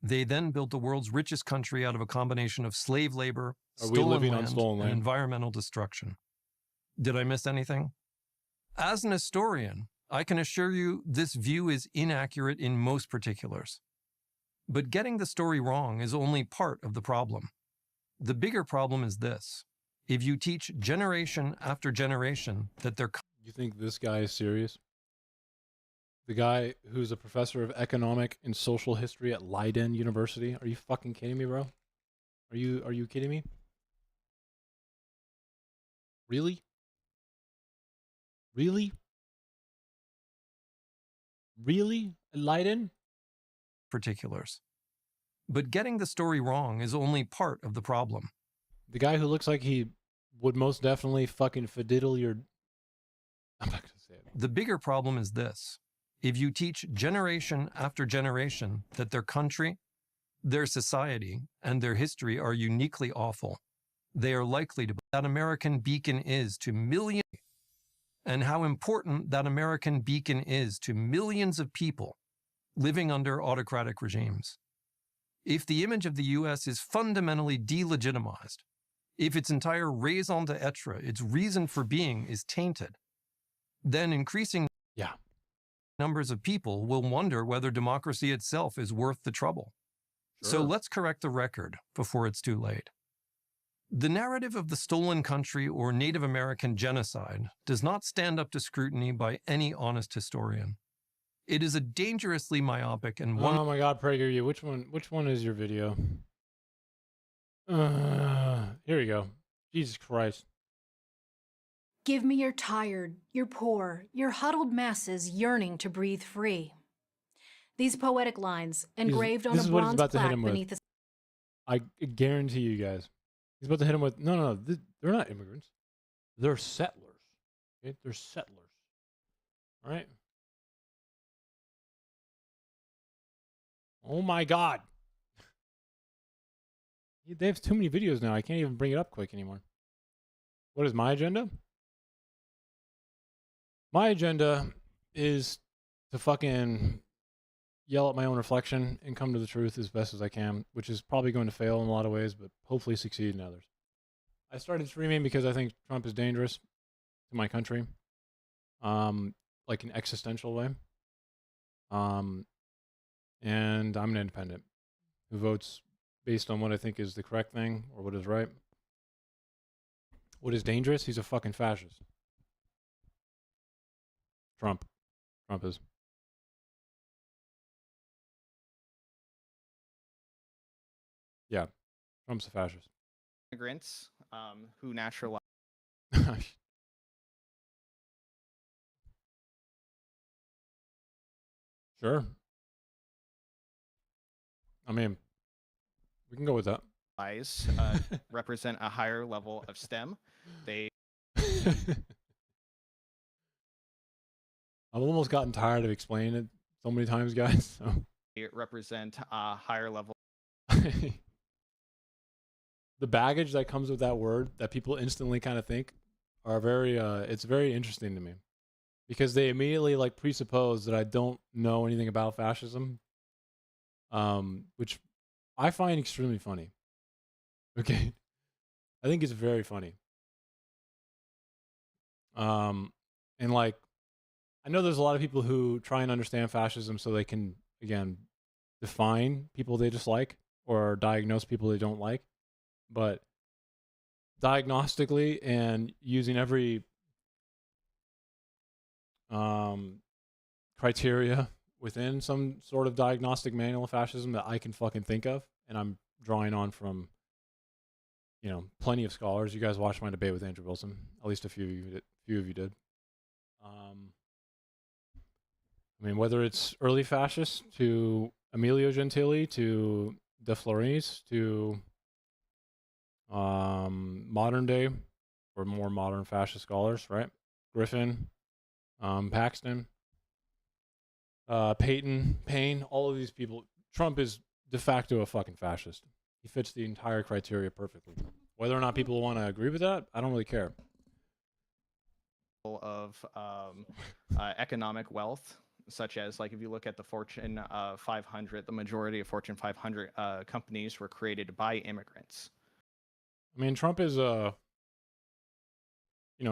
They then built the world's richest country out of a combination of slave labor, Are we living on land, stolen and land? environmental destruction. Did I miss anything? As an historian, I can assure you this view is inaccurate in most particulars. But getting the story wrong is only part of the problem. The bigger problem is this. If you teach generation after generation that they're... You think this guy is serious? The guy who's a professor of economic and social history at Leiden University? Are you fucking kidding me, bro? Are you kidding me? Really? Really? Really? Leiden? particulars. But getting the story wrong is only part of the problem. The guy who looks like he would most definitely fucking fiddle your... I'm not gonna say it. The bigger problem is this. If you teach generation after generation that their country, their society, and their history are uniquely awful, they are likely to... That American beacon is to millions, and how important that American beacon is to millions of people living under autocratic regimes. If the image of the U.S. is fundamentally delegitimized, if its entire raison d'etre, its reason for being, is tainted, then increasing numbers of people will wonder whether democracy itself is worth the trouble. So Sure. let's correct the record before it's too late. The narrative of the stolen country or Native American genocide does not stand up to scrutiny by any honest historian. It is a dangerously myopic and Oh my God, PragerU, which one is your video? Here we go. Jesus Christ. Give me your tired, your poor, your huddled masses yearning to breathe free. These poetic lines, engraved on this a is what he's bronze about to hit plaque him with. beneath the... I guarantee you guys. He's about to hit him with, no, they're not immigrants. They're settlers. Okay? They're settlers. All right? Oh my God. They have too many videos now. I can't even bring it up quick anymore. What is my agenda? My agenda is to fucking yell at my own reflection and come to the truth as best as I can, which is probably going to fail in a lot of ways, but hopefully succeed in others. I started streaming because I think Trump is dangerous to my country, like an existential way. And I'm an independent who votes based on what I think is the correct thing or what is right. What is dangerous? He's a fucking fascist. Trump is. Yeah, Trump's a fascist. Immigrants who naturalize. Sure. I mean, we can go with that. Represent a higher level of STEM. They. I've almost gotten tired of explaining it so many times, guys. So. Represent a higher level. The baggage that comes with that word that people instantly kind of think are very, it's very interesting to me because they immediately like presuppose that I don't know anything about fascism, which I find extremely funny. Okay. I think it's very funny. And like, I know there's a lot of people who try and understand fascism so they can, again, define people they dislike or diagnose people they don't like. But diagnostically and using every criteria within some sort of diagnostic manual of fascism that I can fucking think of, and I'm drawing on from, you know, plenty of scholars. You guys watched my debate with Andrew Wilson. At least a few of you did. I mean, whether it's early fascists to Emilio Gentili to De Floris to modern day or more modern fascist scholars, right? Griffin, Paxton, Payne, all of these people. Trump is de facto a fucking fascist. He fits the entire criteria perfectly. Whether or not people want to agree with that, I don't really care. Of economic wealth. such as like if you look at the Fortune 500, the majority of Fortune 500 companies were created by immigrants. I mean, Trump is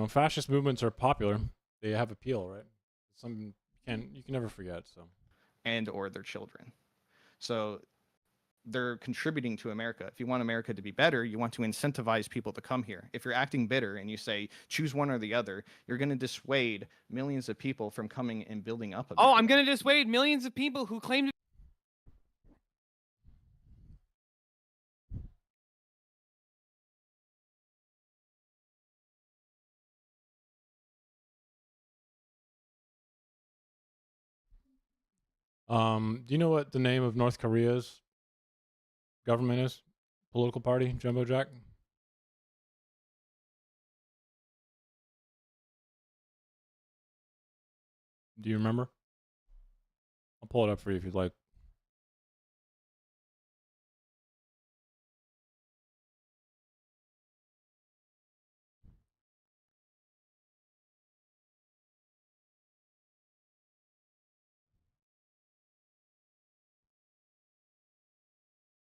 fascist movements are popular. They have appeal, right? Something you can never forget. So, and or their children. So they're contributing to America. If you want America to be better, you want to incentivize people to come here. If you're acting bitter and you say choose one or the other, you're going to dissuade millions of people from coming and building up America. Oh, I'm going to dissuade millions of people who claim to. Do you know what the name of North Korea's government is? Political party, Jumbo Jack? Do you remember? I'll pull it up for you if you'd like.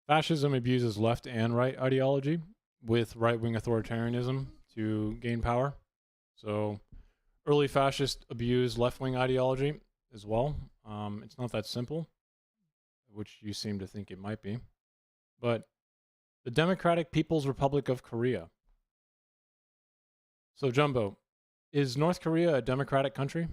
Fascism abuses left and right ideology with right-wing authoritarianism to gain power. So early fascists abused left-wing ideology as well. It's not that simple, which you seem to think it might be. But the Democratic People's Republic of Korea. So, Jumbo, is North Korea a democratic country?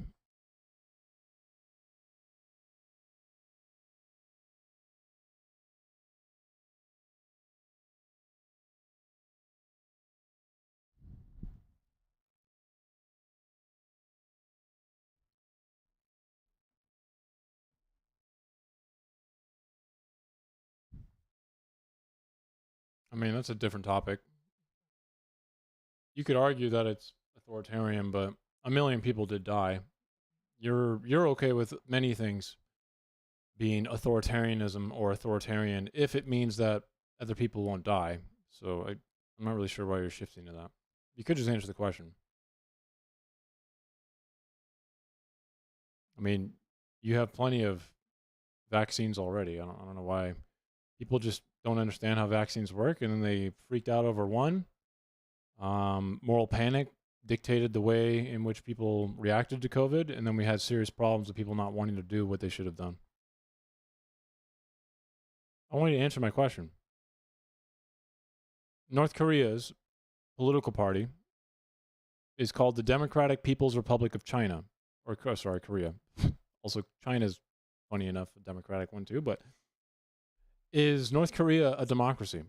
I mean, that's a different topic. You could argue that it's authoritarian, but a million people did die. You're okay with many things being authoritarianism or authoritarian if it means that other people won't die. So I'm not really sure why you're shifting to that. You could just answer the question. I mean, you have plenty of vaccines already. I don't know why people just don't understand how vaccines work, and then they freaked out over one. Moral panic dictated the way in which people reacted to COVID, and then we had serious problems with people not wanting to do what they should have done. I want you to answer my question. North Korea's political party is called the Democratic People's Republic of China, or sorry, Korea. Also, China's funny enough a democratic one too, but is North Korea a democracy?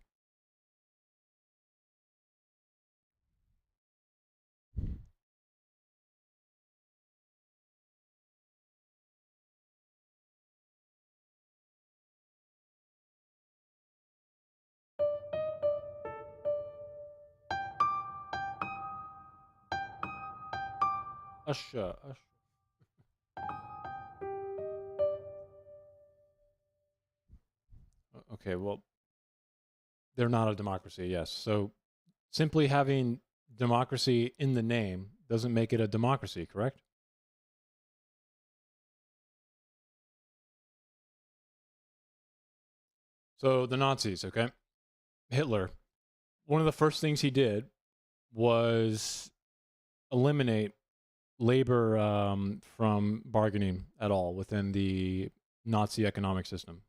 Usha. Okay, well, they're not a democracy, yes. So simply having democracy in the name doesn't make it a democracy, correct? So the Nazis, okay? Hitler, one of the first things he did was eliminate labor from bargaining at all within the Nazi economic system.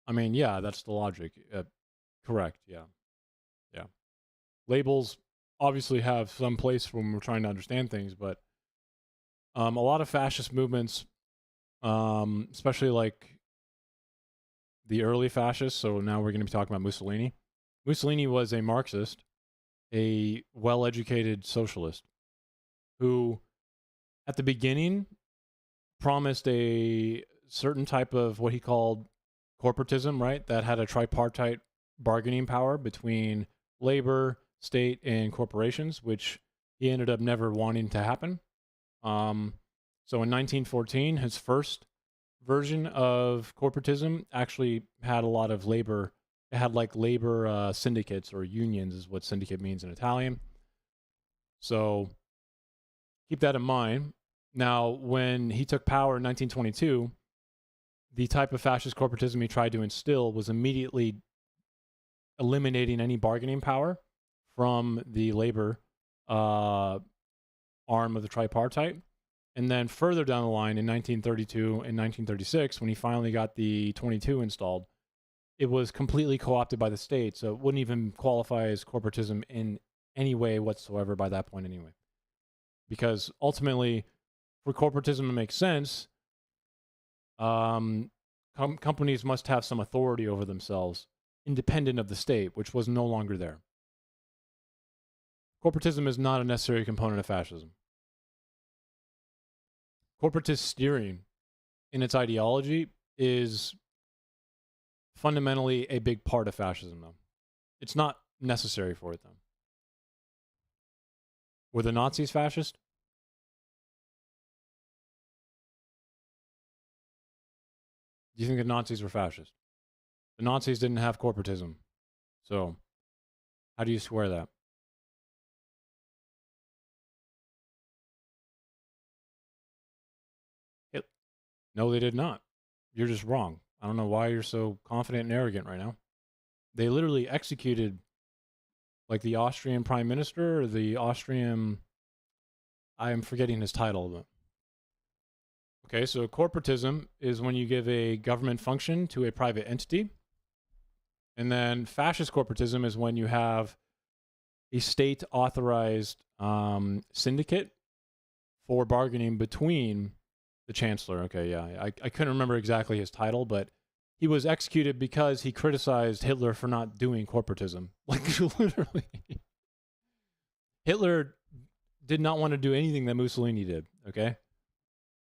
I mean, yeah, that's the logic. Correct, yeah. Yeah. Labels obviously have some place when we're trying to understand things, but a lot of fascist movements, especially like the early fascists, so now we're going to be talking about Mussolini. Mussolini was a Marxist, a well-educated socialist, who at the beginning promised a certain type of what he called corporatism, right? That had a tripartite bargaining power between labor, state, and corporations, which he ended up never wanting to happen. So in 1914, his first version of corporatism actually had a lot of labor. It had like labor syndicates or unions is what syndicate means in Italian. So keep that in mind. Now, when he took power in 1922, the type of fascist corporatism he tried to instill was immediately eliminating any bargaining power from the labor arm of the tripartite. And then further down the line in 1932 and 1936, when he finally got the 22 installed, it was completely co-opted by the state. So it wouldn't even qualify as corporatism in any way whatsoever by that point anyway. Because ultimately, for corporatism to make sense, companies must have some authority over themselves, independent of the state, which was no longer there. Corporatism is not a necessary component of fascism. Corporatist steering in its ideology is fundamentally a big part of fascism, though. It's not necessary for it, though. Were the Nazis fascist? Do you think the Nazis were fascist? The Nazis didn't have corporatism. So, how do you square that? No, they did not. You're just wrong. I don't know why you're so confident and arrogant right now. They literally executed like the Austrian prime minister or the Austrian, I am forgetting his title. But... Okay, so corporatism is when you give a government function to a private entity. And then fascist corporatism is when you have a state authorized syndicate for bargaining between the chancellor. Okay, yeah. I couldn't remember exactly his title, but he was executed because he criticized Hitler for not doing corporatism. Like, literally. Hitler did not want to do anything that Mussolini did, okay?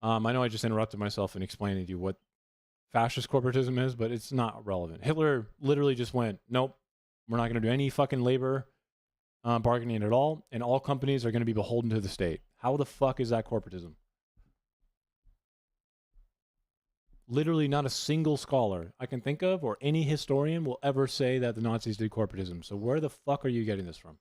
I know I just interrupted myself in explaining to you what fascist corporatism is, but it's not relevant. Hitler literally just went, nope, we're not going to do any fucking labor bargaining at all, and all companies are going to be beholden to the state. How the fuck is that corporatism? Literally not a single scholar I can think of or any historian will ever say that the Nazis did corporatism. So where the fuck are you getting this from?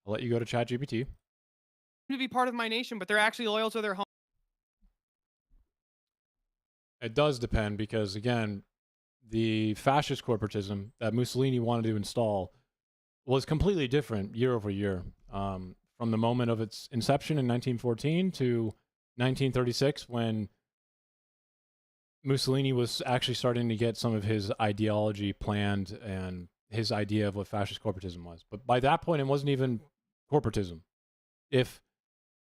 I'll let you go to ChatGPT. To be part of my nation, but they're actually loyal to their home. It does depend because, again, the fascist corporatism that Mussolini wanted to install was completely different year over year. From the moment of its inception in 1914 to 1936, when Mussolini was actually starting to get some of his ideology planned and his idea of what fascist corporatism was. But by that point, it wasn't even corporatism. If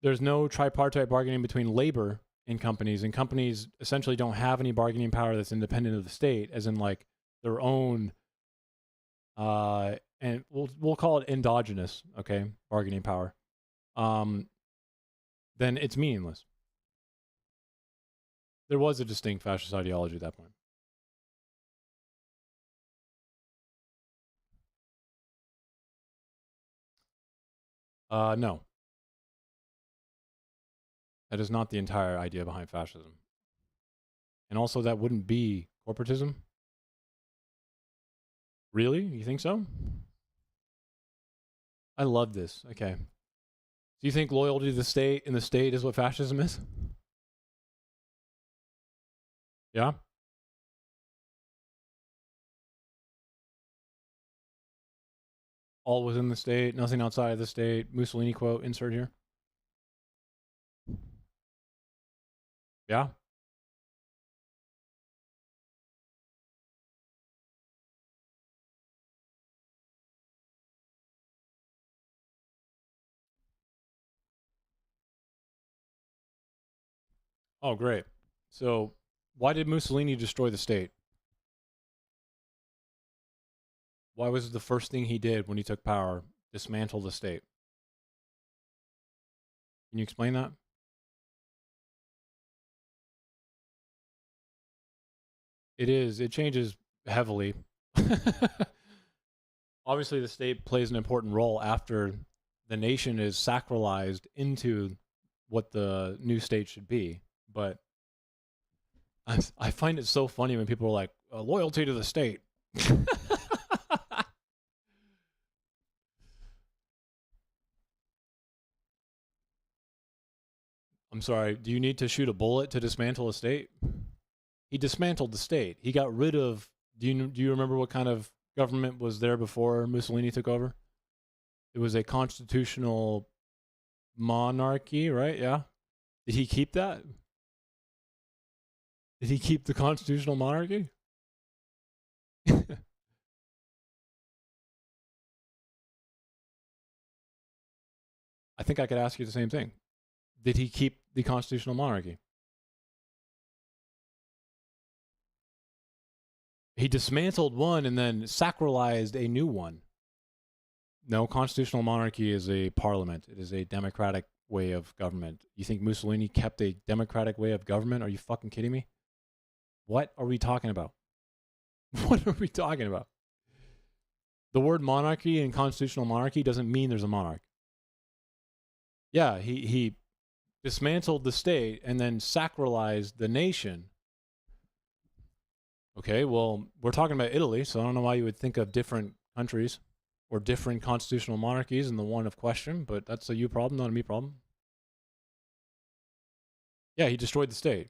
there's no tripartite bargaining between labor and companies essentially don't have any bargaining power that's independent of the state, as in like their own, and we'll call it endogenous, okay, bargaining power, then it's meaningless. There was a distinct fascist ideology at that point. No. That is not the entire idea behind fascism. And also that wouldn't be corporatism? Really? You think so? I love this. Okay. Do you think loyalty to the state and the state is what fascism is? Yeah? All within the state, nothing outside of the state. Mussolini quote, insert here. Yeah? Oh, great. So, why did Mussolini destroy the state? Why was the first thing he did when he took power dismantle the state? Can you explain that? It is. It changes heavily. Obviously, the state plays an important role after the nation is sacralized into what the new state should be. But I find it so funny when people are like, loyalty to the state. I'm sorry, do you need to shoot a bullet to dismantle a state? He dismantled the state. He got rid of, do you remember what kind of government was there before Mussolini took over? It was a constitutional monarchy, right? Yeah. Did he keep that? Did he keep the constitutional monarchy? I think I could ask you the same thing. Did he keep the constitutional monarchy? He dismantled one and then sacralized a new one. No, constitutional monarchy is a parliament. It is a democratic way of government. You think Mussolini kept a democratic way of government? Are you fucking kidding me? What are we talking about? What are we talking about? The word monarchy and constitutional monarchy doesn't mean there's a monarch. Yeah, he dismantled the state and then sacralized the nation. Okay, well, we're talking about Italy, so I don't know why you would think of different countries or different constitutional monarchies than the one of question, but that's a you problem, not a me problem. Yeah, he destroyed the state.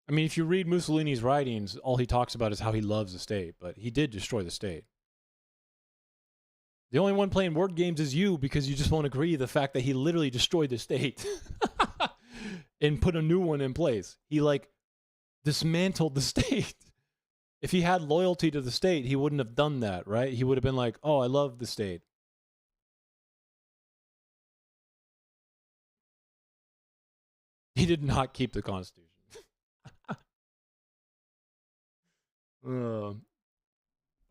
I mean, if you read Mussolini's writings, all he talks about is how he loves the state, but he did destroy the state. The only one playing word games is you because you just won't agree the fact that he literally destroyed the state and put a new one in place. He like dismantled the state. If he had loyalty to the state, he wouldn't have done that, right? He would have been like, oh, I love the state. He did not keep the Constitution. Or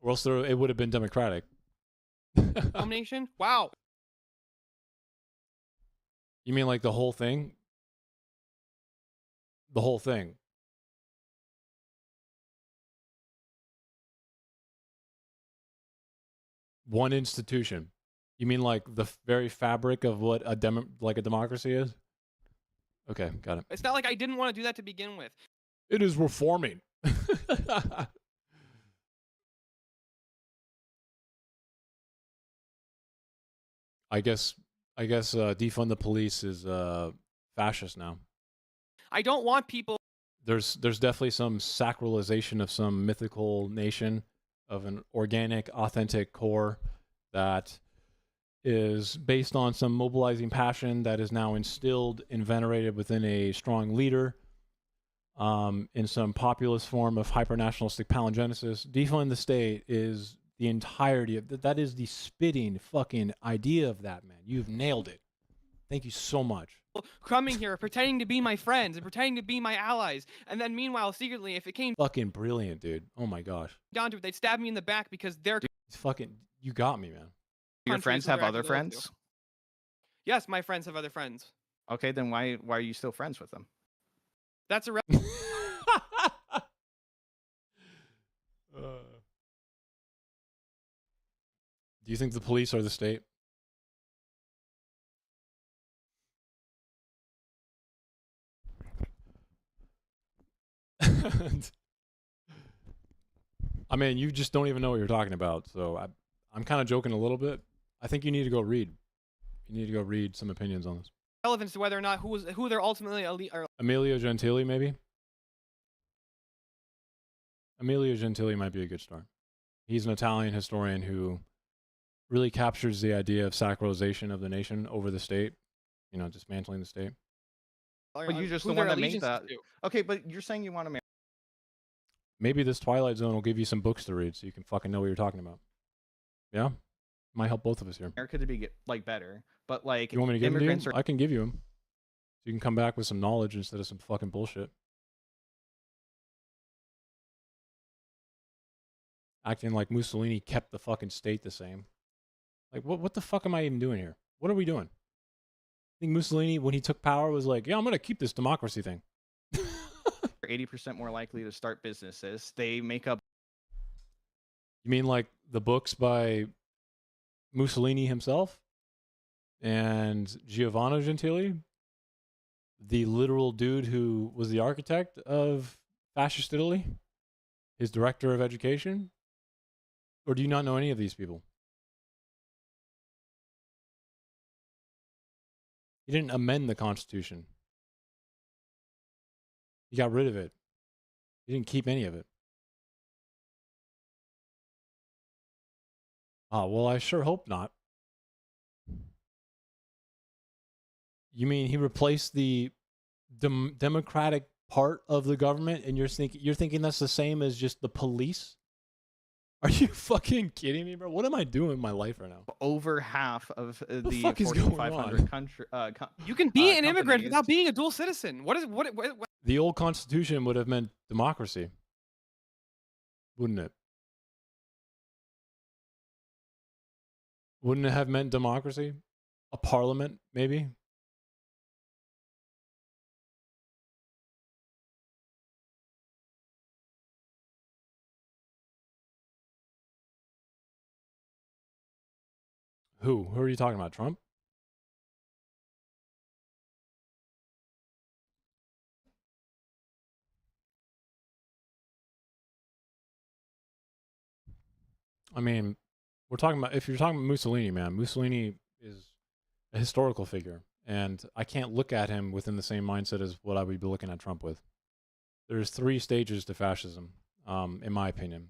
else it would have been democratic. Nomination? Wow. You mean like the whole thing? The whole thing. One institution. You mean like the very fabric of what a democracy is? Okay, got it. It's not like I didn't want to do that to begin with. It is reforming. I guess defund the police is fascist now. I don't want people. There's definitely some sacralization of some mythical nation of an organic, authentic core that is based on some mobilizing passion that is now instilled and venerated within a strong leader in some populist form of hyper-nationalistic palingenesis. Defund the state is the entirety of that is the spitting fucking idea of that, man. You've nailed it. Thank you so much. Coming here, pretending to be my friends and pretending to be my allies, and then meanwhile, secretly, if it came Fucking brilliant, dude. Oh my gosh. down to it, they'd stab me in the back because they're Fucking, you got me, man. Your friends have other to. friends? Yes, my friends have other friends. Okay, then why are you still friends with them? That's a Do you think the police are the state? I mean, you just don't even know what you're talking about. So I'm kind of joking a little bit. I think you need to go read. You need to go read some opinions on this. relevance to whether or not who they're ultimately elite or Emilio Gentili, maybe? Emilio Gentili might be a good start. He's an Italian historian who really captures the idea of sacralization of the nation over the state, you know, dismantling the state. But you're just who the one their that made allegiance that. is to. Okay, but you're saying you want to marry. Maybe this Twilight Zone will give you some books to read so you can fucking know what you're talking about. Yeah? Might help both of us here. America to be like better, but like You want me to give them to immigrants you? I can give you them. So you can come back with some knowledge instead of some fucking bullshit. Acting like Mussolini kept the fucking state the same. Like, what the fuck am I even doing here? What are we doing? I think Mussolini, when he took power, was like, yeah, I'm going to keep this democracy thing. are 80% more likely to start businesses. They make up. You mean like the books by Mussolini himself and Giovanni Gentili, the literal dude who was the architect of fascist Italy, his director of education? Or do you not know any of these people? He didn't amend the Constitution. He got rid of it. He didn't keep any of it. Oh, well, I sure hope not. You mean he replaced the democratic part of the government, and you're thinking that's the same as just the police? Are you fucking kidding me, bro? What am I doing in my life right now? Over half of the fuck is going 4,500 on? country. You can be an immigrant companies- without being a dual citizen. What? The old Constitution would have meant democracy, wouldn't it? Wouldn't it have meant democracy? A parliament, maybe? Who? Who are you talking about? Trump? I mean, we're talking about, if you're talking about Mussolini, man, Mussolini is a historical figure, and I can't look at him within the same mindset as what I would be looking at Trump with. There's 3 stages to fascism, in my opinion.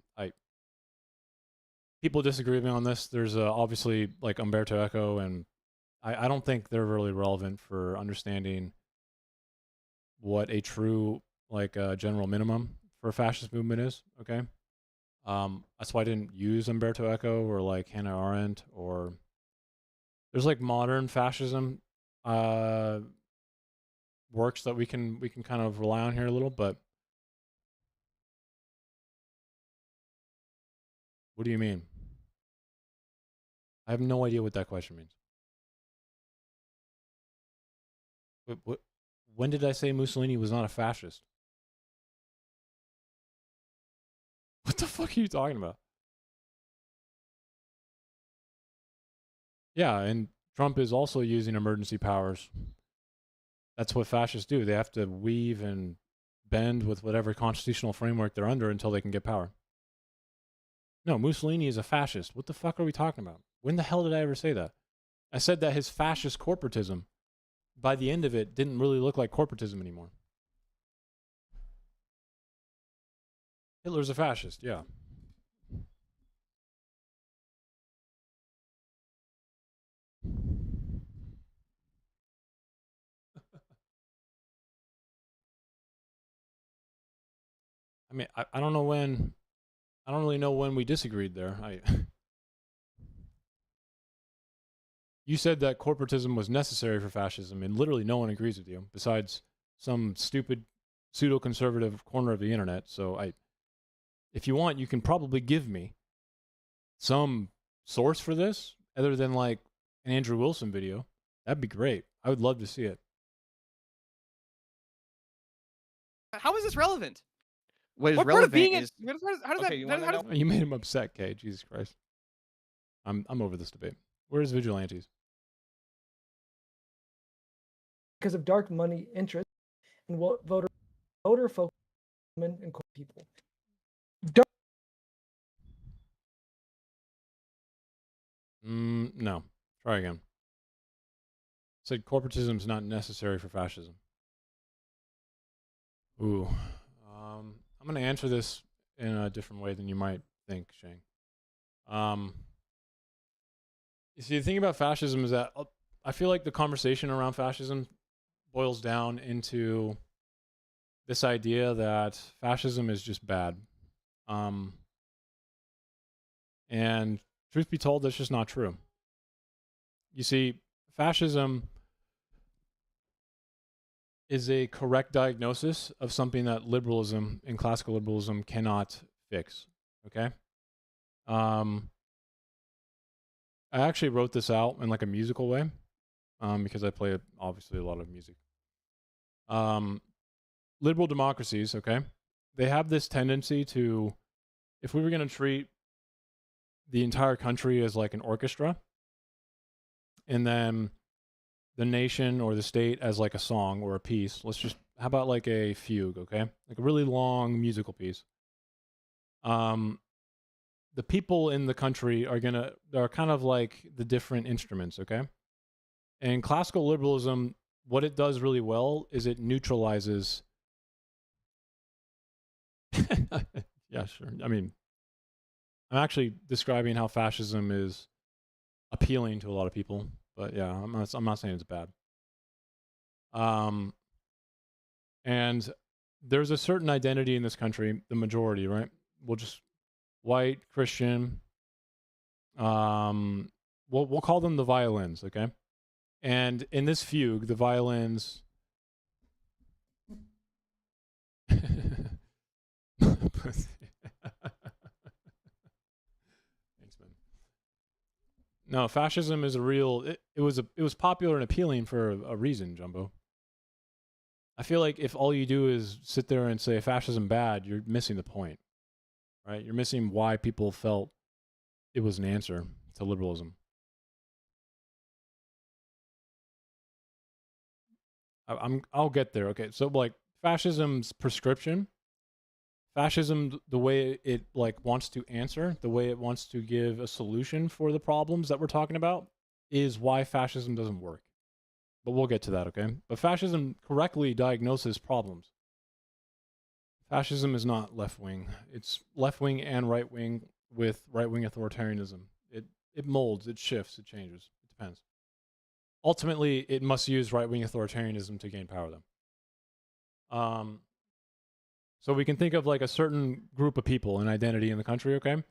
People disagree with me on this. There's obviously like Umberto Eco, and I don't think they're really relevant for understanding what a true general minimum for a fascist movement is. Okay, that's why I didn't use Umberto Eco or like Hannah Arendt, or there's like modern fascism works that we can kind of rely on here a little. But what do you mean? I have no idea what that question means. What? When did I say Mussolini was not a fascist? What the fuck are you talking about? Yeah, and Trump is also using emergency powers. That's what fascists do. They have to weave and bend with whatever constitutional framework they're under until they can get power. No, Mussolini is a fascist. What the fuck are we talking about? When the hell did I ever say that? I said that his fascist corporatism, by the end of it, didn't really look like corporatism anymore. Hitler's a fascist, yeah. I mean, I don't know when, I don't really know when we disagreed there. You said that corporatism was necessary for fascism, and literally no one agrees with you, besides some stupid pseudo-conservative corner of the internet. So if you want, you can probably give me some source for this, other than like an Andrew Wilson video. That'd be great. I would love to see it. How is this relevant? What is What part of relevant being is how does okay, you wanna know? You made him upset, Kay. Jesus Christ. I'm over this debate. Where's vigilantes? Because of dark money interest and voter focus and people. No. Try again. Said corporatism is not necessary for fascism. Ooh. I'm going to answer this in a different way than you might think, Shane. You see, the thing about fascism is that I feel like the conversation around fascism boils down into this idea that fascism is just bad. And truth be told, that's just not true. You see, fascism is a correct diagnosis of something that liberalism and classical liberalism cannot fix. Okay? I actually wrote this out in like a musical way, because I play obviously a lot of music. Liberal democracies, okay, they have this tendency to, if we were going to treat the entire country as like an orchestra, and then the nation or the state as like a song or a piece. How about like a fugue, okay? Like a really long musical piece. The people in the country are kind of like the different instruments, okay? And classical liberalism, what it does really well is it neutralizes. Yeah, sure. I mean, I'm actually describing how fascism is appealing to a lot of people, but yeah, I'm not saying it's bad. And there's a certain identity in this country, the majority, right? We'll just white, Christian. We'll call them the violins, okay? And in this fugue, the violins. Thanks, man. No, fascism is a real. It was popular and appealing for a reason, Jumbo. I feel like if all you do is sit there and say fascism bad, you're missing the point, right? You're missing why people felt it was an answer to liberalism. I'll get there. Okay, so like fascism's prescription, fascism, the way it like wants to answer, the way it wants to give a solution for the problems that we're talking about, is why fascism doesn't work. But we'll get to that, okay? But fascism correctly diagnoses problems. Fascism is not left-wing. It's left-wing and right-wing with right-wing authoritarianism. It molds, it shifts, it changes. It depends. Ultimately, it must use right-wing authoritarianism to gain power, though. So we can think of like a certain group of people, an identity in the country, okay?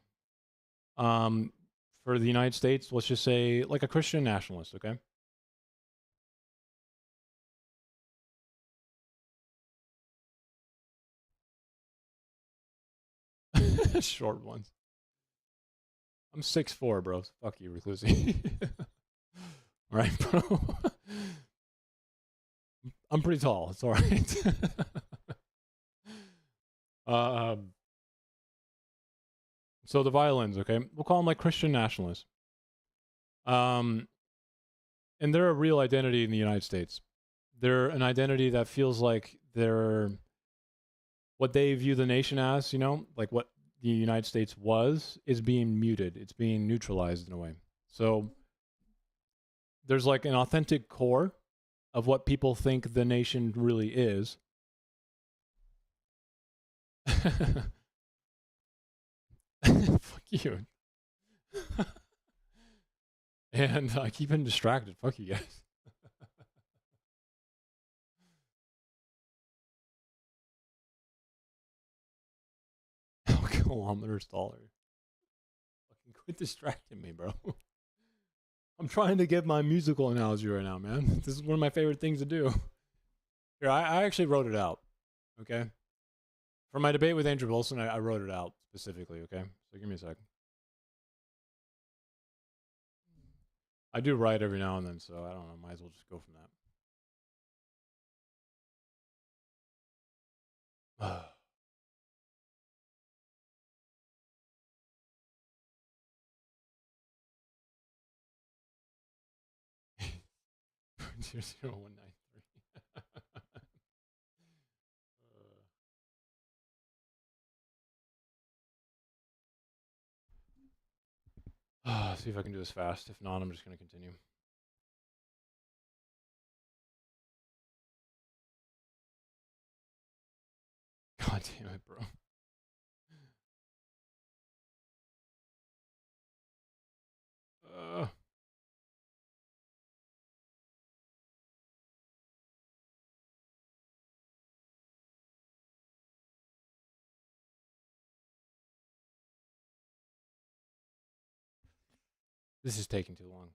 For the United States, let's just say like a Christian nationalist, okay? Short ones. I'm 6'4", bro. Fuck you, Reclusi. Right, bro? I'm pretty tall. It's all right. So the violins, okay? We'll call them like Christian nationalists. And they're a real identity in the United States. They're an identity that feels like they're what they view the nation as, you know, like what the United States was, is being muted. It's being neutralized in a way. So there's like an authentic core of what people think the nation really is. Fuck you. And I keep getting distracted. Fuck you guys. Kilometers taller. Fucking quit distracting me, bro. I'm trying to get my musical analogy right now, man. This is one of my favorite things to do. Here, I actually wrote it out. Okay? For my debate with Andrew Wilson, I wrote it out specifically, okay? So give me a sec. I do write every now and then, so I don't know. Might as well just go from that. 00193. See if I can do this fast. If not, I'm just going to continue. God damn it, bro. This is taking too long.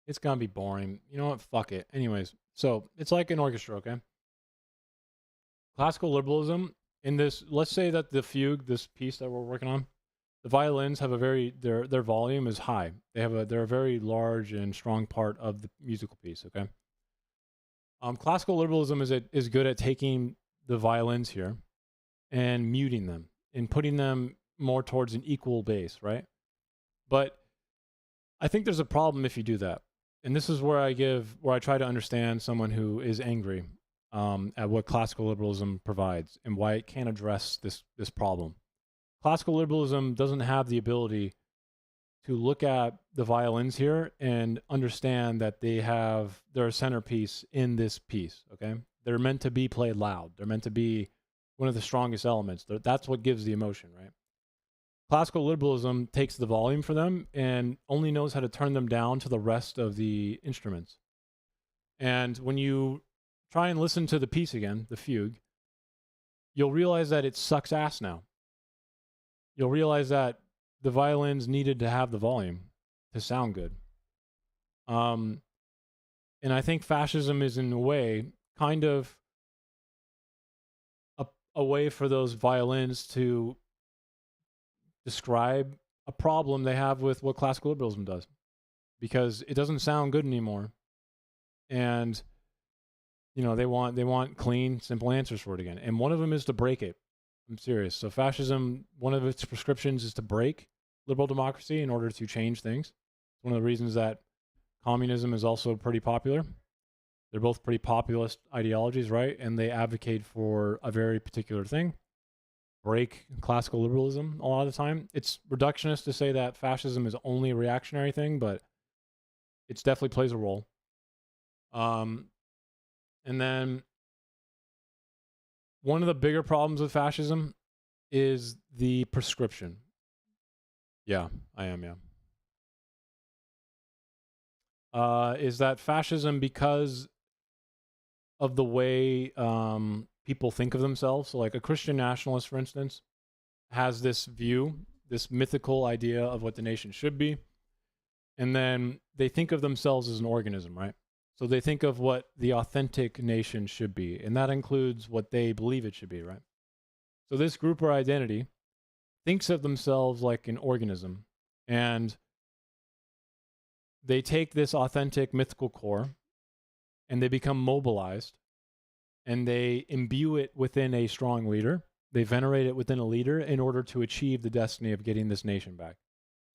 It's gonna be boring. You know what? Fuck it. Anyways, so it's like an orchestra, okay? Classical liberalism in this. Let's say that the fugue, this piece that we're working on, the violins have a very their volume is high. They're a very large and strong part of the musical piece, okay? Classical liberalism is good at taking the violins here and muting them and putting them more towards an equal bass, right? But I think there's a problem if you do that. And this is where I try to understand someone who is angry at what classical liberalism provides and why it can't address this problem. Classical liberalism doesn't have the ability to look at the violins here and understand that they're a centerpiece in this piece, okay? They're meant to be played loud. They're meant to be one of the strongest elements. That's what gives the emotion, right? Classical liberalism takes the volume for them and only knows how to turn them down to the rest of the instruments. And when you try and listen to the piece again, the fugue, you'll realize that it sucks ass now. You'll realize that the violins needed to have the volume to sound good. And I think fascism is, in a way, kind of a way for those violins to describe a problem they have with what classical liberalism does, because it doesn't sound good anymore. And, you know, they want clean, simple answers for it again. And one of them is to break it. I'm serious. So fascism, one of its prescriptions is to break liberal democracy in order to change things. It's one of the reasons that communism is also pretty popular. They're both pretty populist ideologies, right? And they advocate for a very particular thing. Break classical liberalism a lot of the time. It's reductionist to say that fascism is only a reactionary thing, but it definitely plays a role. And then one of the bigger problems with fascism is the prescription. Yeah, I am, yeah. Is that fascism, because of the way people think of themselves. So like a Christian nationalist, for instance, has this view, this mythical idea of what the nation should be. And then they think of themselves as an organism, right? So they think of what the authentic nation should be. And that includes what they believe it should be, right? So this group or identity thinks of themselves like an organism. And they take this authentic mythical core and they become mobilized. And they imbue it within a strong leader. They venerate it within a leader in order to achieve the destiny of getting this nation back.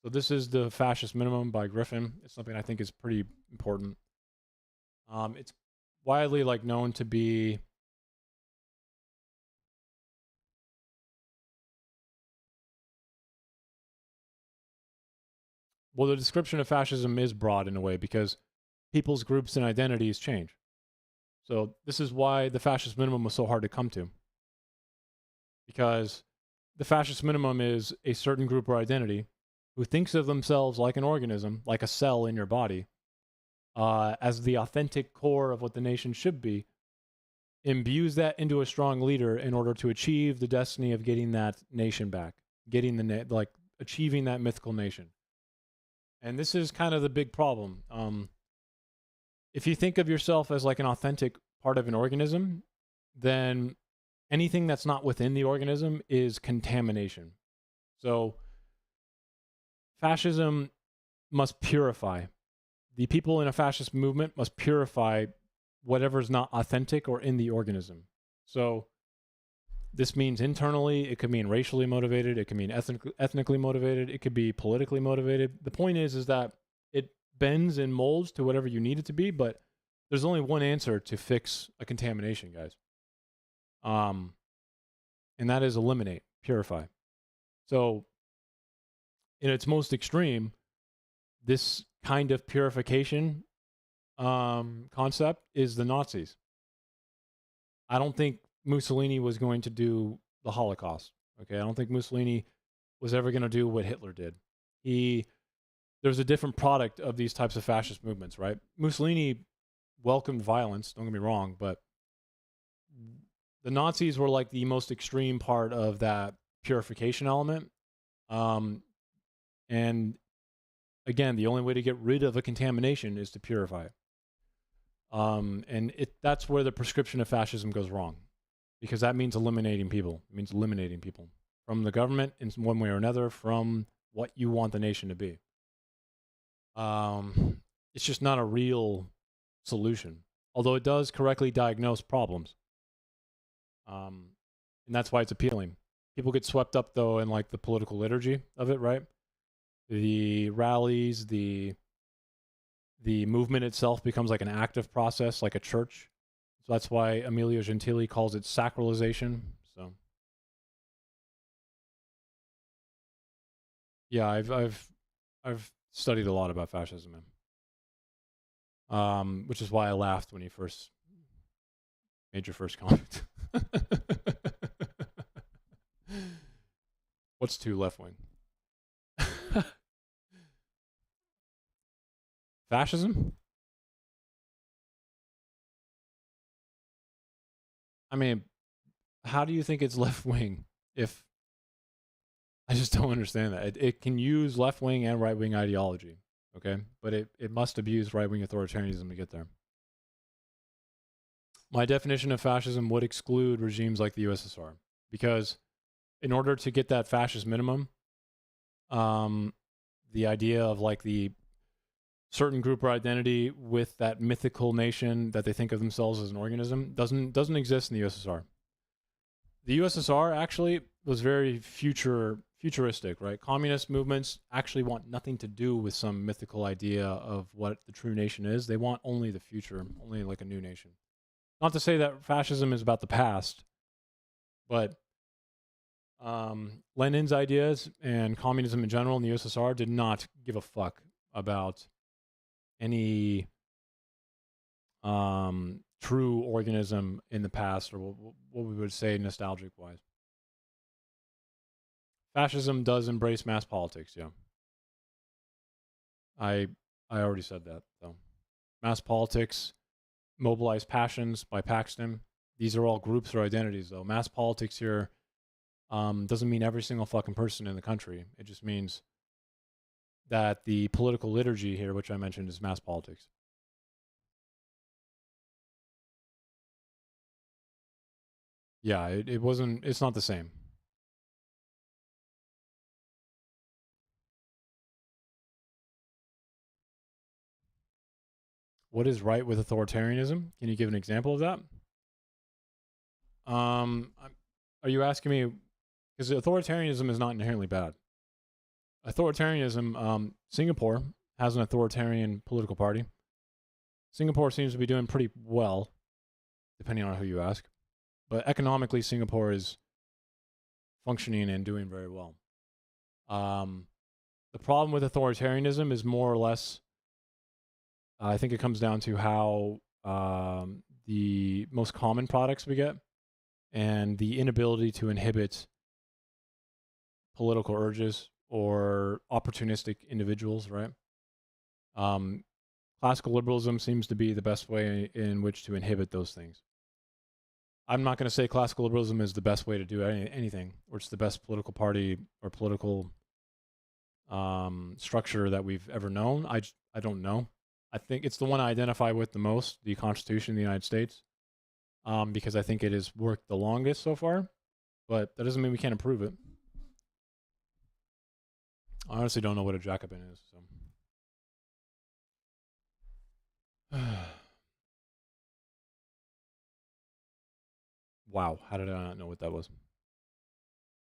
So this is the Fascist Minimum by Griffin. It's something I think is pretty important. It's widely known to be the description of fascism is broad in a way because people's groups and identities change. So this is why the fascist minimum was so hard to come to. Because the fascist minimum is a certain group or identity who thinks of themselves like an organism, like a cell in your body, as the authentic core of what the nation should be, imbues that into a strong leader in order to achieve the destiny of getting that nation back, getting achieving that mythical nation. And this is kind of the big problem. If you think of yourself as like an authentic part of an organism, then anything that's not within the organism is contamination. So fascism must purify. The people in a fascist movement must purify whatever's not authentic or in the organism. So this means internally, it could mean racially motivated, it could mean ethnically motivated, it could be politically motivated. The point is that it bends and molds to whatever you need it to be, but there's only one answer to fix a contamination, guys. And that is eliminate, purify. So in its most extreme, this kind of purification concept is the Nazis. I don't think Mussolini was going to do the Holocaust. Okay, I don't think Mussolini was ever going to do what Hitler did. There's a different product of these types of fascist movements, right? Mussolini welcomed violence, don't get me wrong, but the Nazis were like the most extreme part of that purification element. And again, the only way to get rid of a contamination is to purify it. And that's where the prescription of fascism goes wrong, because that means eliminating people. It means eliminating people from the government in one way or another, from what you want the nation to be. It's just not a real solution, although it does correctly diagnose problems. And that's why it's appealing. People get swept up though in like the political liturgy of it, right? the rallies, the movement itself becomes like an active process, like a church. So that's why Emilio Gentili calls it sacralization. So yeah, I've studied a lot about fascism, man. Which is why I laughed when you first made your first comment. What's too left wing? Fascism? I mean, how do you think it's left wing if I just don't understand that. It can use left wing and right wing ideology, okay? But it must abuse right wing authoritarianism to get there. My definition of fascism would exclude regimes like the USSR because in order to get that fascist minimum, the idea of like the certain group or identity with that mythical nation that they think of themselves as an organism doesn't exist in the USSR. The USSR actually was very futuristic, right? Communist movements actually want nothing to do with some mythical idea of what the true nation is. They want only the future, only like a new nation. Not to say that fascism is about the past, but Lenin's ideas and communism in general in the USSR did not give a fuck about any true organism in the past, or what we would say nostalgic wise. Fascism does embrace mass politics, yeah. I already said that, though. Mass politics, mobilize passions by Paxton. These are all groups or identities, though. Mass politics here doesn't mean every single fucking person in the country. It just means that the political liturgy here, which I mentioned, is mass politics. Yeah, it's not the same. What is right with authoritarianism? Can you give an example of that? Are you asking me, because authoritarianism is not inherently bad. Authoritarianism, Singapore has an authoritarian political party. Singapore seems to be doing pretty well, depending on who you ask. But economically, Singapore is functioning and doing very well. The problem with authoritarianism is more or less, I think it comes down to how the most common products we get and the inability to inhibit political urges or opportunistic individuals, right? Classical liberalism seems to be the best way in which to inhibit those things. I'm not going to say classical liberalism is the best way to do anything, or it's the best political party or political structure that we've ever known. I don't know. I think it's the one I identify with the most, the Constitution of the United States, because I think it has worked the longest so far, but that doesn't mean we can't improve it. I honestly don't know what a Jacobin is. So. Wow, how did I not know what that was?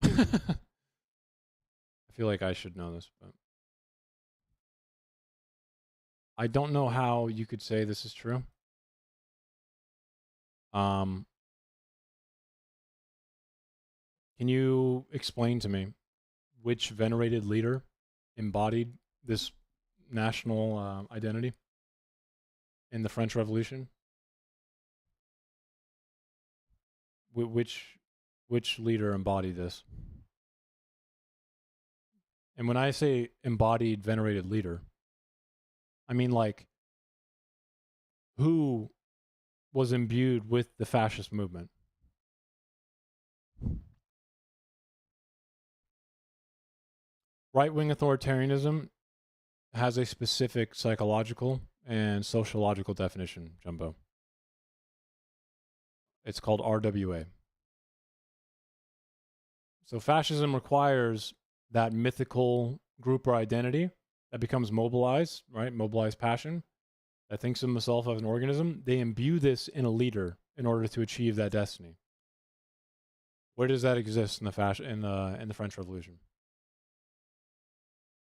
I feel like I should know this, but I don't know how you could say this is true. Can you explain to me which venerated leader embodied this national identity in the French Revolution? Which leader embodied this? And when I say embodied venerated leader, I mean like who was imbued with the fascist movement? Right-wing authoritarianism has a specific psychological and sociological definition, Jumbo. It's called RWA. So fascism requires that mythical group or identity that becomes mobilized, right? Mobilized passion that thinks of himself as an organism. They imbue this in a leader in order to achieve that destiny. Where does that exist in the French Revolution?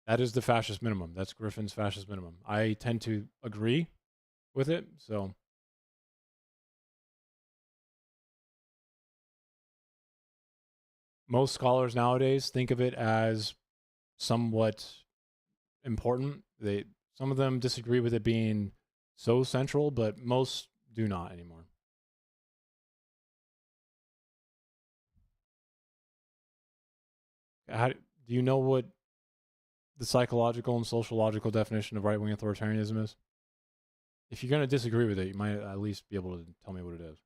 That is the fascist minimum. That's Griffin's fascist minimum. I tend to agree with it. So most scholars nowadays think of it as somewhat important. Some of them disagree with it being so central, but most do not anymore. Do you know what the psychological and sociological definition of right-wing authoritarianism is? If you're going to disagree with it, you might at least be able to tell me what it is.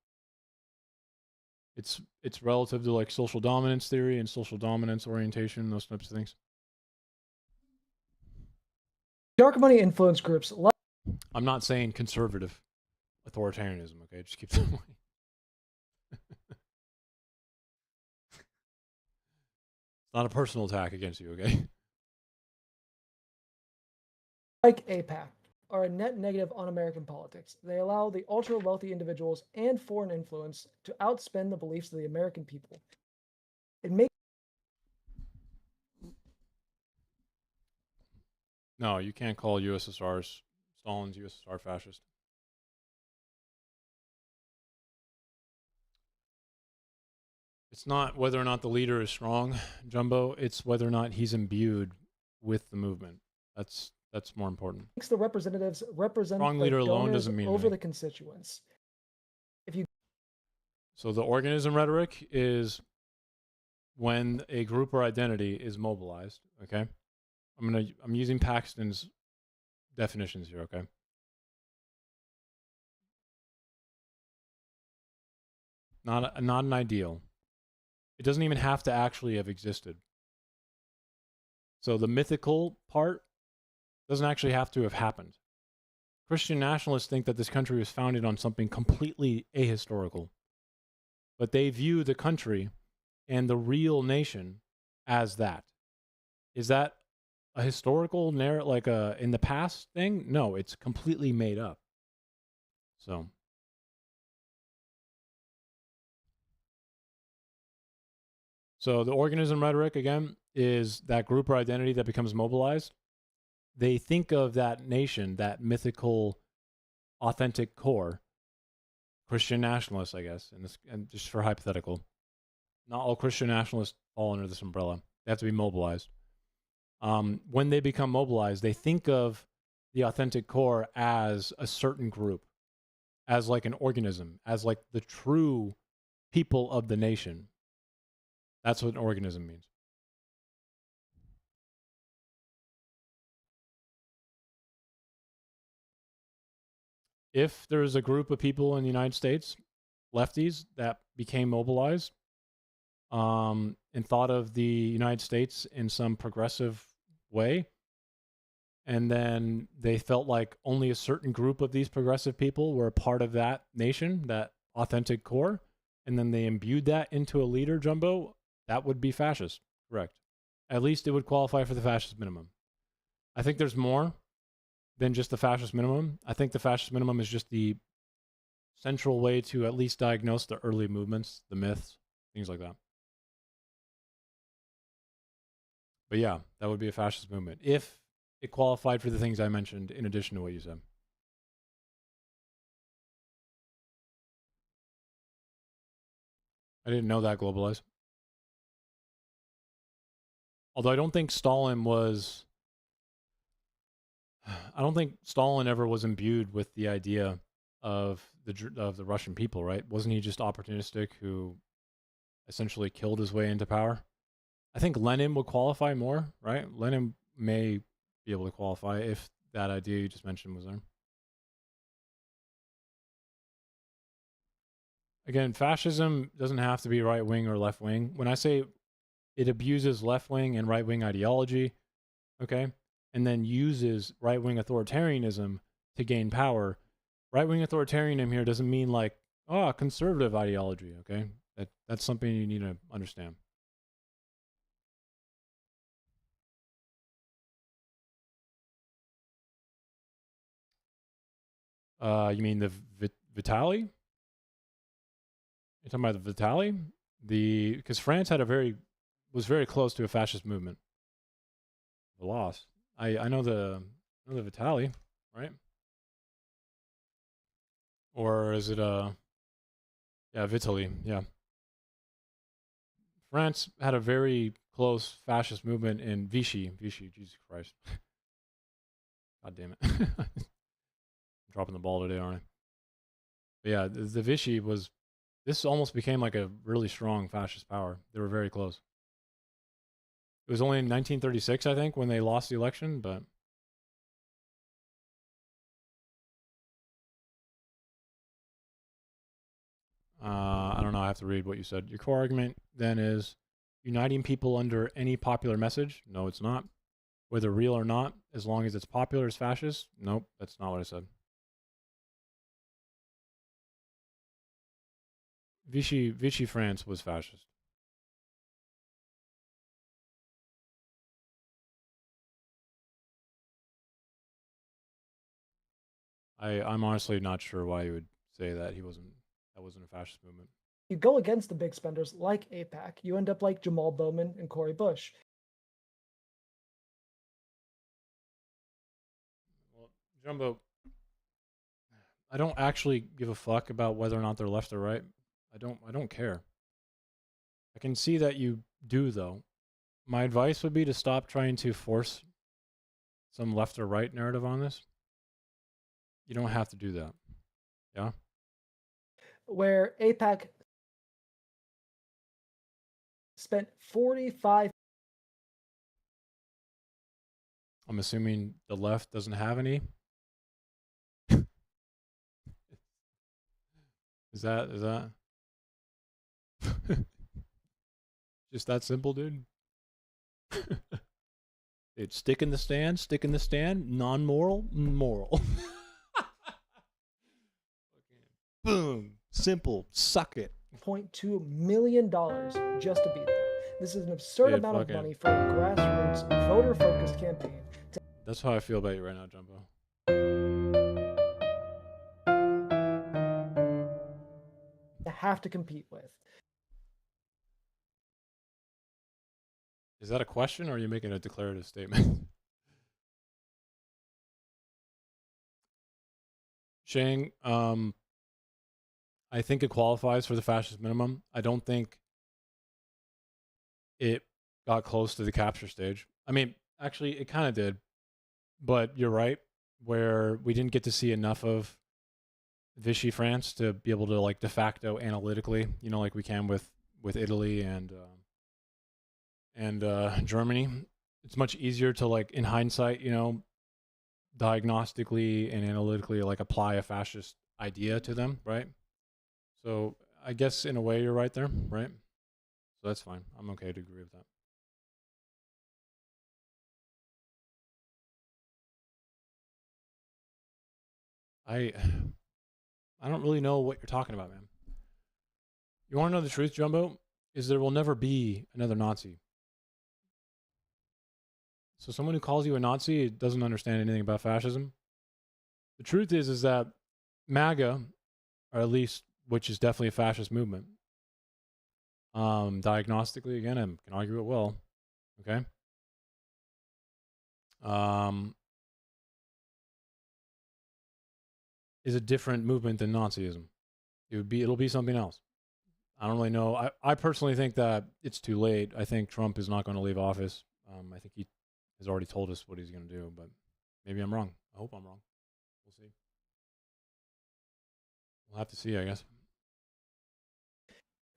It's relative to like social dominance theory and social dominance orientation, those types of things. Dark money influence groups. I'm not saying conservative authoritarianism, okay? Just keep that in mind. It's not a personal attack against you, okay? Like APAC, are a net negative on American politics. They allow the ultra-wealthy individuals and foreign influence to outspend the beliefs of the American people. It makes No, you can't call Stalin's USSR fascist. It's not whether or not the leader is strong, Jumbo. It's whether or not he's imbued with the movement. That's more important. the representatives represent Strong the leader alone donors doesn't mean over anything. the constituents. If you So the organism rhetoric is when a group or identity is mobilized. Okay, I'm using Paxton's definitions here. Okay. Not an ideal. It doesn't even have to actually have existed. So the mythical part doesn't actually have to have happened. Christian nationalists think that this country was founded on something completely ahistorical. But they view the country and the real nation as that. Is that a historical narrative, like a in the past thing? No, it's completely made up. So the organism rhetoric, again, is that group or identity that becomes mobilized. They think of that nation, that mythical, authentic core, Christian nationalists, I guess, and just for hypothetical. Not all Christian nationalists fall under this umbrella. They have to be mobilized. When they become mobilized, they think of the authentic core as a certain group, as like an organism, as like the true people of the nation. That's what an organism means. If there's a group of people in the United States, lefties, that became mobilized and thought of the United States in some progressive way, and then they felt like only a certain group of these progressive people were a part of that nation, that authentic core, and then they imbued that into a leader, Jumbo, that would be fascist. Correct. At least it would qualify for the fascist minimum. I think there's more than just the fascist minimum. I think the fascist minimum is just the central way to at least diagnose the early movements, the myths, things like that. But yeah, that would be a fascist movement if it qualified for the things I mentioned in addition to what you said. I didn't know that, Globalize. Although I don't think Stalin ever was imbued with the idea of the Russian people, right? Wasn't he just opportunistic who essentially killed his way into power? I think Lenin would qualify more, right? Lenin may be able to qualify if that idea you just mentioned was there. Again, fascism doesn't have to be right wing or left wing. When I say it abuses left wing and right wing ideology, okay, and then uses right wing authoritarianism to gain power, right wing authoritarianism here doesn't mean like, conservative ideology, okay? That's something you need to understand. You mean the Vitali? You're talking about the Vitali? Because France was very close to a fascist movement. We lost. I know the Vitali, right? Or is it yeah, Vitali, yeah. France had a very close fascist movement in Vichy. Vichy, Jesus Christ. God damn it. I'm dropping the ball today, aren't I? But yeah, the Vichy was, this almost became like a really strong fascist power. They were very close. It was only in 1936, I think, when they lost the election, but I don't know. I have to read what you said. Your core argument then is uniting people under any popular message. No, it's not. Whether real or not, as long as it's popular as fascist. Nope, that's not what I said. Vichy France was fascist. I'm honestly not sure why you would say that that wasn't a fascist movement. You go against the big spenders like AIPAC, you end up like Jamal Bowman and Cory Bush. Well, Jumbo, I don't actually give a fuck about whether or not they're left or right. I don't care. I can see that you do though. My advice would be to stop trying to force some left or right narrative on this. You don't have to do that. Yeah? Where AIPAC spent 45. I'm assuming the left doesn't have any. Is that just that simple, dude? It's stick in the stand, non-moral, moral. Boom. Simple. Suck it. $0.2 million just to beat them. This is an absurd amount of money for a grassroots, voter-focused campaign. That's how I feel about you right now, Jumbo. To have to compete with. Is that a question or are you making a declarative statement? Shang, I think it qualifies for the fascist minimum. I don't think it got close to the capture stage. I mean, actually, it kind of did. But you're right, where we didn't get to see enough of Vichy France to be able to like de facto analytically, like we can with Italy and Germany. It's much easier to like in hindsight, diagnostically and analytically like apply a fascist idea to them, right? So I guess in a way you're right there, right? So that's fine. I'm okay to agree with that. I don't really know what you're talking about, man. You want to know the truth, Jumbo? Is there will never be another Nazi. So someone who calls you a Nazi doesn't understand anything about fascism. The truth is that MAGA, or at least, which is definitely a fascist movement, diagnostically, again, I can argue it well, okay? Is a different movement than Nazism. It'll be something else. I don't really know. I personally think that it's too late. I think Trump is not going to leave office. I think he has already told us what he's going to do, but maybe I'm wrong. I hope I'm wrong. We'll see. We'll have to see, I guess.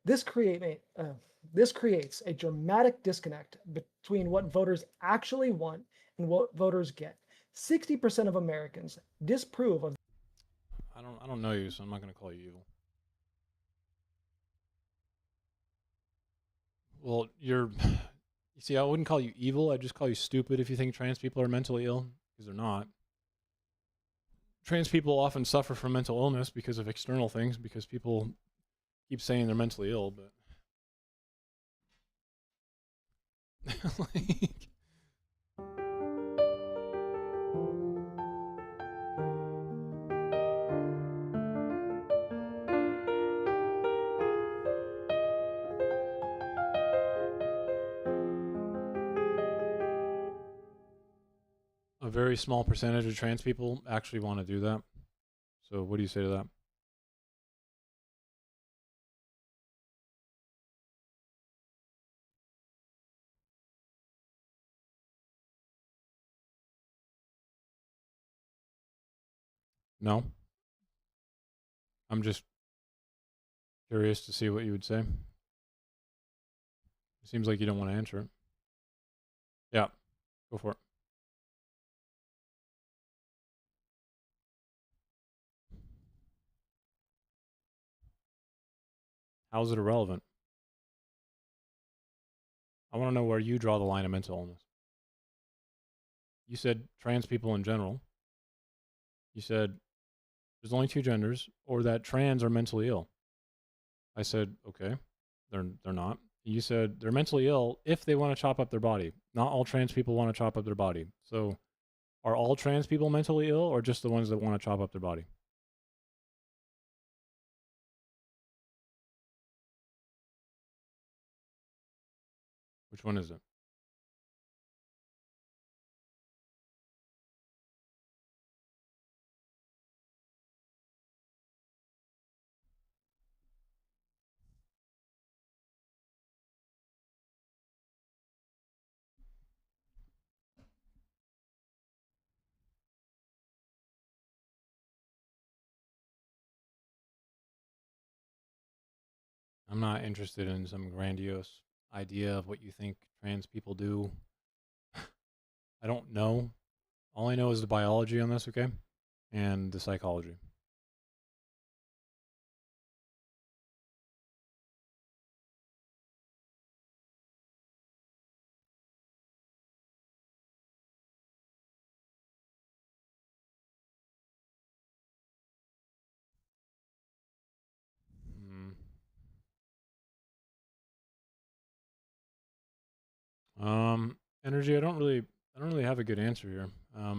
This creates a dramatic disconnect between what voters actually want and what voters get. 60% of Americans disapprove of. I don't know you, so I'm not going to call you evil. Well, you see, I wouldn't call you evil. I'd just call you stupid if you think trans people are mentally ill, because they're not. Trans people often suffer from mental illness because of external things, because people keep saying they're mentally ill, but like, very small percentage of trans people actually want to do that. So what do you say to that? No? I'm just curious to see what you would say. It seems like you don't want to answer it. Yeah, go for it. How is it irrelevant? I want to know where you draw the line of mental illness. You said trans people in general. You said there's only two genders, or that trans are mentally ill. I said, okay, they're not. You said they're mentally ill if they want to chop up their body. Not all trans people want to chop up their body. So are all trans people mentally ill, or just the ones that want to chop up their body? Which one is it? I'm not interested in some grandiose idea of what you think trans people do. I don't know. All I know is the biology on this, okay? And the psychology. Energy, I don't really have a good answer here. I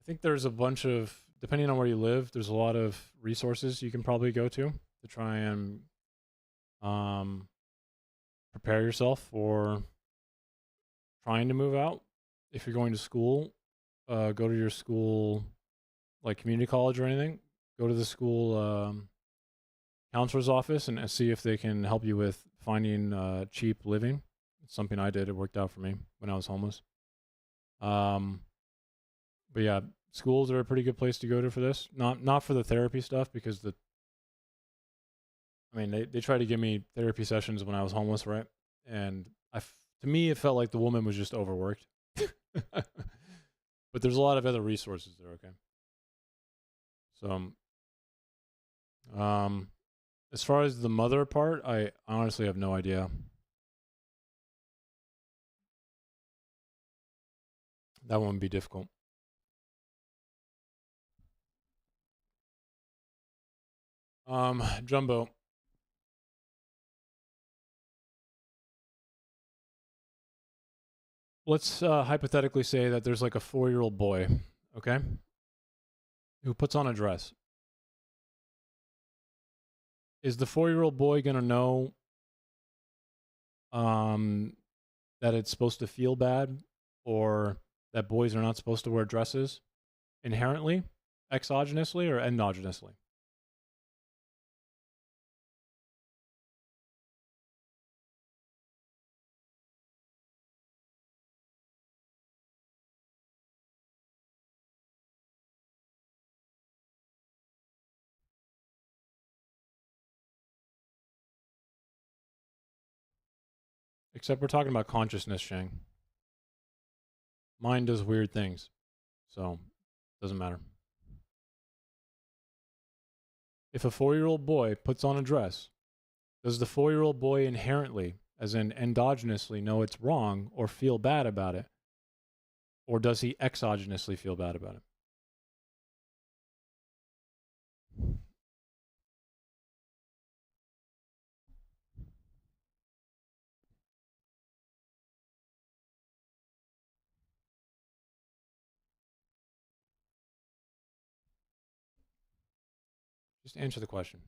think there's a bunch of, depending on where you live, there's a lot of resources you can probably go to try and prepare yourself for trying to move out. If you're going to school, go to your school, like community college or anything. Go to the school counselor's office and see if they can help you with finding cheap living. It's something I did. It worked out for me when I was homeless. But yeah, schools are a pretty good place to go to for this. Not for the therapy stuff, because they tried to give me therapy sessions when I was homeless, right? And to me, it felt like the woman was just overworked. But there's a lot of other resources there, okay? So, as far as the mother part, I honestly have no idea. That one would be difficult. Jumbo. Let's hypothetically say that there's like a 4-year-old boy, okay, who puts on a dress. Is the 4-year-old boy gonna know that it's supposed to feel bad, or that boys are not supposed to wear dresses inherently, exogenously or endogenously? Except we're talking about consciousness, Shang. Mind does weird things, so doesn't matter. If a 4-year-old boy puts on a dress, does the 4-year-old boy inherently, as in endogenously, know it's wrong or feel bad about it? Or does he exogenously feel bad about it? Just answer the question.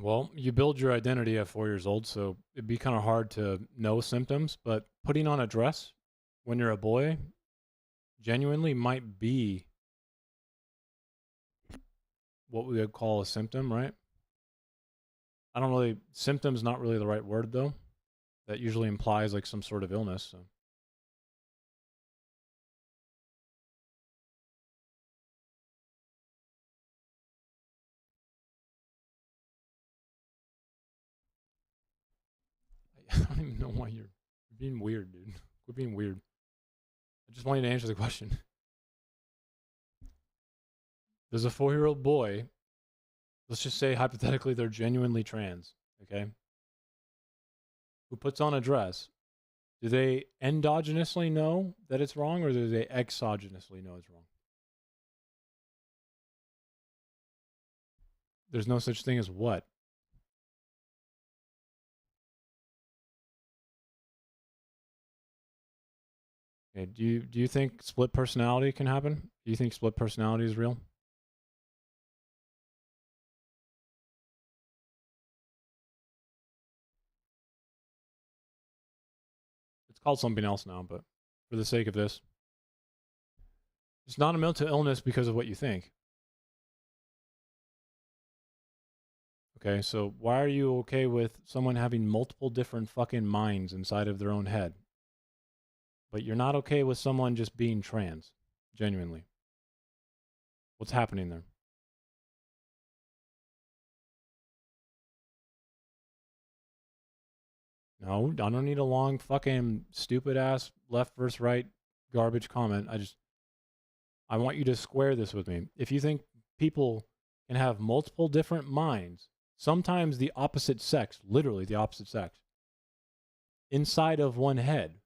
Well, you build your identity at 4 years old, so it'd be kind of hard to know symptoms, but putting on a dress when you're a boy genuinely might be what we would call a symptom, right? Symptom's not really the right word though. That usually implies like some sort of illness. So. I don't even know why you're being weird, dude. Quit being weird. I just want you to answer the question. There's a 4-year-old boy, let's just say hypothetically they're genuinely trans, okay? Who puts on a dress. Do they endogenously know that it's wrong, or do they exogenously know it's wrong? There's no such thing as what? Okay, do you think split personality can happen? Do you think split personality is real? It's called something else now, but for the sake of this, it's not a mental illness because of what you think. Okay, so why are you okay with someone having multiple different fucking minds inside of their own head? But you're not okay with someone just being trans, genuinely. What's happening there? No, I don't need a long fucking stupid ass left versus right garbage comment. I want you to square this with me. If you think people can have multiple different minds, sometimes the opposite sex, literally the opposite sex, inside of one head,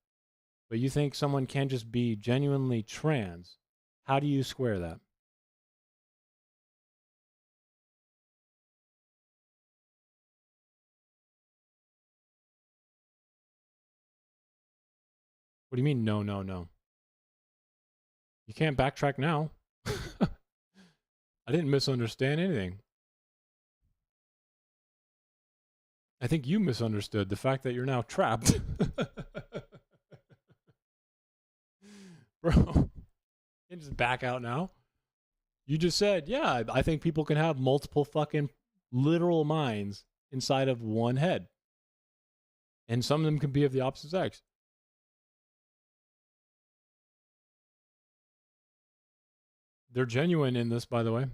but you think someone can just be genuinely trans, how do you square that? What do you mean, no, no, no? You can't backtrack now. I didn't misunderstand anything. I think you misunderstood the fact that you're now trapped. Bro, you can just back out now. You just said, yeah, I think people can have multiple fucking literal minds inside of one head. And some of them can be of the opposite sex. They're genuine in this, by the way.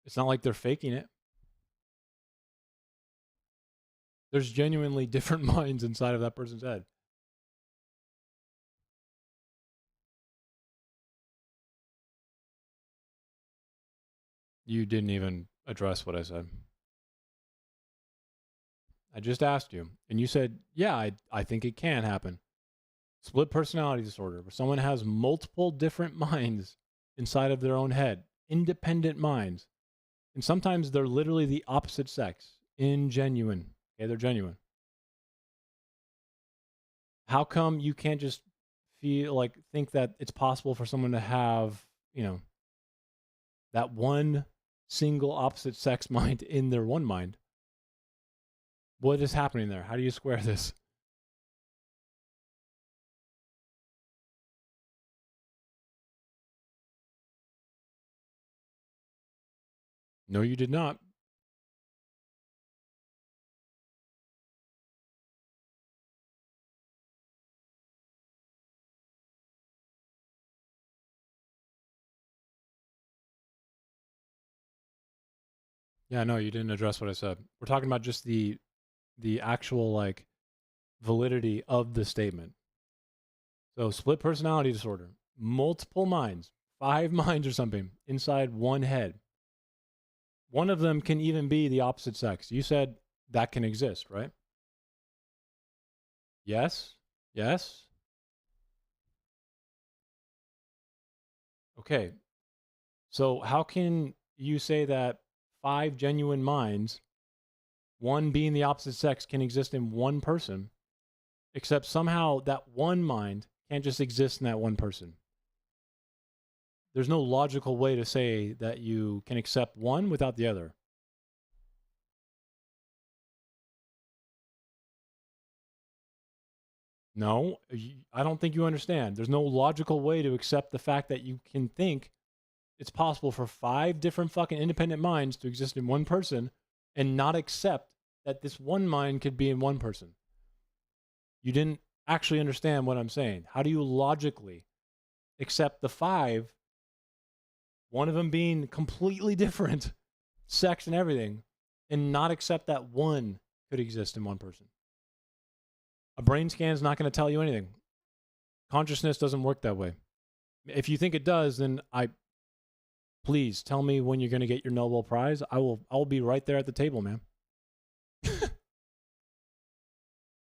It's not like they're faking it. There's genuinely different minds inside of that person's head. You didn't even address what I said. I just asked you, and you said, yeah, I think it can happen. Split personality disorder, where someone has multiple different minds inside of their own head, independent minds. And sometimes they're literally the opposite sex, ingenuine. Okay, they're genuine. How come you can't just think that it's possible for someone to have, that one single opposite sex mind in their one mind? What is happening there? How do you square this? No, you did not. Yeah, no, you didn't address what I said. We're talking about just the actual validity of the statement. So split personality disorder, multiple minds, 5 minds or something inside one head. One of them can even be the opposite sex. You said that can exist, right? Yes? Yes? Okay. So how can you say that 5 genuine minds, one being the opposite sex, can exist in one person, except somehow that one mind can't just exist in that one person? There's no logical way to say that you can accept one without the other. No, I don't think you understand. There's no logical way to accept the fact that you can think it's possible for 5 different fucking independent minds to exist in one person and not accept that this one mind could be in one person. You didn't actually understand what I'm saying. How do you logically accept the 5, one of them being completely different, sex and everything, and not accept that one could exist in one person? A brain scan is not going to tell you anything. Consciousness doesn't work that way. If you think it does, then please tell me when you're going to get your Nobel Prize. I'll be right there at the table, man.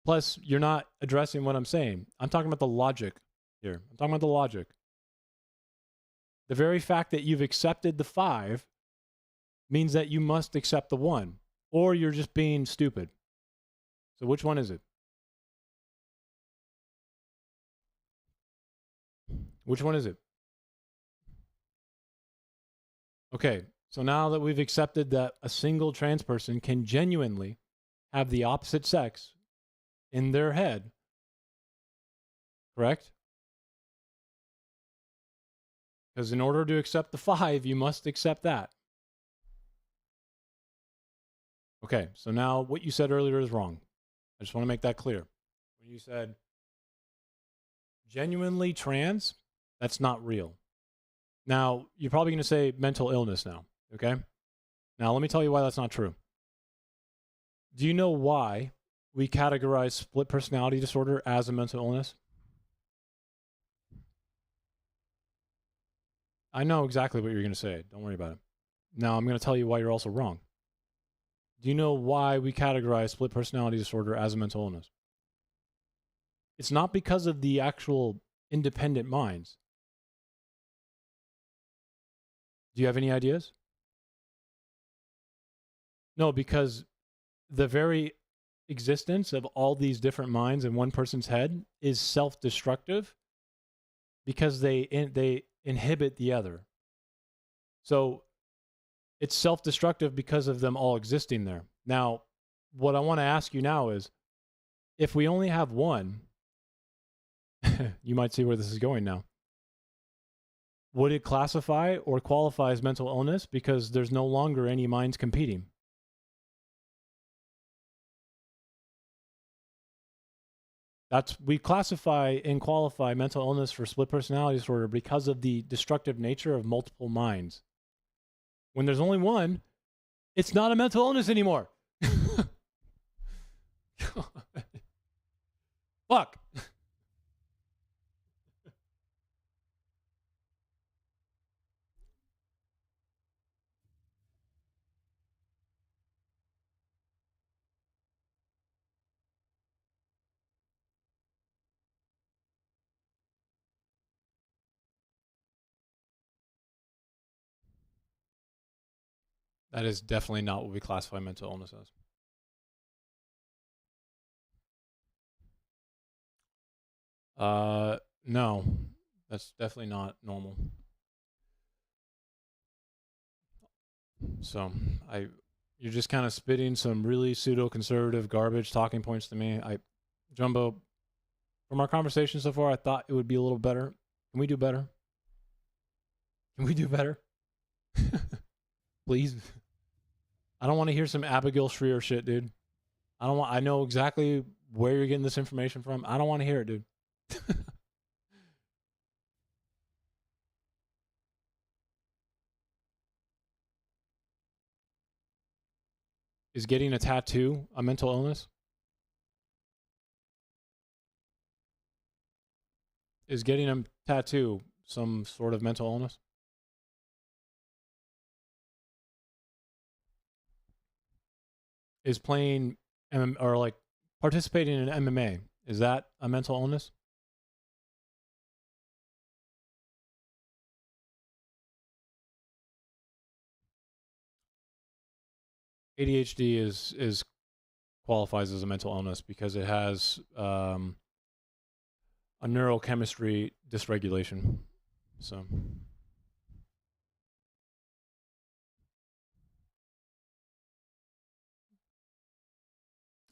Plus, you're not addressing what I'm saying. I'm talking about the logic here. I'm talking about the logic. The very fact that you've accepted the 5 means that you must accept the 1, or you're just being stupid. So which one is it? Which one is it? Okay, so now that we've accepted that a single trans person can genuinely have the opposite sex in their head, correct? Because in order to accept the 5, you must accept that. Okay, so now what you said earlier is wrong. I just want to make that clear. When you said genuinely trans, that's not real. Now, you're probably going to say mental illness now, okay? Now, let me tell you why that's not true. Do you know why we categorize split personality disorder as a mental illness? I know exactly what you're going to say. Don't worry about it. Now, I'm going to tell you why you're also wrong. Do you know why we categorize split personality disorder as a mental illness? It's not because of the actual independent minds. Do you have any ideas? No, because the very existence of all these different minds in one person's head is self-destructive because they inhibit the other. So it's self-destructive because of them all existing there. Now, what I want to ask you now is, if we only have one, you might see where this is going now. Would it classify or qualify as mental illness because there's no longer any minds competing? We classify and qualify mental illness for split personality disorder because of the destructive nature of multiple minds. When there's only one, it's not a mental illness anymore. Fuck. That is definitely not what we classify mental illness as. No, that's definitely not normal. So you're just kind of spitting some really pseudo-conservative garbage talking points to me. Jumbo, from our conversation so far, I thought it would be a little better. Can we do better? Can we do better? Please. I don't want to hear some Abigail Shrier shit, dude. I know exactly where you're getting this information from. I don't want to hear it, dude. Is getting a tattoo a mental illness? Is getting a tattoo some sort of mental illness? Is playing or like participating in MMA, is that a mental illness? ADHD is qualifies as a mental illness because it has a neurochemistry dysregulation. So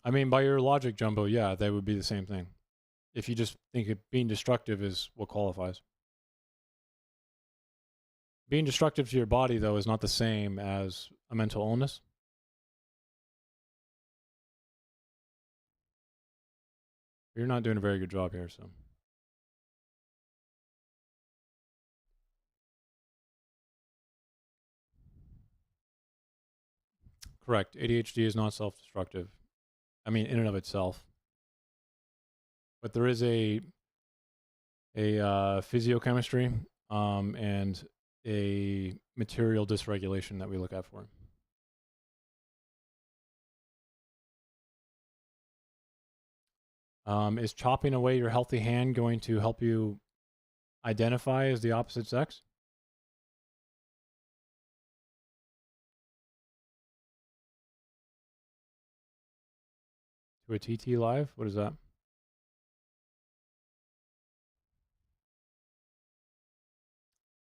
I mean, by your logic, Jumbo, yeah, they would be the same thing. if you just think being destructive is what qualifies. Being destructive to your body, though, is not the same as a mental illness. You're not doing a very good job here, so. Correct. ADHD is not self-destructive. I mean, in and of itself. But there is a physiochemistry and a material dysregulation that we look at for. Is chopping away your healthy hand going to help you identify as the opposite sex? To a TT live? What is that?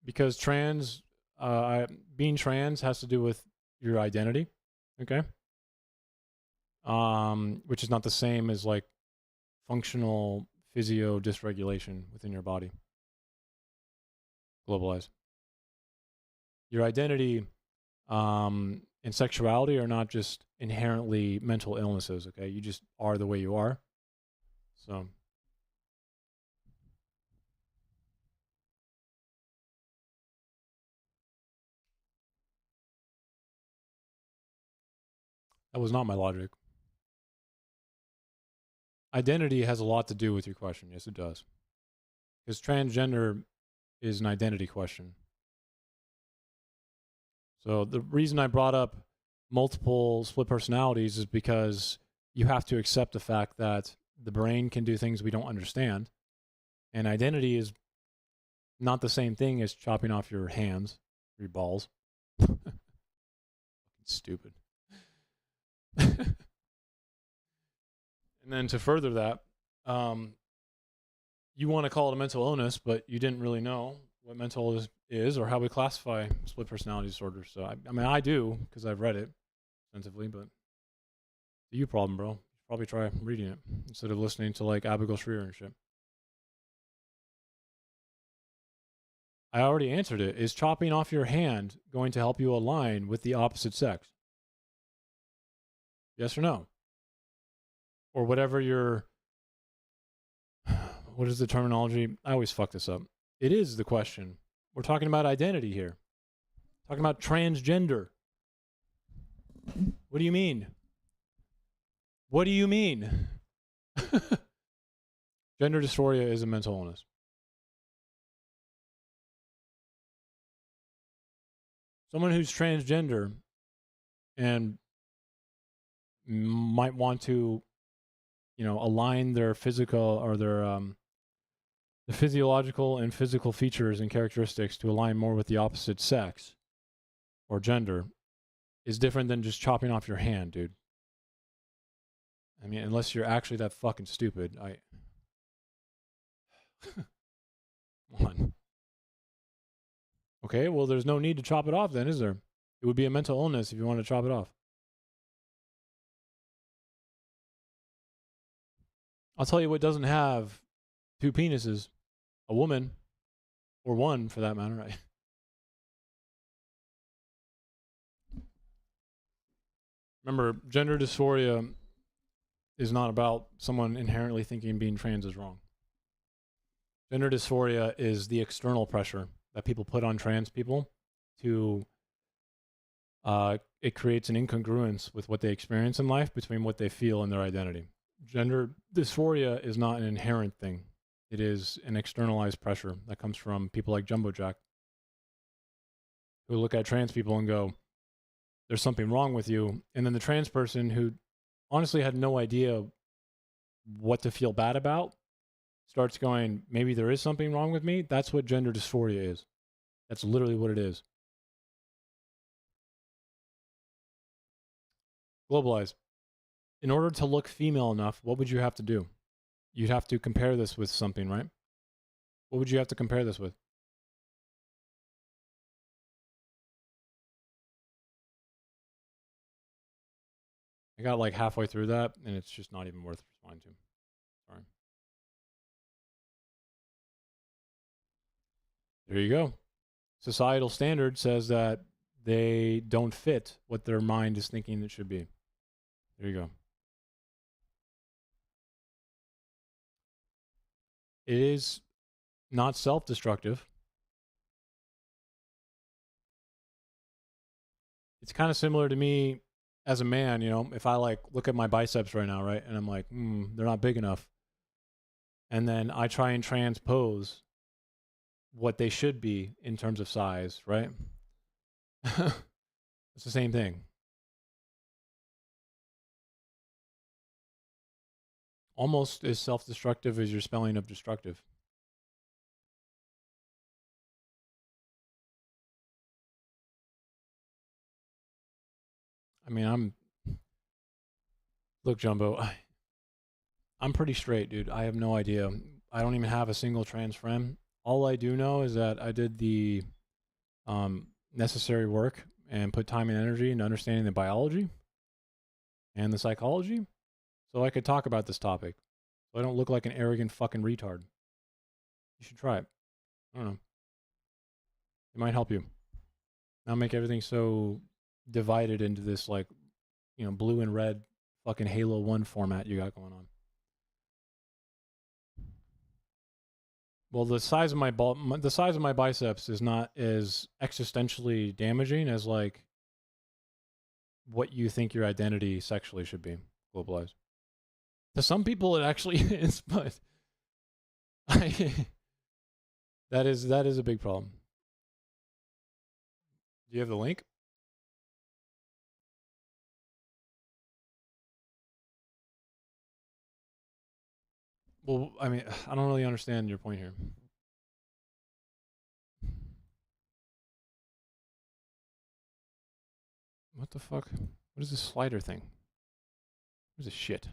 Because being trans has to do with your identity, okay? Which is not the same as like functional physio dysregulation within your body. Globalize. Your identity and sexuality are not just inherently mental illnesses, okay? You just are the way you are. So that was not my logic. Identity has a lot to do with your question. Yes, it does. Because transgender is an identity question. So the reason I brought up multiple split personalities is because you have to accept the fact that the brain can do things we don't understand. And identity is not the same thing as chopping off your hands, your balls. Stupid. And then to further that, you want to call it a mental illness, but you didn't really know what mental illness is or how we classify split personality disorder. So, I mean, I do because I've read it extensively, but it's a you problem, bro. You should probably try reading it instead of listening to like Abigail Shrier and shit. I already answered it. Is chopping off your hand going to help you align with the opposite sex? Yes or no? Or whatever your, what is the terminology? I always fuck this up. It is the question. We're talking about identity here. Talking about transgender. What do you mean? What do you mean? Gender dysphoria is a mental illness. Someone who's transgender and might want to, align their physical or their the physiological and physical features and characteristics to align more with the opposite sex or gender is different than just chopping off your hand, dude. I mean, unless you're actually that fucking stupid, Come on. Okay, well, there's no need to chop it off then, is there? It would be a mental illness if you want to chop it off. I'll tell you what doesn't have two penises. A woman. Or one, for that matter, right? Remember, gender dysphoria is not about someone inherently thinking being trans is wrong. Gender dysphoria is the external pressure that people put on trans people to, it creates an incongruence with what they experience in life between what they feel and their identity. Gender dysphoria is not an inherent thing. It is an externalized pressure that comes from people like Jumbo Jack, who look at trans people and go, there's something wrong with you. And then the trans person who honestly had no idea what to feel bad about starts going, maybe there is something wrong with me. That's what gender dysphoria is. That's literally what it is. Globalize. In order to look female enough, what would you have to do? You'd have to compare this with something, right? What would you have to compare this with? I got like halfway through that, and it's just not even worth responding to. Sorry. There you go. Societal standard says that they don't fit what their mind is thinking it should be. There you go. It is not self-destructive. It's kind of similar to me as a man, you know, if I like look at my biceps right now, right? And I'm like, they're not big enough. And then I try and transpose what they should be in terms of size, right? It's the same thing. Almost as self-destructive as your spelling of destructive. I mean, look, Jumbo, I'm pretty straight, dude. I have no idea. I don't even have a single trans friend. All I do know is that I did the necessary work and put time and energy into understanding the biology and the psychology so I could talk about this topic. So I don't look like an arrogant fucking retard. You should try it. I don't know. It might help you. Not make everything so divided into this, like, you know, blue and red fucking Halo 1 format you got going on. Well, the size of my biceps is not as existentially damaging as like what you think your identity sexually should be. Globalized. To some people, it actually is, but that is a big problem. Do you have the link? Well, I mean, I don't really understand your point here. What the fuck? What is this slider thing? What is this shit?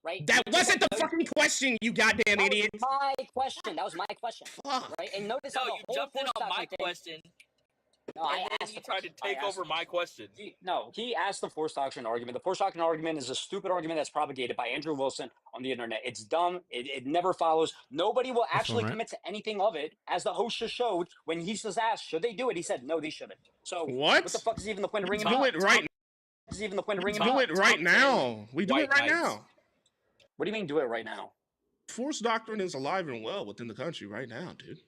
Right? That wasn't the fucking question, you goddamn idiot. My question. That was my question. Fuck. Right? And notice No, how the you whole jumped in force on my doctrine thing- question. No, I and then asked you the tried to question. take over my question. He asked the force doctrine argument. The force doctrine argument is a stupid argument that's propagated by Andrew Wilson on the internet. It's dumb. It never follows. Nobody will actually right. commit to anything of it. As the host just showed, when he was asked, should they do it? He said, no, they shouldn't. So What? the fuck is even the point of bringing Do it it right. Is even the point of bringing Do it right now. We do it right now. What do you mean do it right now? Force doctrine is alive and well within the country right now, dude.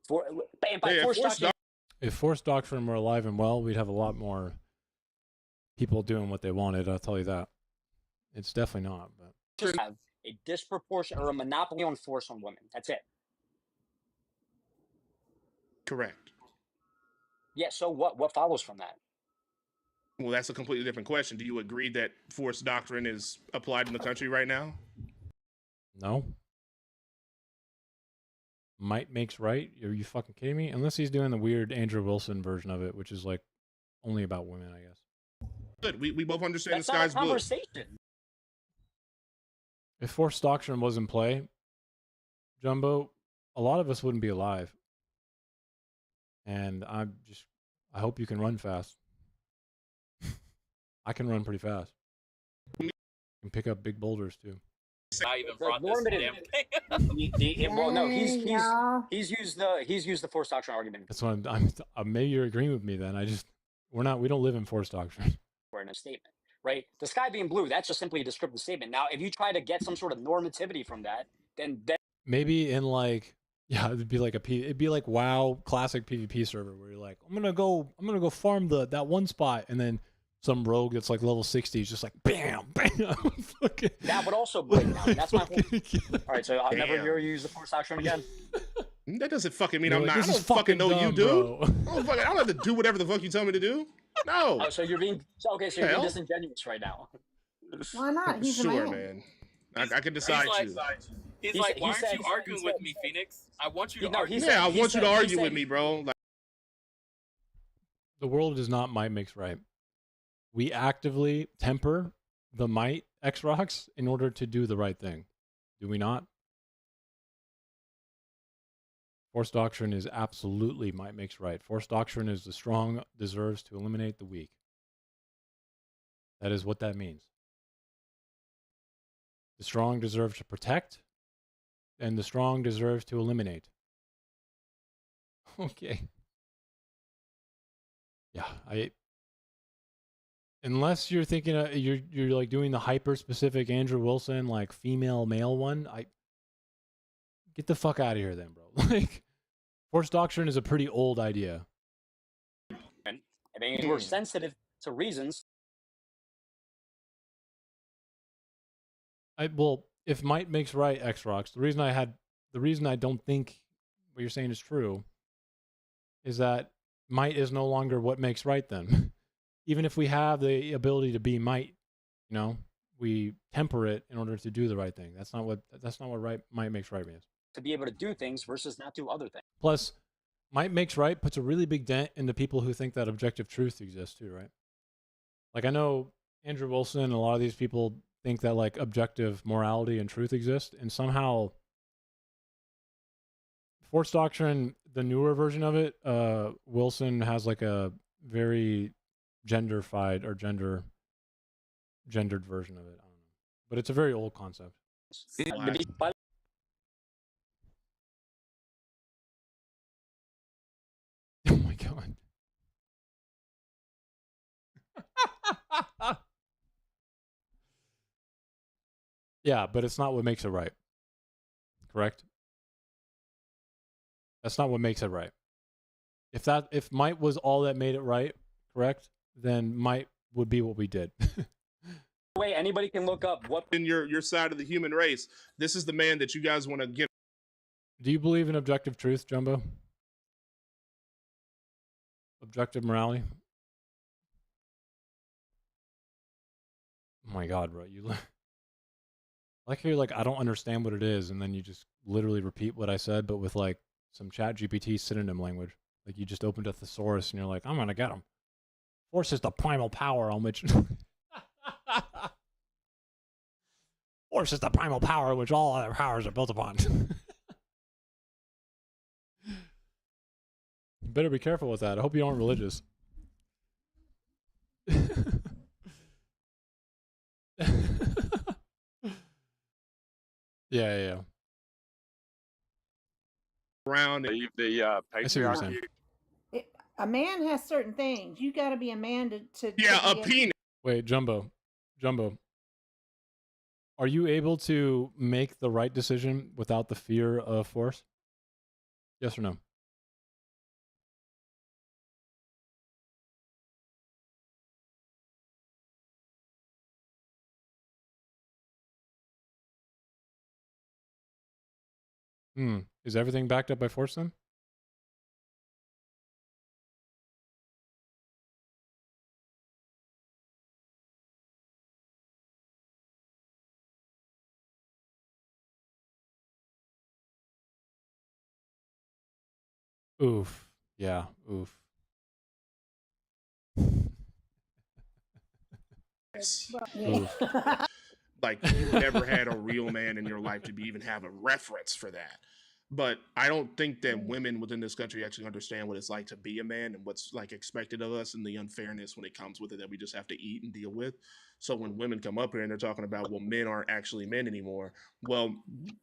And by force doctrine, If force doctrine were alive and well, we'd have a lot more people doing what they wanted. I'll tell you that. It's definitely not. But just have a disproportionate or a monopoly on force on women. That's it. Correct. Yeah. So what? What follows from that? Well, that's a completely different question. Do you agree that force doctrine is applied in the country right now? no. Might makes right. Are you fucking kidding me? Unless he's doing the weird Andrew Wilson version of it, which is like only about women, I guess. Good. We both understand That's the not a sky's blue. conversation. If force doctrine was in play, Jumbo, a lot of us wouldn't be alive. And I hope you can run fast. I can run pretty fast. And pick up big boulders too. I even brought this damn thing. Well, no, he's used the force doctrine argument. That's what I'm maybe you're agreeing with me then. We don't live in force doctrine. In a statement, right? The sky being blue, that's just simply a descriptive statement. Now, if you try to get some sort of normativity from that, then Maybe in like, yeah, it'd be like WoW classic PvP server where you're like, I'm gonna go farm that one spot, and then some rogue that's like level 60 is just like bam, bam. that would also break down. That's my whole. All right, so I'll never hear you use the force doctrine again. That doesn't fucking mean You're I'm like, not. I this don't is fucking know fucking you, dumb, dude. bro. I don't have to do whatever the fuck you tell me to do. No. Oh, so you're being okay. So you're Hell? being disingenuous right now. Why not? He's Sure, a man. man. I can decide you. He's He like, said- why he aren't said- you arguing with me, Phoenix? I want you to No, argue. he Yeah, I want you to he argue said- with me, bro. Like, The world is not might makes right. We actively temper the might X rocks in order to do the right thing. Do we not? Force doctrine is absolutely might makes right. Force doctrine is the strong deserves to eliminate the weak. That is what that means. The strong deserve to protect. and the strong deserve to eliminate. Okay. Yeah, unless you're thinking you're like doing the hyper specific Andrew Wilson like female male one, get the fuck out of here then, bro. Like forced doctrine is a pretty old idea. And being more sensitive to reasons. Well, if might makes right, X-Rocks, the reason I don't think what you're saying is true is that might is no longer what makes right then. Even if we have the ability to be might, you know, we temper it in order to do the right thing. That's not what might makes right means. To be able to do things versus not do other things. Plus, might makes right puts a really big dent in the people who think that objective truth exists too, right? Like I know Andrew Wilson and a lot of these people think that like objective morality and truth exist, and somehow forced doctrine, the newer version of it, Wilson has like a very gendered version of it. I don't know, but it's a very old concept. Oh my god. Yeah, but it's not what makes it right. Correct? That's not what makes it right. If might was all that made it right, correct? Then might would be what we did. Way anybody can look up what in your side of the human race. This is the man that you guys want to get. Do you believe in objective truth, Jumbo? Objective morality? Oh my god, bro. You like you're like, I don't understand what it is, and then you just literally repeat what I said, but with like some chat GPT synonym language. Like you just opened a thesaurus and you're like, I'm gonna get him. Force is the primal power on which Force is the primal power which all other powers are built upon. You better be careful with that. I hope you aren't religious. Yeah. Around the patriarchy. A man has certain things. You got to be a man to a penis. Wait, Jumbo. Are you able to make the right decision without the fear of force? Yes or no? Is everything backed up by force then? Oof. Yeah, oof. Oof. Like you've never had a real man in your life to even have a reference for that. But I don't think that women within this country actually understand what it's like to be a man and what's like expected of us and the unfairness when it comes with it that we just have to eat and deal with. So when women come up here and they're talking about, well, men aren't actually men anymore. Well,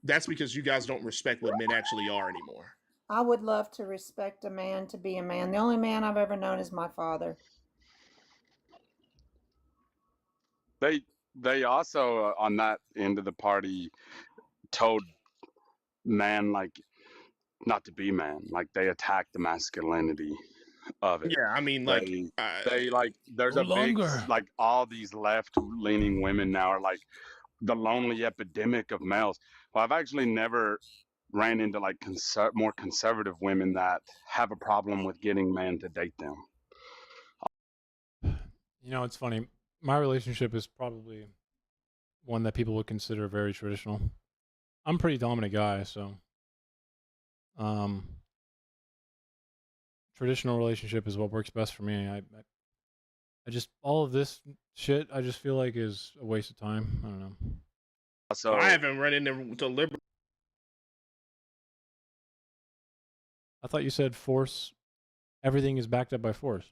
that's because you guys don't respect what men actually are anymore. I would love to respect a man to be a man. The only man I've ever known is my father. They also on that end of the party told man like not to be man, like they attack the masculinity of it. Yeah, I mean, like they like there's a big like all these left-leaning women now are like the lonely epidemic of males. Well, I've actually never ran into like more conservative women that have a problem with getting men to date them. You know, it's funny. My relationship is probably one that people would consider very traditional. I'm a pretty dominant guy, so traditional relationship is what works best for me. I just all of this shit I just feel like is a waste of time. I don't know. So I haven't run into liberal. I thought you said force. Everything is backed up by force.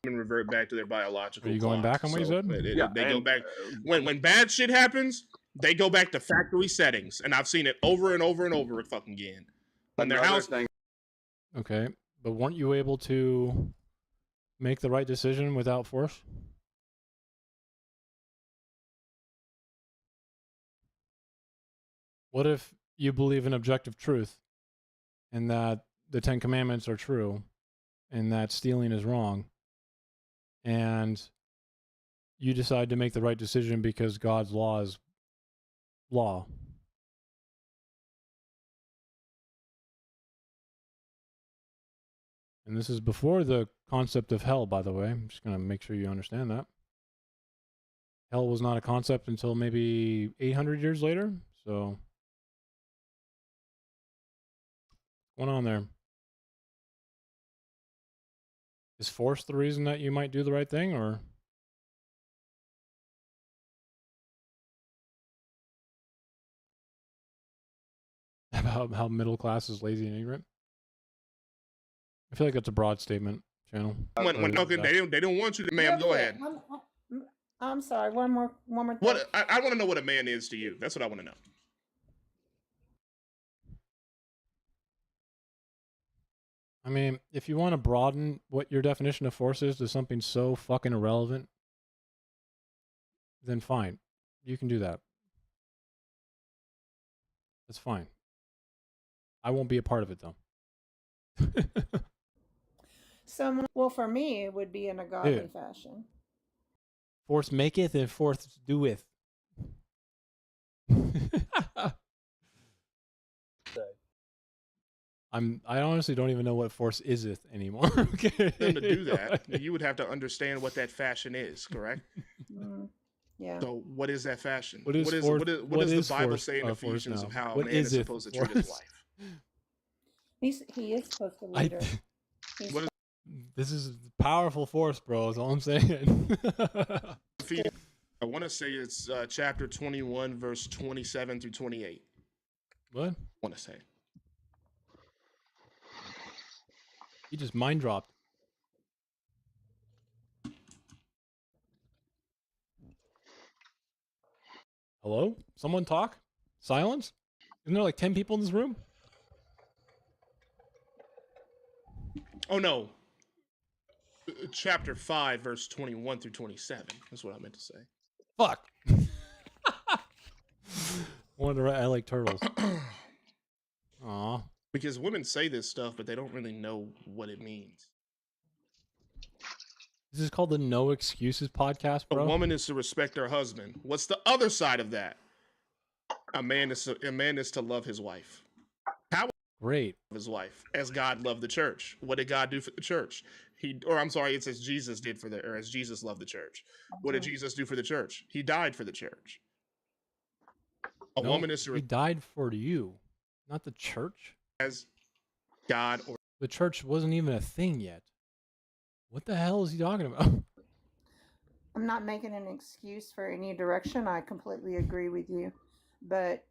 And revert back to their biological. Are you going back on what you said? They go back when bad shit happens. They go back to factory settings, and I've seen it over and over and over fucking again. When their house, Okay, but weren't you able to make the right decision without force? What if you believe in objective truth and that the Ten Commandments are true and that stealing is wrong, and you decide to make the right decision because God's law is law? And this is before the concept of hell, by the way. I'm just going to make sure you understand that. Hell was not a concept until maybe 800 years later. So, what's going on there? Is force the reason that you might do the right thing, or? About how middle class is lazy and ignorant? I feel like that's a broad statement, Channel. when talking, they don't want you to, ma'am. Go ahead. I'm sorry. One more thing. What I want to know what a man is to you. That's what I want to know. I mean, if you want to broaden what your definition of force is to something so fucking irrelevant, then fine. You can do that. That's fine. I won't be a part of it, though. Well, for me, it would be in a godly Dude. fashion. Force maketh and force doeth. I honestly don't even know what force iseth anymore. Okay. Them to do that, you would have to understand what that fashion is, correct? Yeah. So what is that fashion? What is what force- does what the is Bible force- say in force Ephesians now? of how What a man is is it supposed to treat his force? wife? He is supposed to lead her. What is This is powerful force, bro. Is all I'm saying. I want to say it's chapter 21, verse 27 through 28. What? I want to say. He just mind dropped. Hello? Someone talk? Silence? Isn't there like 10 people in this room? Oh no. Chapter 5, verse 21 through 27. That's what I meant to say. Fuck. Wanted to write, I like turtles. Aw. Because women say this stuff, but they don't really know what it means. This is called the No Excuses podcast, bro. A woman is to respect her husband. What's the other side of that? A man is to love his wife. How great his wife as God loved the church. What did God do for the church? It says Jesus did as Jesus loved the church. What did Jesus do for the church? He died for the church. A woman is to he died for you, not the church. As God or the church wasn't even a thing yet. What the hell is he talking about? I'm not making an excuse for any direction. I completely agree with you. But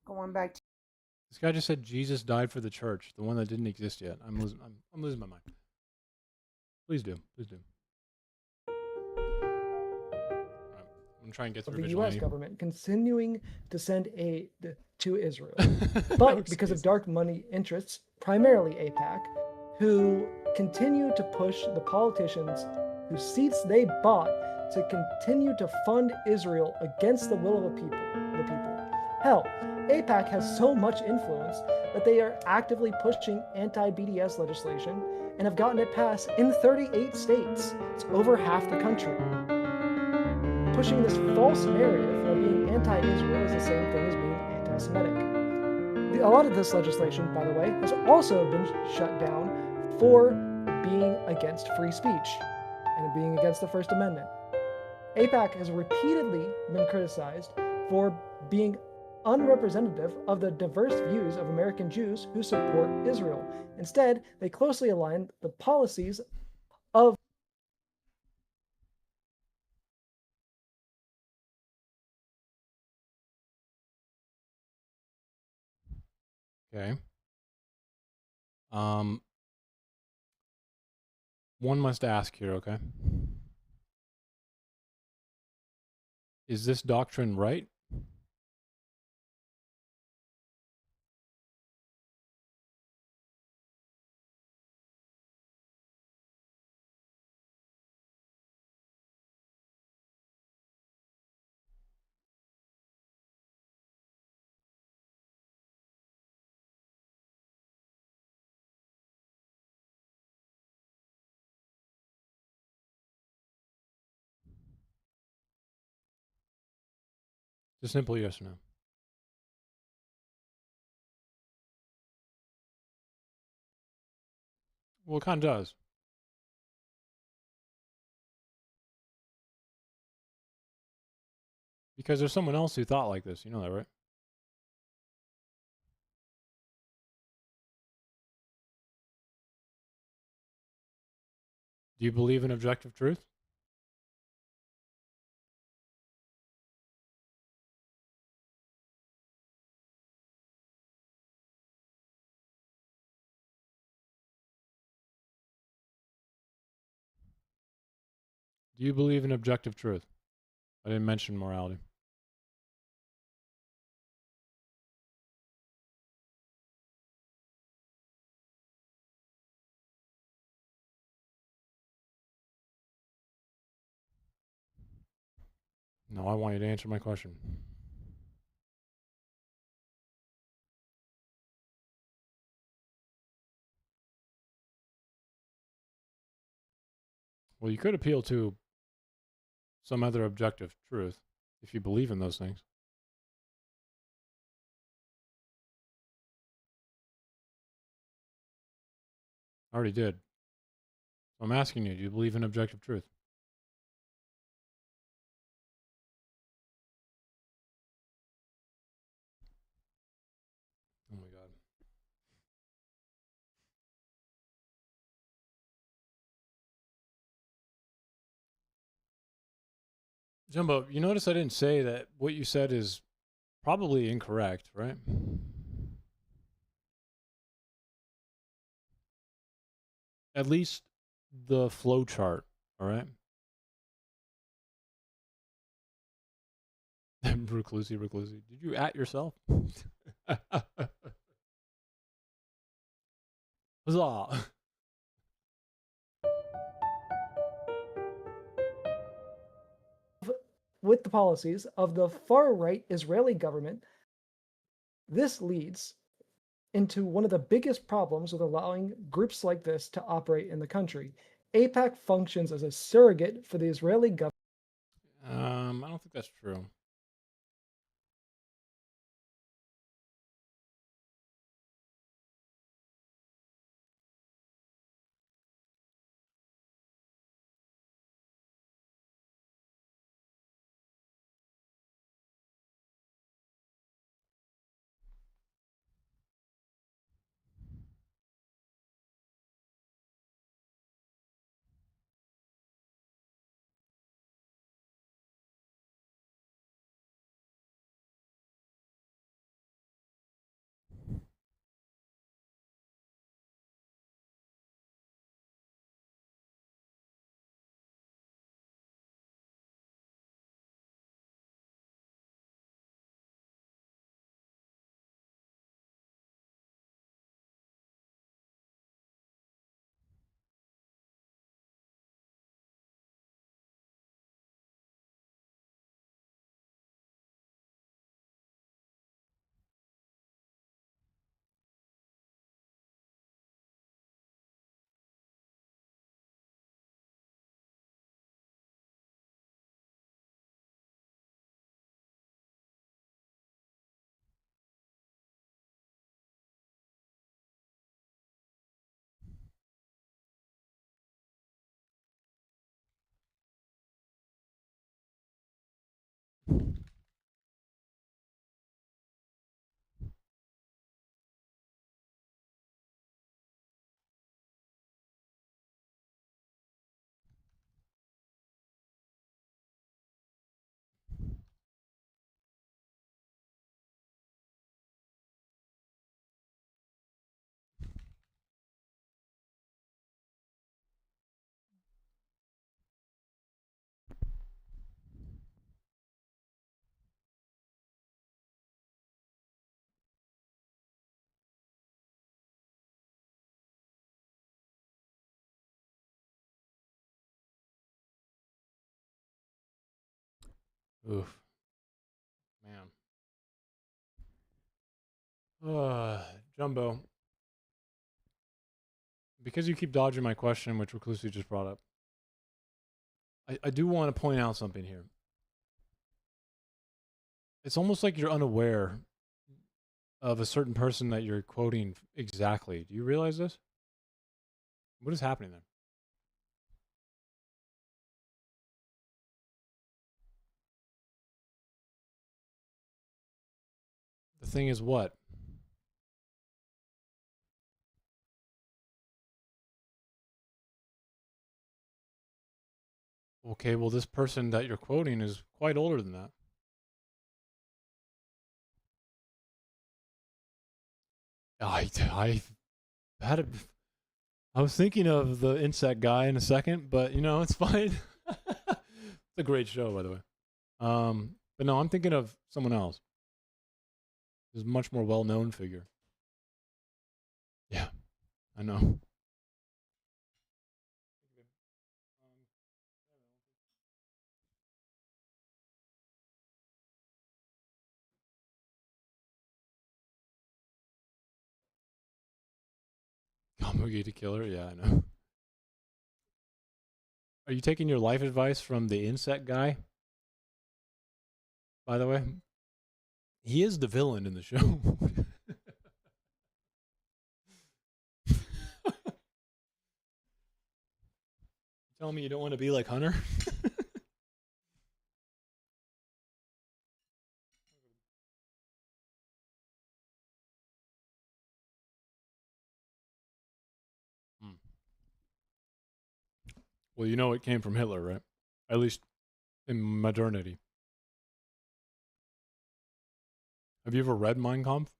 going back to This guy just said Jesus died for the church, the one that didn't exist yet. I'm losing my mind. Please do. Please do. All right. I'm trying to get through the visual U.S. aid. government continuing to send aid to Israel. But because of dark money interests, primarily AIPAC, who continue to push the politicians whose seats they bought to continue to fund Israel against the will of the people. Hell, AIPAC has so much influence that they are actively pushing anti-BDS legislation and have gotten it passed in 38 states. It's over half the country. Pushing this false narrative of being anti-Israel is the same thing as being anti-Semitic. A lot of this legislation, by the way, has also been shut down for being against free speech and being against the First Amendment. AIPAC has repeatedly been criticized for being unrepresentative of the diverse views of American Jews who support Israel. Instead, they closely align the policies of Okay. One must ask here, okay? Is this doctrine right? Just simple yes or no. Well, it kind of does. Because there's someone else who thought like this. You know that, right? Do you believe in objective truth? Do you believe in objective truth? I didn't mention morality. No, I want you to answer my question. Well, you could appeal to some other objective truth if you believe in those things. I already did. So I'm asking you, do you believe in objective truth? Oh my God. Jumbo, you notice I didn't say that what you said is probably incorrect, right? At least the flow chart, all right? Reclusi. Did you at yourself? Huzzah. With the policies of the far-right Israeli government, this leads into one of the biggest problems with allowing groups like this to operate in the country. AIPAC functions as a surrogate for the Israeli government. I don't think that's true. Oof. Man. Jumbo. Because you keep dodging my question, which Reclusi just brought up, I do want to point out something here. It's almost like you're unaware of a certain person that you're quoting exactly. Do you realize this? What is happening there? The thing is what? Okay, well, this person that you're quoting is quite older than that. I had a, I was thinking of the insect guy in a second, but you know, it's fine. It's a great show, by the way. But no, I'm thinking of someone else. He's a much more well-known figure. Yeah, I know. Kamugi the Killer? Yeah, I know. Are you taking your life advice from the insect guy? By the way, he is the villain in the show. Tell me you don't want to be like Hunter? Hmm. Well, you know it came from Hitler, right? At least in modernity. Have you ever read Mein Kampf?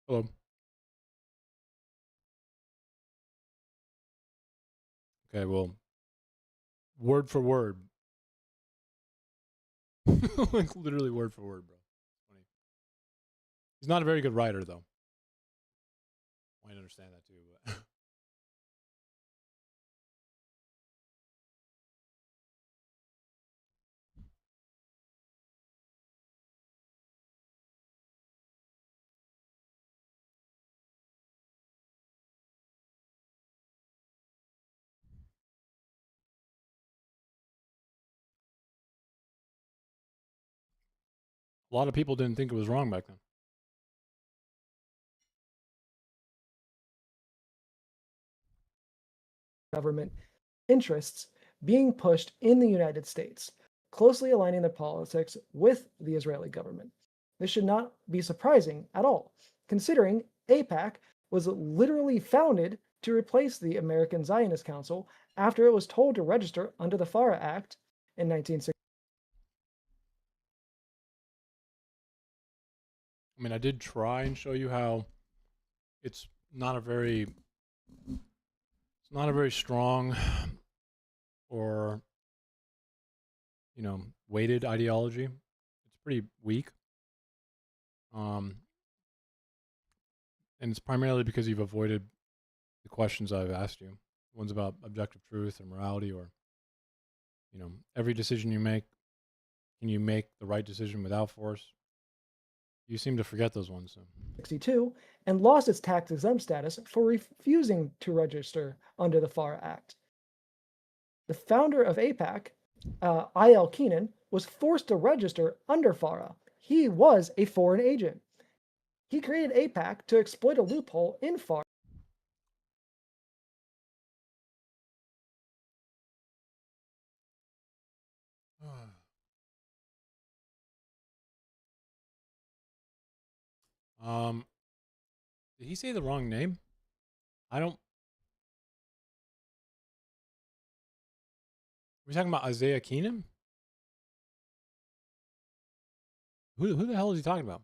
Hello. Okay, well, word for word. Like literally word for word, bro. Funny. He's not a very good writer, though. I understand that too, but a lot of people didn't think it was wrong back then. Government interests being pushed in the United States, closely aligning their politics with the Israeli government. This should not be surprising at all, considering AIPAC was literally founded to replace the American Zionist Council after it was told to register under the FARA Act in 1960. I mean, I did try and show you how it's not a very strong or, you know, weighted ideology. It's pretty weak. And it's primarily because you've avoided the questions I've asked you. Ones about objective truth or morality, or, you know, every decision you make, can you make the right decision without force? You seem to forget those ones. So. 1962 and lost its tax exempt status for refusing to register under the FARA Act. The founder of AIPAC, I.L. Keenan, was forced to register under FARA. He was a foreign agent. He created AIPAC to exploit a loophole in FARA. Did he say the wrong name? I don't. We're talking about Isaiah Keenan? Who the hell is he talking about?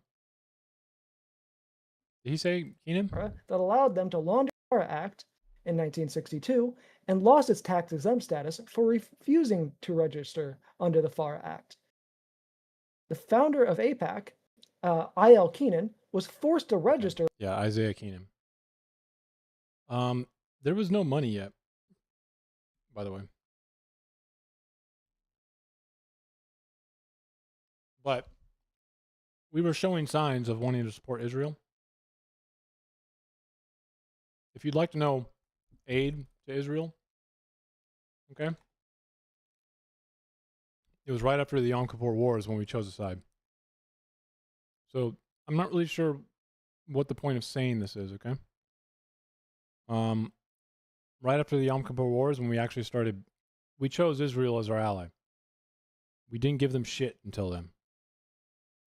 Did he say Keenan? That allowed them to launder the FARA Act in 1962 and lost its tax exempt status for refusing to register under the FARA Act. The founder of AIPAC, I.L. Keenan, was forced to register. Yeah, Isaiah Keenan. There was no money yet, by the way. But we were showing signs of wanting to support Israel. If you'd like to know aid to Israel, okay? It was right after the Yom Kippur Wars when we chose a side. So I'm not really sure what the point of saying this is, okay? Right after the Yom Kippur Wars, when we actually started, we chose Israel as our ally. We didn't give them shit until then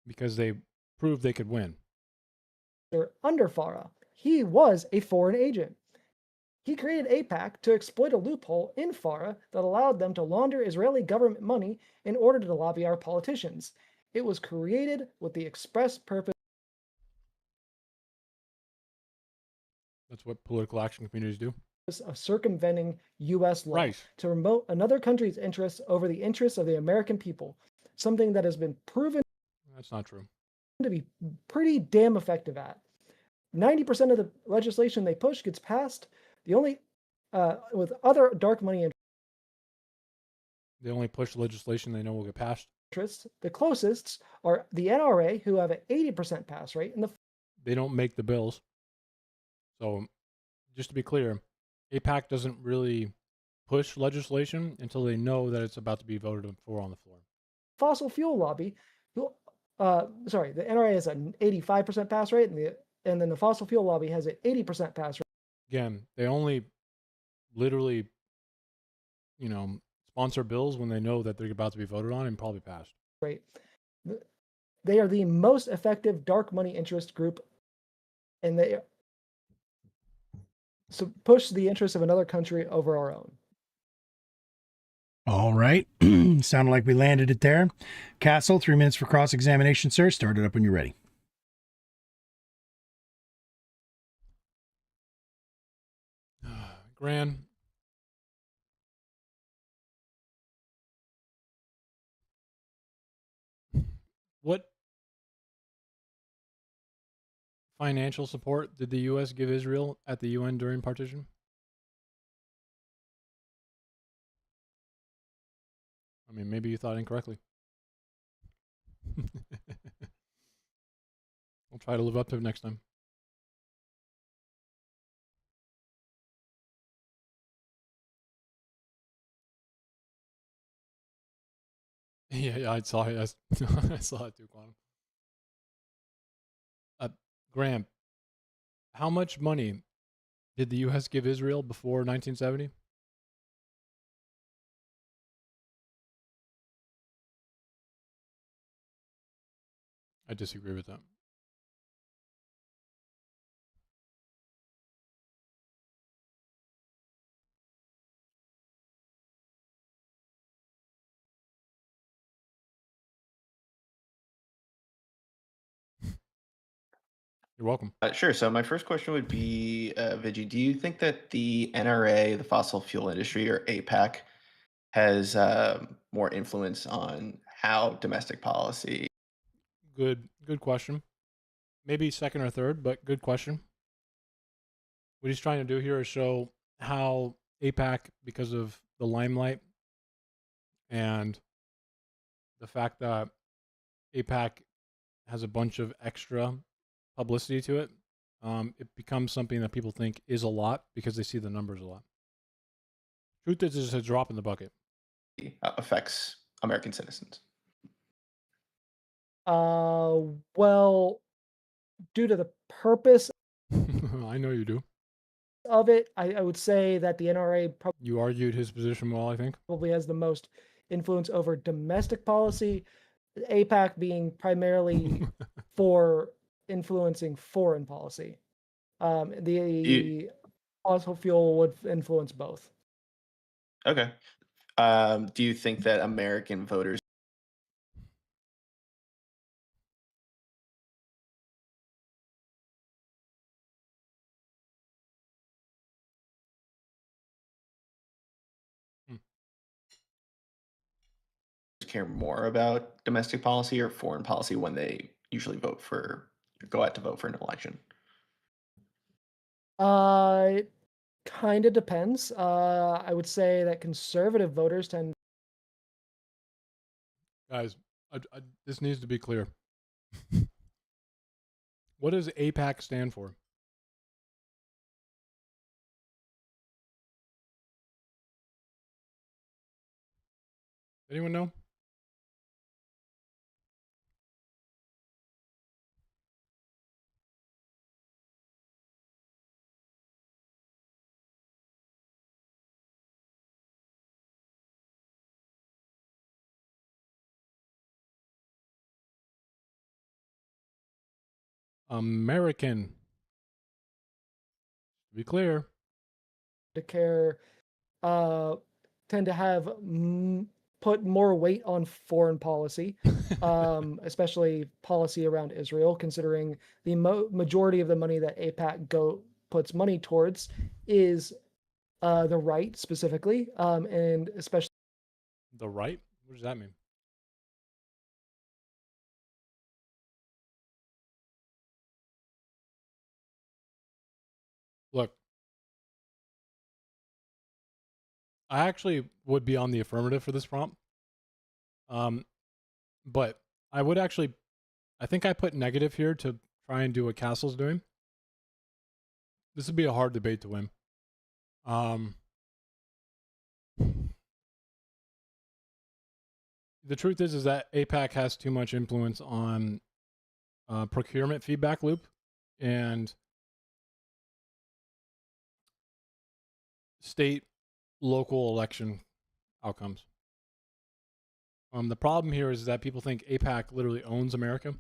because they proved they could win. Under Farah, he was a foreign agent. He created AIPAC to exploit a loophole in Farah that allowed them to launder Israeli government money in order to lobby our politicians. It was created with the express purpose. That's what political action communities do. Of circumventing U.S. law Right. to promote another country's interests over the interests of the American people, something that has been proven That's not true. to be pretty damn effective at. 90% of the legislation they push gets passed. The only, with other dark money They only push legislation they know will get passed. interests, the closest are the NRA, who have an 80% pass rate, and the They don't make the bills. So, just to be clear, AIPAC doesn't really push legislation until they know that it's about to be voted for on the floor. fossil fuel lobby, who, the NRA has an 85% pass rate, and then the fossil fuel lobby has an 80% pass rate. Again, they only literally, sponsor bills when they know that they're about to be voted on and probably passed. Right. They are the most effective dark money interest group, and they push the interests of another country over our own. All right. Sounded like we landed it there. Castle, 3 minutes for cross-examination, sir. Start it up when you're ready. Gran, what financial support did the U.S. give Israel at the UN during partition? I mean, maybe you thought incorrectly. I'll try to live up to it next time. Yeah, I saw it. I saw it too, Quantum. Graham, how much money did the U.S. give Israel before 1970? I disagree with that. You're welcome. Sure. So my first question would be, Vigi, do you think that the NRA, the fossil fuel industry, or APAC, has more influence on how domestic policy? Good question. Maybe second or third, but good question. What he's trying to do here is show how APAC, because of the limelight and the fact that APAC has a bunch of extra publicity to it, it becomes something that people think is a lot because they see the numbers a lot. Truth is, it's a drop in the bucket. Affects American citizens. Well, due to the purpose I know you do. of it, I would say that the NRA You argued his position well, I think. probably has the most influence over domestic policy, APAC being primarily for influencing foreign policy. The fossil fuel would influence both. Okay. Do you think that American voters care more about domestic policy or foreign policy when they usually go out to vote for an election? It kind of depends. I would say that conservative voters tend. Guys, this needs to be clear. What does APAC stand for? Anyone know? American. To be clear. To care, tend to have put more weight on foreign policy, especially policy around Israel, considering the majority of the money that AIPAC puts money towards is the right specifically, and especially the right. What does that mean? Look, I actually would be on the affirmative for this prompt. But I would actually, I think I put negative here to try and do what Castle's doing. This would be a hard debate to win. The truth is that AIPAC has too much influence on procurement feedback loop and state, local election outcomes. The problem here is that people think AIPAC literally owns America.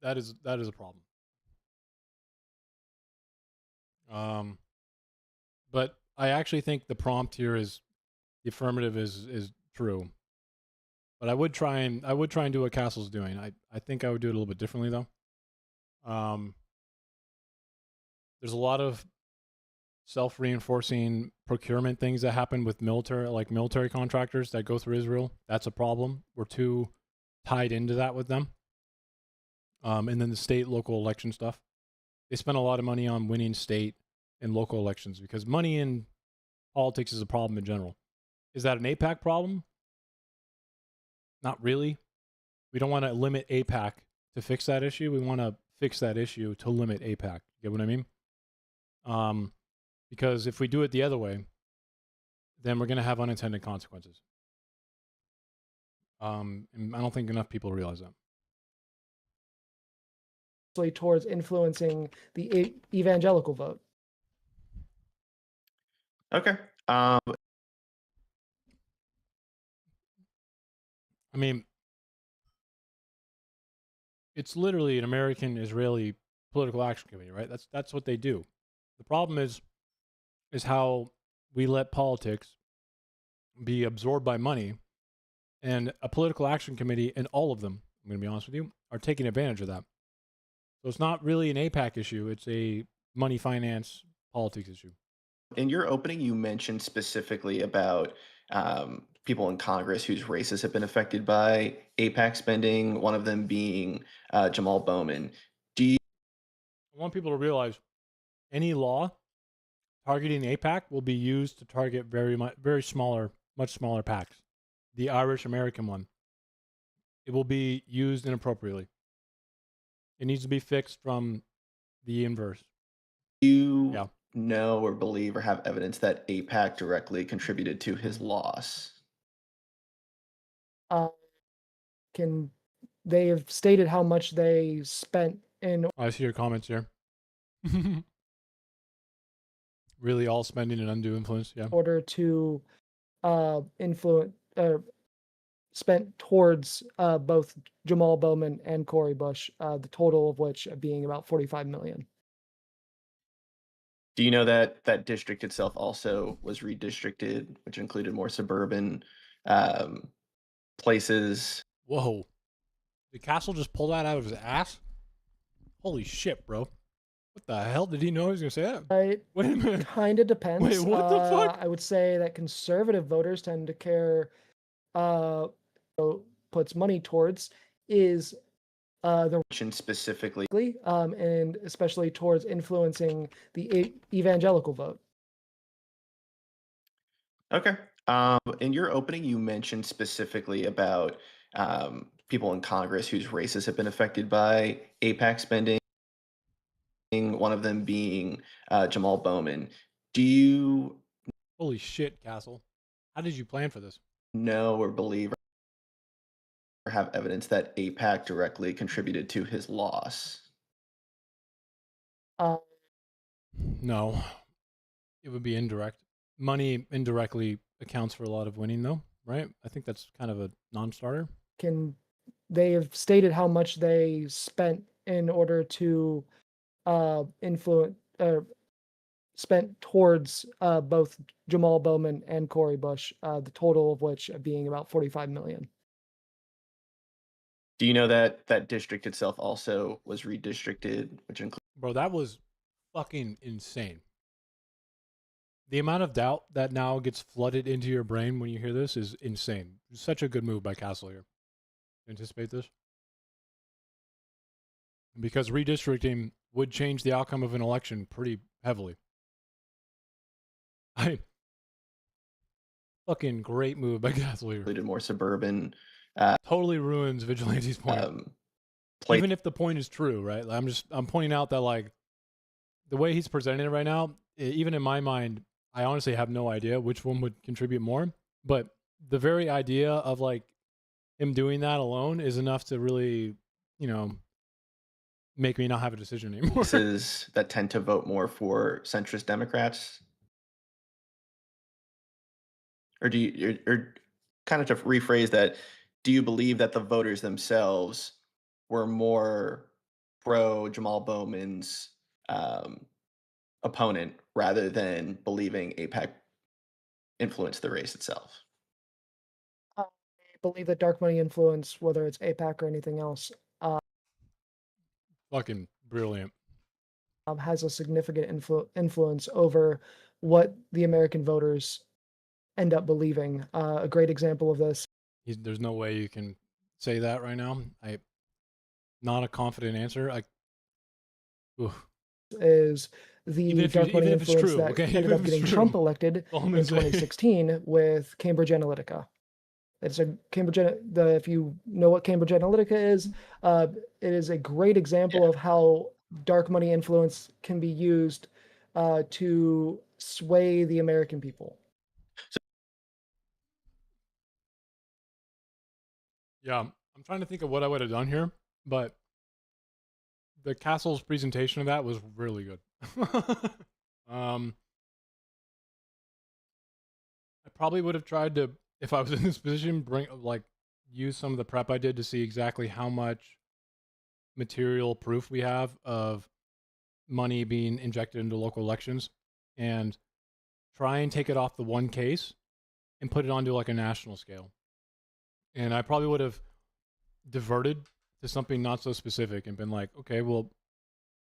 That is a problem. But I actually think the prompt here is the affirmative is true. But I would try and do what Castle's doing. I think I would do it a little bit differently though. There's a lot of self-reinforcing procurement things that happen with military contractors that go through Israel. That's a problem. We're too tied into that with them. And then the state, local election stuff. They spend a lot of money on winning state and local elections because money in politics is a problem in general. Is that an AIPAC problem? Not really. We don't want to limit AIPAC to fix that issue. We want to fix that issue to limit AIPAC. Get what I mean? Because if we do it the other way, then we're going to have unintended consequences. And I don't think enough people realize that. towards influencing the evangelical vote. Okay. I mean, it's literally an American-Israeli political action committee, right? That's what they do. The problem is how we let politics be absorbed by money, and a political action committee, and all of them, I'm going to be honest with you, are taking advantage of that. So it's not really an AIPAC issue. It's a money, finance, politics issue. In your opening, you mentioned specifically about people in Congress whose races have been affected by AIPAC spending, one of them being Jamal Bowman. I want people to realize any law targeting AIPAC will be used to target much smaller PACs. The Irish American one. It will be used inappropriately. It needs to be fixed from the inverse. Do you know or believe or have evidence that AIPAC directly contributed to his loss? They have stated how much they spent in. I see your comments here. Really, all spending and undue influence. Yeah. Order to influence spent towards both Jamal Bowman and Cori Bush, the total of which being about $45 million. Do you know that that district itself also was redistricted, which included more suburban places? Whoa. Did Castle just pull that out of his ass? Holy shit, bro. What the hell? Did he know he was going to say that? Wait a minute. Kind of depends. Wait, what the fuck? I would say that conservative voters tend to care, puts money towards is the specifically, and especially towards influencing the evangelical vote. Okay. In your opening, you mentioned specifically about people in Congress whose races have been affected by AIPAC spending, one of them being Jamal Bowman. Do you... Holy shit, Castle. How did you plan for this? Know or believe or have evidence that AIPAC directly contributed to his loss? No. It would be indirect. Money indirectly accounts for a lot of winning, though, right? I think that's kind of a non-starter. They have stated how much they spent in order to influence spent towards both Jamal Bowman and Cori Bush, the total of which being about 45 million. Do you know that that district itself also was redistricted, which includes? Bro, that was fucking insane. The amount of doubt that now gets flooded into your brain when you hear this is insane. Such a good move by Castle here. Anticipate this? Because redistricting would change the outcome of an election pretty heavily. Fucking great move by Castle here. Included more suburban. Totally ruins Vigilante's point. Even if the point is true, right? I'm pointing out that like the way he's presenting it right now, even in my mind, I honestly have no idea which one would contribute more. But the very idea of like him doing that alone is enough to really, make me not have a decision anymore. Places that tend to vote more for centrist Democrats? Or do you, or kind of to rephrase that, do you believe that the voters themselves were more pro Jamal Bowman's opponent rather than believing AIPAC influenced the race itself? I believe that dark money influence, whether it's AIPAC or anything else, Fucking brilliant. has a significant influence over what the American voters end up believing. A great example of this. There's no way you can say that right now. Not a confident answer. Is the dark money influence that ended up getting Trump elected in 2016 with Cambridge Analytica. It's a if you know what Cambridge Analytica is, it is a great example of how dark money influence can be used to sway the American people. Yeah, I'm trying to think of what I would have done here, but the Castle's presentation of that was really good. I probably would have tried to, if I was in this position, use some of the prep I did to see exactly how much material proof we have of money being injected into local elections and try and take it off the one case and put it onto like a national scale. And I probably would have diverted to something not so specific and been like, okay, well,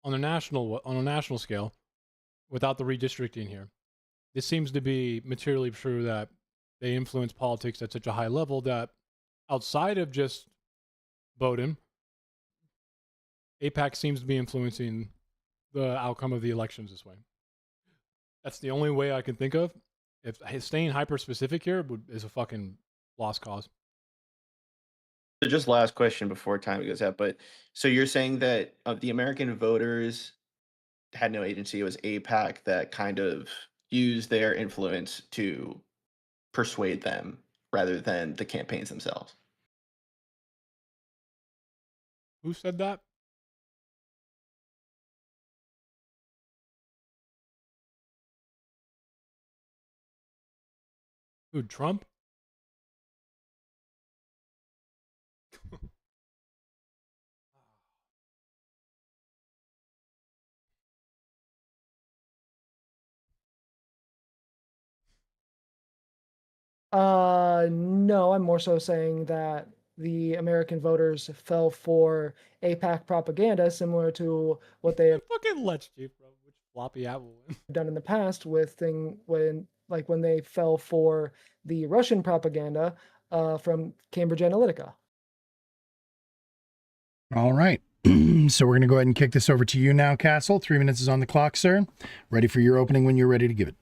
on a national scale, without the redistricting here, this seems to be materially true that they influence politics at such a high level that outside of just Bowden, AIPAC seems to be influencing the outcome of the elections this way. That's the only way I can think of. If staying hyper specific here is a fucking lost cause. So just last question before time goes out, but so you're saying that the American voters had no agency. It was AIPAC that kind of used their influence to persuade them rather than the campaigns themselves. Who said that? Who, Trump? No, I'm more so saying that the American voters fell for AIPAC propaganda, similar to what they have fucking let's you, bro. Which floppy apple done in the past with when they fell for the Russian propaganda from Cambridge Analytica. All right. So we're going to go ahead and kick this over to you now, Castle. 3 minutes is on the clock, sir. Ready for your opening when you're ready to give it.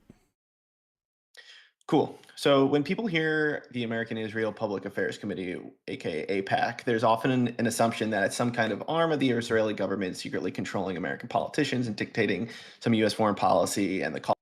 Cool. So when people hear the American Israel Public Affairs Committee, aka AIPAC, there's often an assumption that it's some kind of arm of the Israeli government secretly controlling American politicians and dictating some U.S. foreign policy and the cause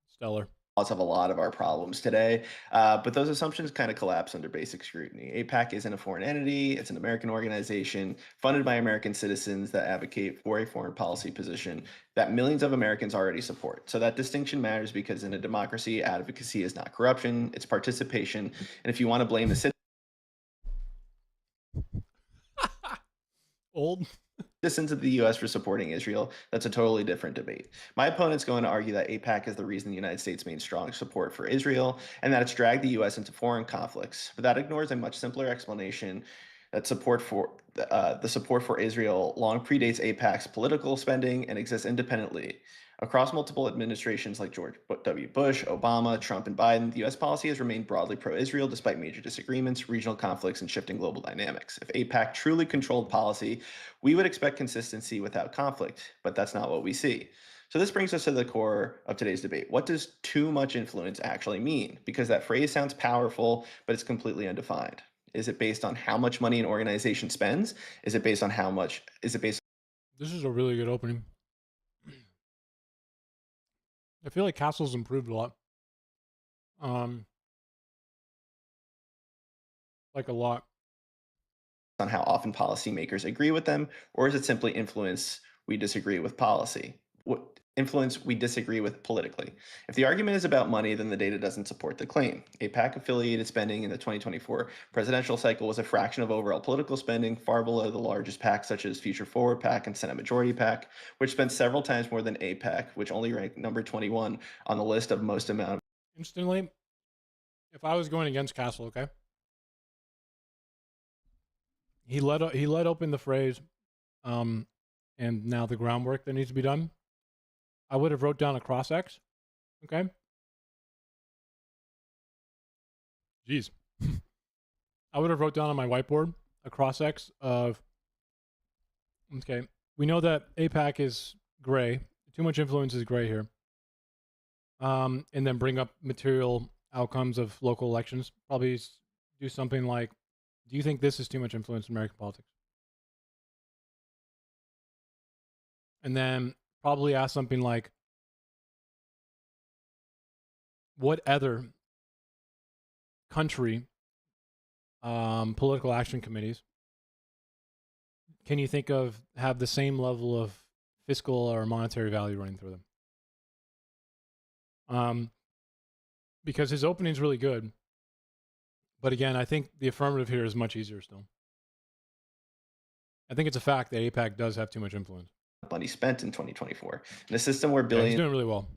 of a lot of our problems today. But those assumptions kind of collapse under basic scrutiny. AIPAC isn't a foreign entity. It's an American organization funded by American citizens that advocate for a foreign policy position that millions of Americans already support. So that distinction matters because in a democracy, advocacy is not corruption, it's participation. And if you want to blame the old citizens of the US for supporting Israel, that's a totally different debate. My opponent's going to argue that APAC is the reason the United States maintains strong support for Israel and that it's dragged the US into foreign conflicts. But that ignores a much simpler explanation that the support for Israel long predates APAC's political spending and exists independently. Across multiple administrations like George W. Bush, Obama, Trump, and Biden, the U.S. policy has remained broadly pro-Israel despite major disagreements, regional conflicts, and shifting global dynamics. If APAC truly controlled policy, we would expect consistency without conflict, but that's not what we see. So this brings us to the core of today's debate. What does too much influence actually mean? Because that phrase sounds powerful, but it's completely undefined. Is it based on how much money an organization spends? Is it based on how much? Is it based? This is a really good opening. I feel like Castle's improved a lot. Like a lot. On how often policymakers agree with them, or is it simply influence we disagree with policy? What influence we disagree with politically? If the argument is about money, then the data doesn't support the claim. APAC affiliated spending in the 2024 presidential cycle was a fraction of overall political spending, far below the largest PAC such as Future Forward PAC and Senate Majority PAC, which spent several times more than APAC, which only ranked number 21 on the list of most amount. Instantly, if I was going against Castle, okay? He let open the phrase, and now the groundwork that needs to be done. I would have wrote down a cross X, okay? Jeez. I would have wrote down on my whiteboard a cross X of, okay, we know that APAC is gray. Too much influence is gray here. And then bring up material outcomes of local elections. Probably do something like, do you think this is too much influence in American politics? And then probably ask something like, what other country political action committees can you think of have the same level of fiscal or monetary value running through them? Because his opening is really good. But again, I think the affirmative here is much easier still. I think it's a fact that APAC does have too much influence. Money spent in 2024. In a system where billions he's doing really well.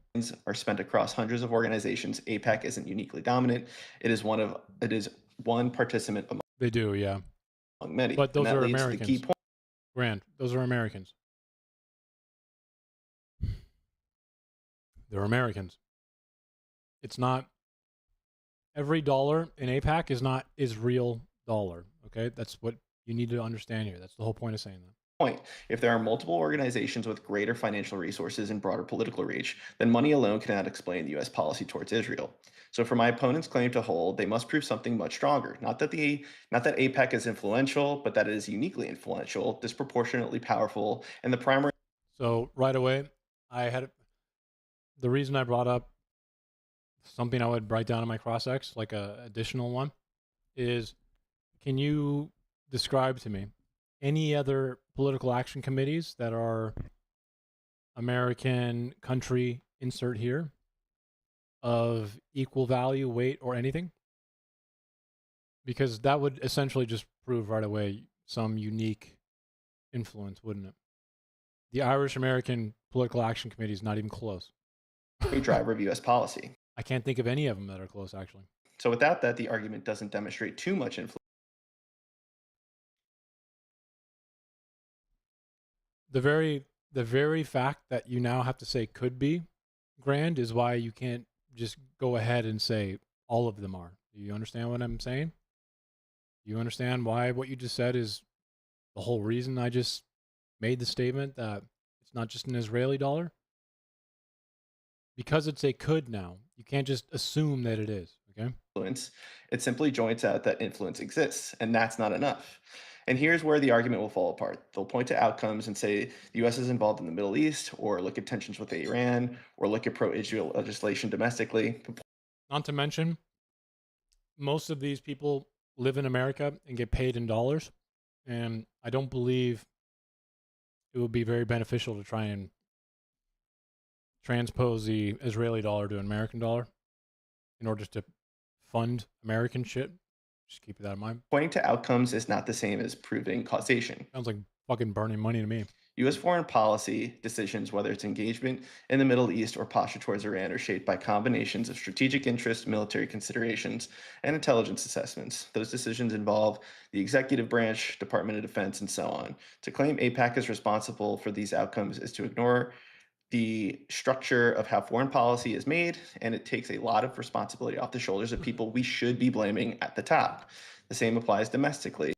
Are spent across hundreds of organizations, APAC isn't uniquely dominant. It is one participant among They do, yeah. many. But those are leads to Americans. the key point. Grant, those are Americans. They're Americans. It's not every dollar in APAC is real dollar. Okay, that's what you need to understand here. That's the whole point of saying that. If there are multiple organizations with greater financial resources and broader political reach, then money alone cannot explain the U.S. policy towards Israel. So for my opponent's claim to hold, they must prove something much stronger. Not that APAC is influential, but that it is uniquely influential, disproportionately powerful, and the primary. So right away, the reason I brought up something I would write down in my cross-X, like a additional one, is can you describe to me any other political action committees that are American country insert here of equal value, weight, or anything? Because that would essentially just prove right away some unique influence, wouldn't it? The Irish American Political Action Committee is not even close. Driver of U.S. policy. I can't think of any of them that are close, actually. So without that, the argument doesn't demonstrate too much influence. The very fact that you now have to say could be grand is why you can't just go ahead and say all of them are. Do you understand what I'm saying? Do you understand why what you just said is the whole reason I just made the statement that it's not just an Israeli dollar? Because it's a could now. You can't just assume that it is, okay? Influence. It simply joins out that influence exists, and that's not enough. And here's where the argument will fall apart. They'll point to outcomes and say the U.S. is involved in the Middle East, or look at tensions with Iran, or look at pro-Israel legislation domestically. Not to mention, most of these people live in America and get paid in dollars, and I don't believe it would be very beneficial to try and transpose the Israeli dollar to an American dollar in order to fund American shit. Just keep that in mind. Pointing to outcomes is not the same as proving causation. Sounds like fucking burning money to me. U.S. foreign policy decisions, whether it's engagement in the Middle East or posture towards Iran, are shaped by combinations of strategic interests, military considerations, and intelligence assessments. Those decisions involve the executive branch, Department of Defense, and so on. To claim APAC is responsible for these outcomes is to ignore the structure of how foreign policy is made, and it takes a lot of responsibility off the shoulders of people we should be blaming at the top. The same applies domestically.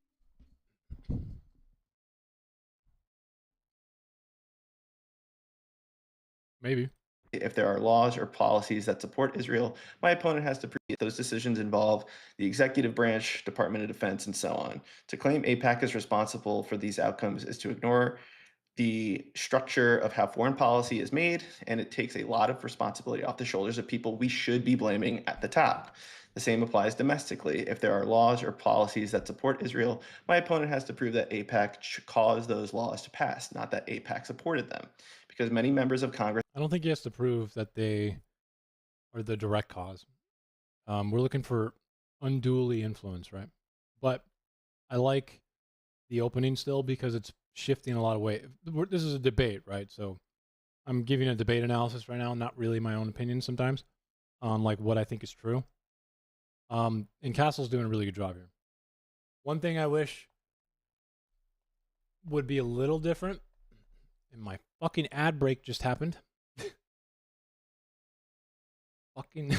Maybe. If there are laws or policies that support Israel, my opponent has to prove those decisions involve the executive branch, Department of Defense, and so on. To claim APAC is responsible for these outcomes is to ignore the structure of how foreign policy is made, and it takes a lot of responsibility off the shoulders of people we should be blaming at the top. The same applies domestically. If there are laws or policies that support Israel, my opponent has to prove that APAC caused those laws to pass, not that APAC supported them. Because many members of Congress. I don't think he has to prove that they are the direct cause. We're looking for unduly influence, right? But I like the opening still because it's shifting a lot of weight. This is a debate, right? So I'm giving a debate analysis right now, not really my own opinion sometimes on like what I think is true. And Castle's doing a really good job here. One thing I wish would be a little different, and my fucking ad break just happened. Fucking.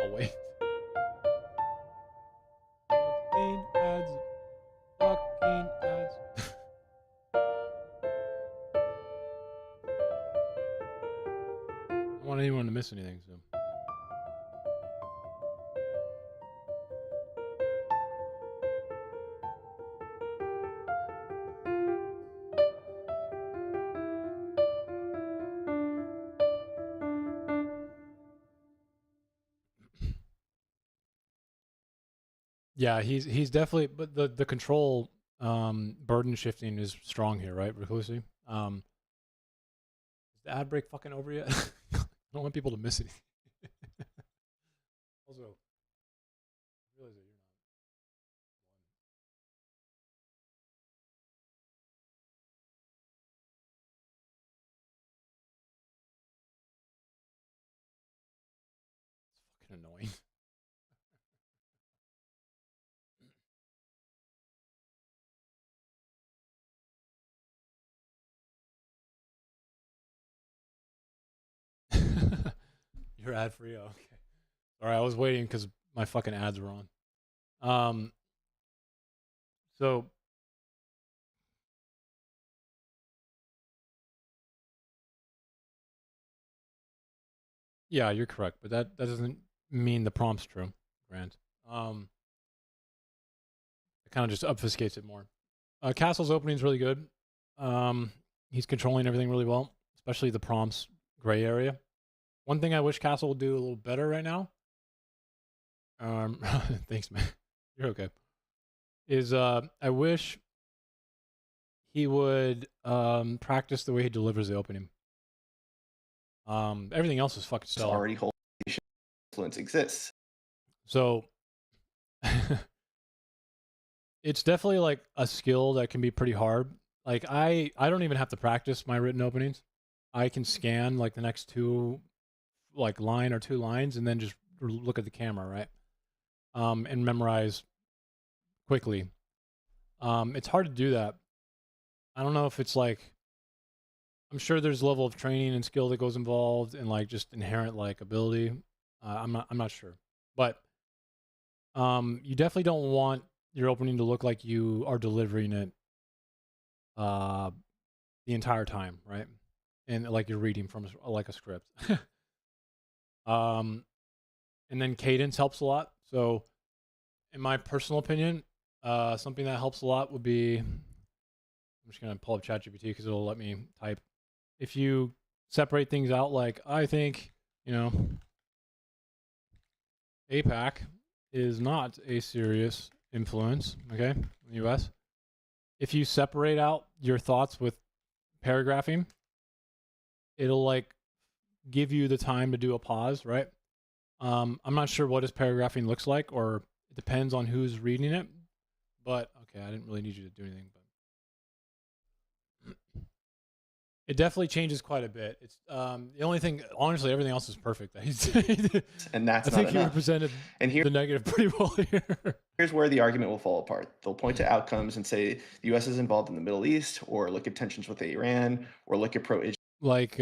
Oh, wait. Fucking ads. Fucking ads. I don't want anyone to miss anything, so. Yeah, he's definitely, but the control burden shifting is strong here, right? Reclusive. Is the ad break fucking over yet? I don't want people to miss anything. Also, I realize that you're not fucking annoying. You're ad free. Oh, okay. All right, I was waiting because my fucking ads were on. So yeah, you're correct, but that doesn't mean the prompt's true, Grant. It kind of just obfuscates it more. Castle's opening is really good. He's controlling everything really well, especially the prompts gray area. One thing I wish Castle would do a little better right now. Thanks, man. You're okay. Is I wish he would practice the way he delivers the opening. Everything else is fucking stellar. Already hold influence exists. So it's definitely like a skill that can be pretty hard. Like I don't even have to practice my written openings. I can scan like the next two like line or two lines and then just look at the camera, right? And memorize quickly. It's hard to do that. I don't know if it's like, I'm sure there's a level of training and skill that goes involved and like just inherent like ability. I'm not sure, but you definitely don't want your opening to look like you are delivering it the entire time, right? And like you're reading from like a script. And then cadence helps a lot. So in my personal opinion, something that helps a lot would be, I'm just going to pull up ChatGPT because it'll let me type. If you separate things out, like I think, APAC is not a serious influence, okay, in the U.S. If you separate out your thoughts with paragraphing, it'll like give you the time to do a pause, right? I'm not sure what his paragraphing looks like, or It depends on who's reading it. But okay, I didn't really need you to do anything, but it definitely changes quite a bit. It's the only thing, honestly, everything else is perfect that he's And that's I not think he enough. represented And here, the negative pretty well here. here's where the argument will fall apart. They'll point to outcomes and say the U.S. is involved in the Middle East, or look at tensions with Iran, or look at pro-Israel. Like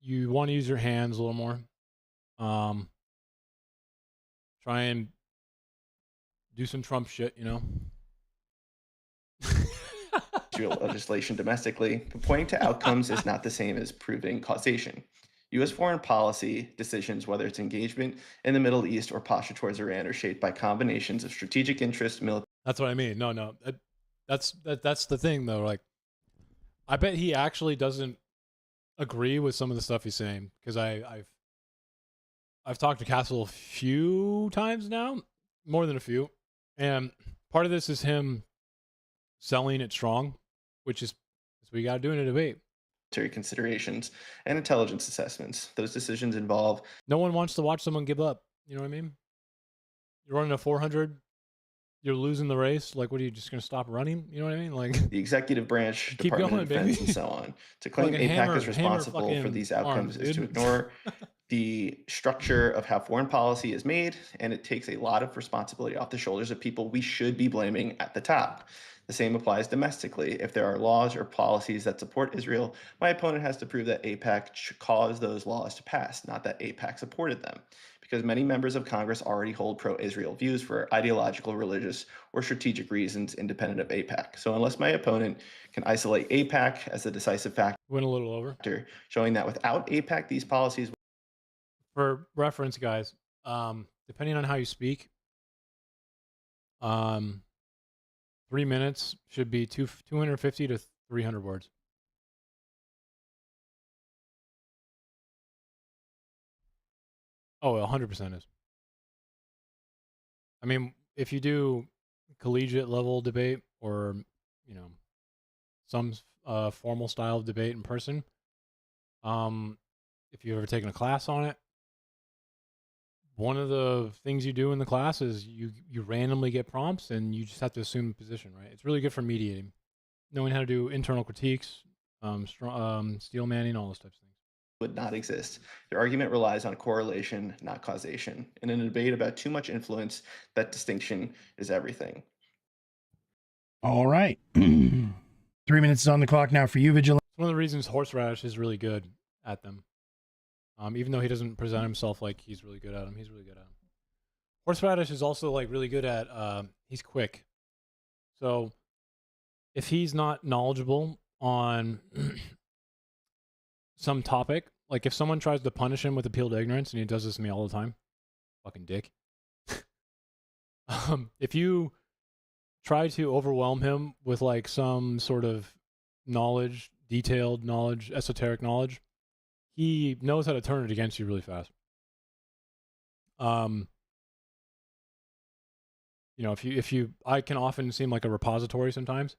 you want to use your hands a little more. Try and do some Trump shit, you know. Legislation domestically, but pointing to outcomes is not the same as proving causation. U.S. foreign policy decisions, whether it's engagement in the Middle East or posture towards Iran, are shaped by combinations of strategic interests, military. That's what I mean. No, that's the thing though. Like, I bet he actually doesn't agree with some of the stuff he's saying because I've talked to Castle a few times now, more than a few, and part of this is him selling it strong, which is we got to do in a debate. Considerations and intelligence assessments. Those decisions involve. No one wants to watch someone give up. You know what I mean? You're running a 400, you're losing the race. Like, what are you just going to stop running? You know what I mean? Like The executive branch, keep Department going, of Defense, baby. and so on. To claim Fucking APAC is responsible for these outcomes is to ignore the structure of how foreign policy is made, and it takes a lot of responsibility off the shoulders of people we should be blaming at the top. The same applies domestically. If there are laws or policies that support Israel, my opponent has to prove that APAC caused those laws to pass, not that APAC supported them. Because many members of Congress already hold pro-Israel views for ideological, religious, or strategic reasons independent of APAC. So unless my opponent can isolate APAC as a decisive factor, went a little over, showing that without APAC, these policies. For reference, guys, depending on how you speak, 3 minutes should be 250 to 300 words. Oh, 100% is. I mean, if you do collegiate level debate or, you know, some formal style of debate in person, if you've ever taken a class on it, one of the things you do in the class is you randomly get prompts and you just have to assume a position, right? It's really good for mediating, knowing how to do internal critiques, steel manning, all those types of things. Would not exist. Their argument relies on correlation, not causation. In a debate about too much influence, that distinction is everything. All right. 3 minutes is on the clock now for you, Vigilante. One of the reasons Horseradish is really good at them. Even though he doesn't present himself like he's really good at them, he's really good at them. Horseradish is also like really good at, he's quick. So if he's not knowledgeable on some topic, like if someone tries to punish him with appeal to ignorance, and he does this to me all the time, fucking dick. If you try to overwhelm him with like some sort of knowledge, detailed knowledge, esoteric knowledge, he knows how to turn it against you really fast. You know, I can often seem like a repository sometimes,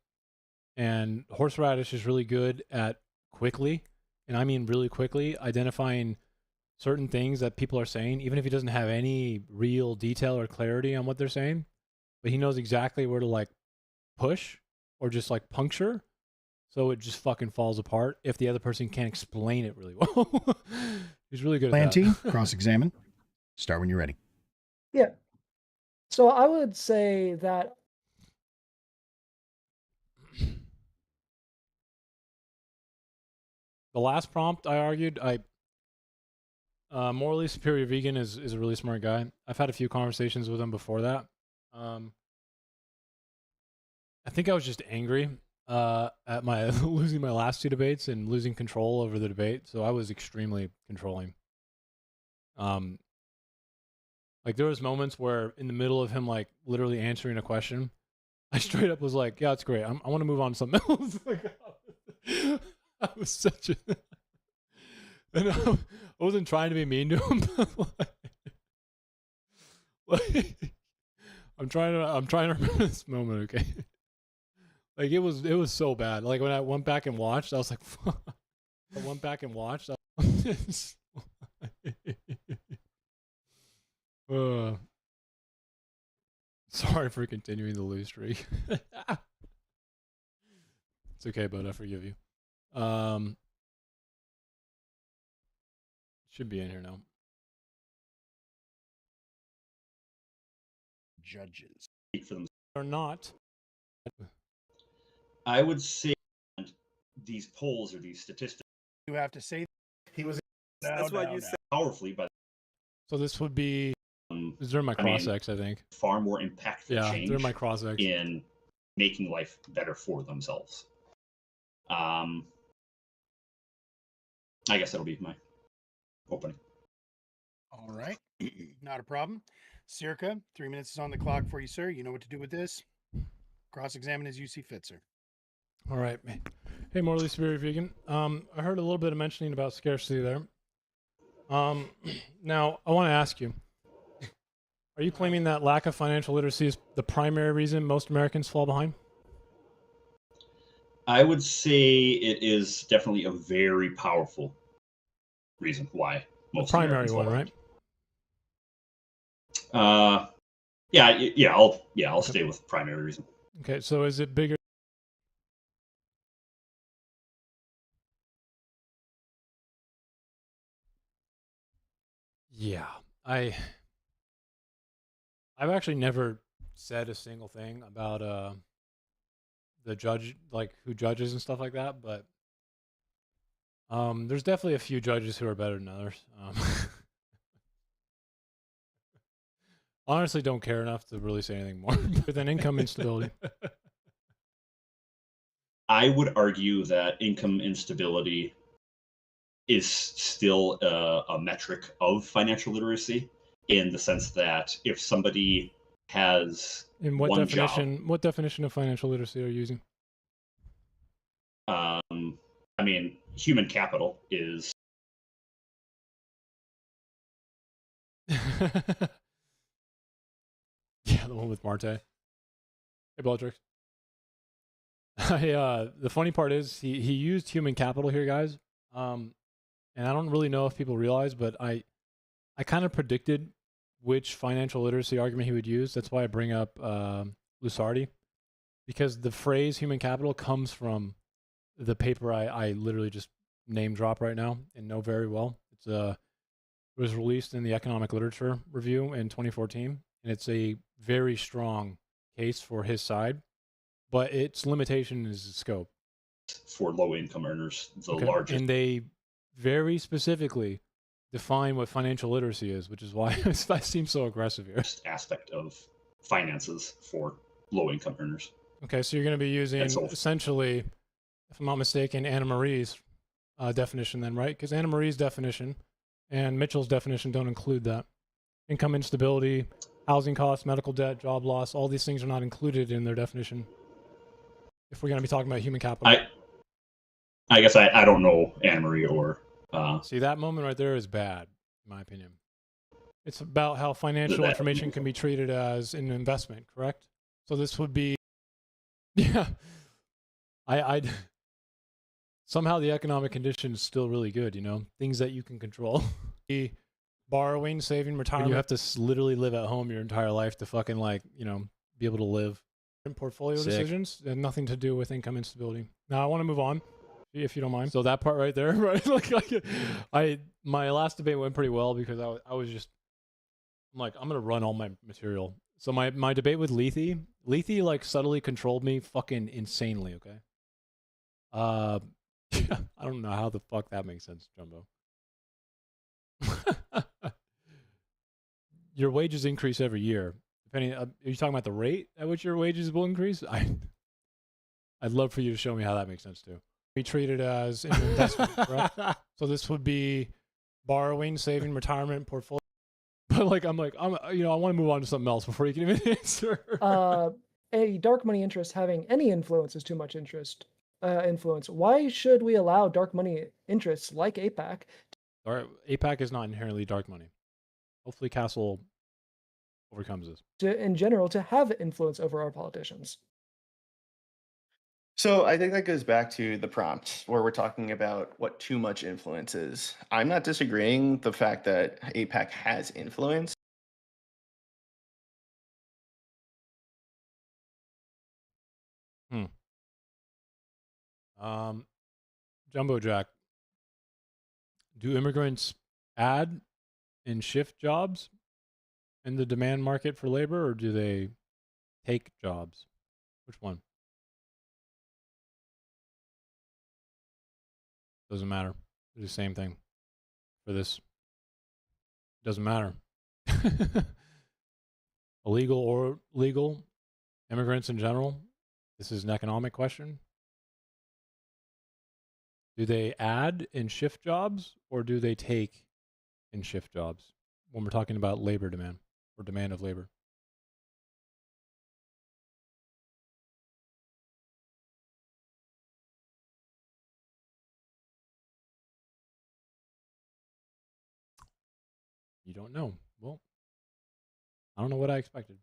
and Horseradish is really good at quickly, and I mean really quickly, identifying certain things that people are saying, even if he doesn't have any real detail or clarity on what they're saying, but he knows exactly where to like push or just like puncture. So it just fucking falls apart if the other person can't explain it really well. He's really good at that. Cross-examine. Start when you're ready. Yeah. So I would say that The last prompt I argued, morally superior vegan is a really smart guy. I've had a few conversations with him before that. I think I was just angry at my losing my last two debates and losing control over the debate. So I was extremely controlling. Like there was moments where in the middle of him like literally answering a question, I straight up was like, "Yeah, it's great. I want to move on to something else." I was such a, and I wasn't trying to be mean to him. Like, I'm trying to remember this moment, okay? Like it was so bad. Like when I went back and watched, I was like, fuck. I went back and watched. Sorry for continuing the lose streak. It's okay, bud. I forgive you. Should be in here now. Judges. For them. Or not. I would say these polls or these statistics. You have to say he was. That's what you said. Powerfully, but So this would be. Is there my cross-ex, I think. Far more impactful Yeah, change they're my cross-ex. in making life better for themselves. I guess that'll be my opening. All right. Not a problem. Circa, 3 minutes is on the clock for you, sir. You know what to do with this. Cross-examine as you see fit, sir. All right. Hey, Morley Superior Vegan. I heard a little bit of mentioning about scarcity there. Now, I want to ask you, are you claiming that lack of financial literacy is the primary reason most Americans fall behind? I would say it is definitely a very powerful reason why most The primary Americans one, fall right? behind. I'll stay with primary reason. Okay, so is it bigger? Yeah, I've actually never said a single thing about the judge, like who judges and stuff like that, but there's definitely a few judges who are better than others. Honestly, don't care enough to really say anything more than income instability. I would argue that income instability is still a metric of financial literacy, in the sense that if somebody has In what one definition? job, What definition of financial literacy are you using? I mean, human capital is Yeah, the one with Marte. Hey, Bellatrix. The funny part is he used human capital here, guys. And I don't really know if people realize, but I kind of predicted which financial literacy argument he would use. That's why I bring up Lusardi, because the phrase human capital comes from the paper I literally just name drop right now and know very well. It was released in the Economic Literature Review in 2014, and it's a very strong case for his side, but its limitation is the scope. for low income earners the Okay. largest And they very specifically define what financial literacy is, which is why that seems so aggressive here. aspect of finances for low income earners. Okay, so you're going to be using And so- essentially, if I'm not mistaken, Anna Marie's definition then, right? Because Anna Marie's definition and Mitchell's definition don't include that. Income instability, housing costs, medical debt, job loss, all these things are not included in their definition. If we're going to be talking about human capital. I guess I don't know Anna Marie or See, that moment right there is bad, in my opinion. It's about how financial information can be treated as an investment, correct? So this would be, yeah. I somehow the economic condition is still really good, you know, things that you can control. Borrowing, saving, retirement. You have to literally live at home your entire life to fucking like, you know, be able to live. And portfolio Sick. decisions and nothing to do with income instability. Now I want to move on, if you don't mind. So that part right there, right? My last debate went pretty well because I was just, I'm like, I'm gonna run all my material. So my debate with Lethe like subtly controlled me fucking insanely. Okay. I don't know how the fuck that makes sense, Jumbo. Your wages increase every year. Depending, are you talking about the rate at which your wages will increase? I'd love for you to show me how that makes sense too. Be treated as an investment, right? So this would be borrowing, saving, retirement, portfolio. But like, I'm I want to move on to something else before you can even answer. A dark money interest having any influence is too much influence. Why should we allow dark money interests like APAC? All right, APAC is not inherently dark money. Hopefully, Castle overcomes this. In general, to have influence over our politicians? So I think that goes back to the prompt where we're talking about what too much influence is. I'm not disagreeing the fact that APAC has influence. Jumbo Jack, do immigrants add and shift jobs in the demand market for labor, or do they take jobs? Which one? Doesn't matter. It's the same thing for this. Doesn't matter. Illegal or legal immigrants in general. This is an economic question. Do they add and shift jobs, or do they take and shift jobs when we're talking about labor demand or demand of labor? You don't know. Well, I don't know what I expected.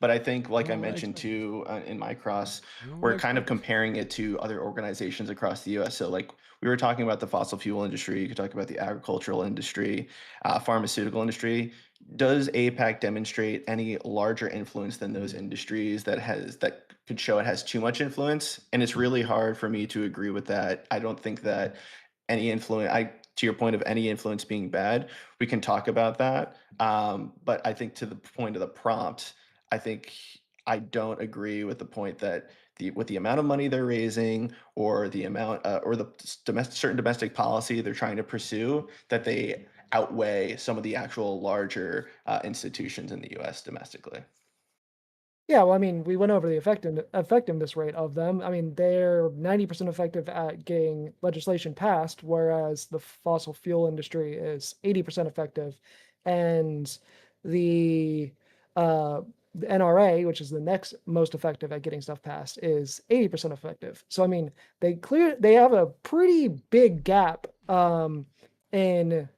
But I think, like I know what I mentioned too in my cross, know what I we're kind of expected. comparing it to other organizations across the U.S. So, like we were talking about the fossil fuel industry, you could talk about the agricultural industry, pharmaceutical industry. Does APAC demonstrate any larger influence than those industries that could show it has too much influence? And it's really hard for me to agree with that. I don't think that any influence. To your point of any influence being bad, we can talk about that. But I think to the point of the prompt, I think I don't agree with the point that with the amount of money they're raising or the amount or the certain domestic policy they're trying to pursue, that they outweigh some of the actual larger institutions in the U.S. domestically. Yeah, well, I mean, we went over the effectiveness rate of them. I mean, they're 90% effective at getting legislation passed, whereas the fossil fuel industry is 80% effective, and the the NRA, which is the next most effective at getting stuff passed, is 80% effective. So I mean, they have a pretty big gap in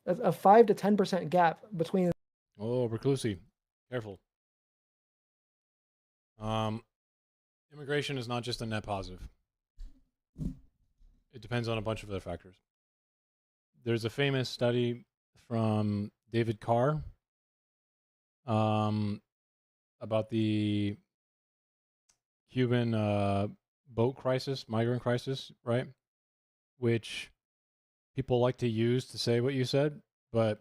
a 5 to 10% gap between. Oh, Reclusi, careful. Immigration is not just a net positive. It depends on a bunch of other factors. There's a famous study from David Carr about the Cuban boat crisis, migrant crisis, right? Which people like to use to say what you said, but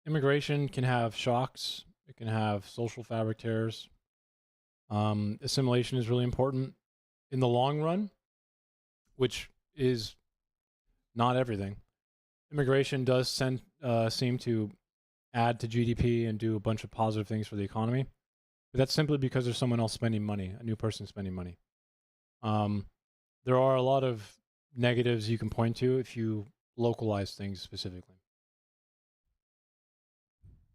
immigration can have shocks. It can have social fabric tears. Assimilation is really important in the long run, which is not everything. Immigration does seem to add to GDP and do a bunch of positive things for the economy, but that's simply because there's someone else spending money, a new person spending money. There are a lot of negatives you can point to if you localize things specifically.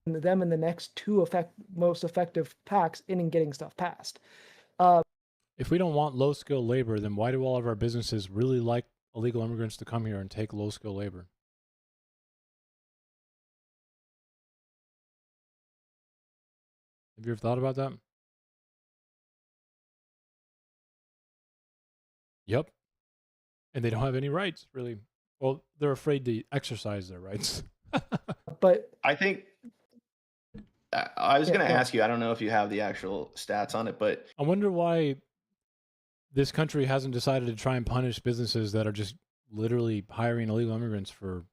Them in the next two most effective packs in getting stuff passed. If we don't want low skill labor, then why do all of our businesses really like illegal immigrants to come here and take low skill labor? Have you ever thought about that? Yep. And they don't have any rights, really. Well, they're afraid to exercise their rights. But I think I was Yeah, going to go. ask you, I don't know if you have the actual stats on it, but I wonder why this country hasn't decided to try and punish businesses that are just literally hiring illegal immigrants for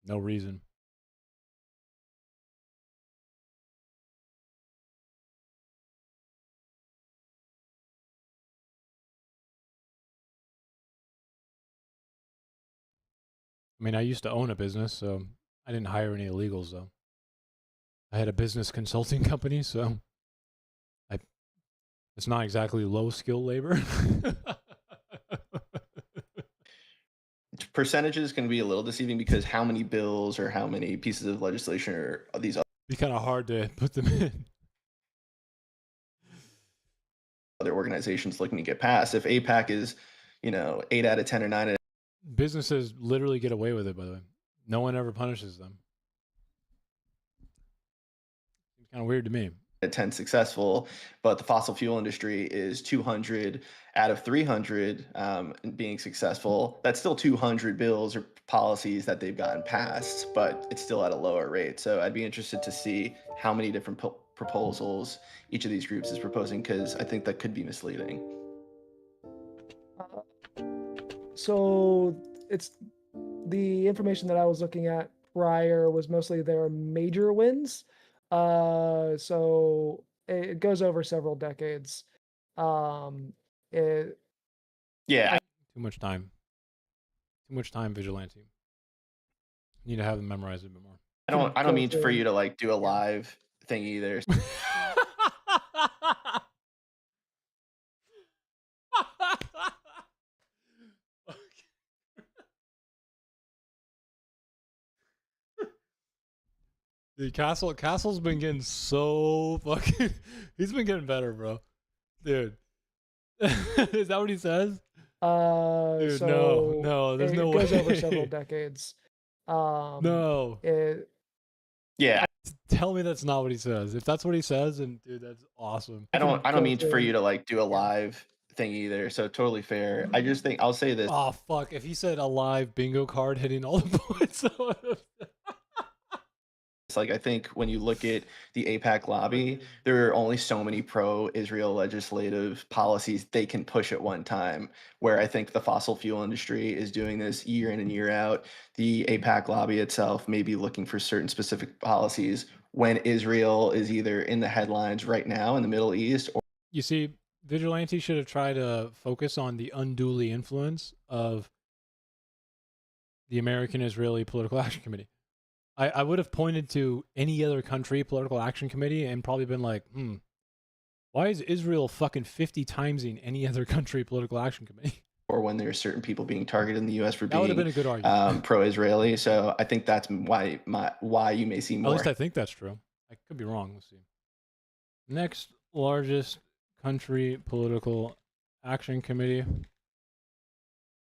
no reason. I mean, I used to own a business, so I didn't hire any illegals, though. I had a business consulting company, so it's not exactly low skill labor. percentages can be a little deceiving because how many bills or how many pieces of legislation are these Be kind of hard to put them in. other organizations looking to get passed? If APAC is, 8 out of 10 or 9 out of Businesses literally get away with it, by the way. No one ever punishes them. Seems kind of weird to me. 10 successful, but the fossil fuel industry is 200 out of 300 being successful, that's still 200 bills or policies that they've gotten passed, but it's still at a lower rate. So I'd be interested to see how many different proposals each of these groups is proposing, because I think that could be misleading. So it's the information that I was looking at prior was mostly their major wins. So it goes over several decades. It, Yeah. Too much time. Too much time, Vigilante. Need to have them memorize it a bit more. I don't mean for you to like do a live thing either. Dude, Castle's been getting so fucking. He's been getting better, bro. Dude, is that what he says? Dude, so no, there's it no goes way. over several decades. No. Yeah. Tell me that's not what he says. If that's what he says, and dude, that's awesome. I don't mean for you to like do a live thing either. So totally fair. I just think I'll say this. Oh fuck! If he said a live bingo card hitting all the points, It's like I think when you look at the APAC lobby, there are only so many pro-Israel legislative policies they can push at one time. Where I think the fossil fuel industry is doing this year in and year out. The APAC lobby itself may be looking for certain specific policies when Israel is either in the headlines right now in the Middle East or you see, Vigilante should have tried to focus on the unduly influence of the American Israeli Political Action Committee. I would have pointed to any other country political action committee and probably been like, why is Israel fucking 50 timesing any other country political action committee? or when there are certain people being targeted in the U.S. for That would have being been a good argument. pro-Israeli. So I think that's why you may see more. At least I think that's true. I could be wrong. Let's see. Next largest country political action committee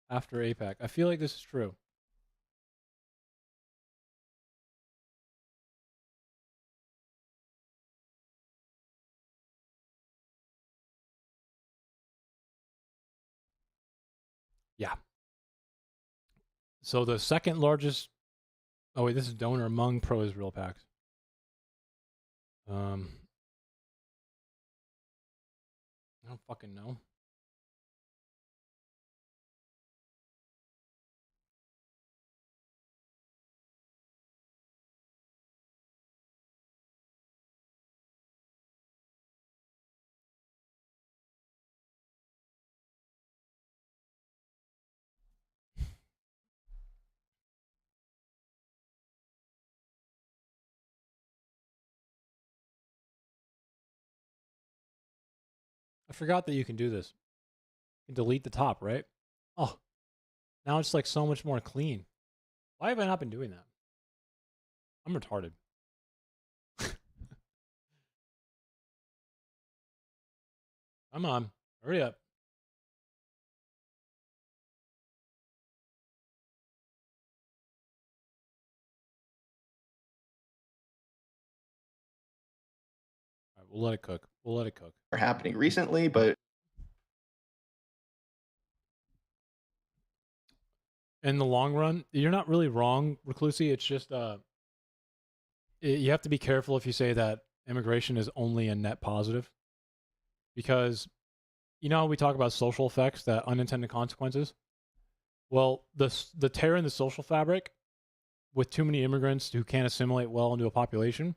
after APAC. I feel like this is true. Yeah. So the second largest. Oh wait, this is donor among pro-Israel PACs. I don't fucking know. I forgot that you can do this. You can delete the top, right? Oh, now it's like so much more clean. Why have I not been doing that? I'm retarded. Come on, hurry up. All right, we'll let it cook. We'll let it cook. Are happening recently, but In the long run, you're not really wrong, Reclusi. It's just you have to be careful if you say that immigration is only a net positive, because you know how we talk about social effects, that unintended consequences. Well, the tear in the social fabric with too many immigrants who can't assimilate well into a population,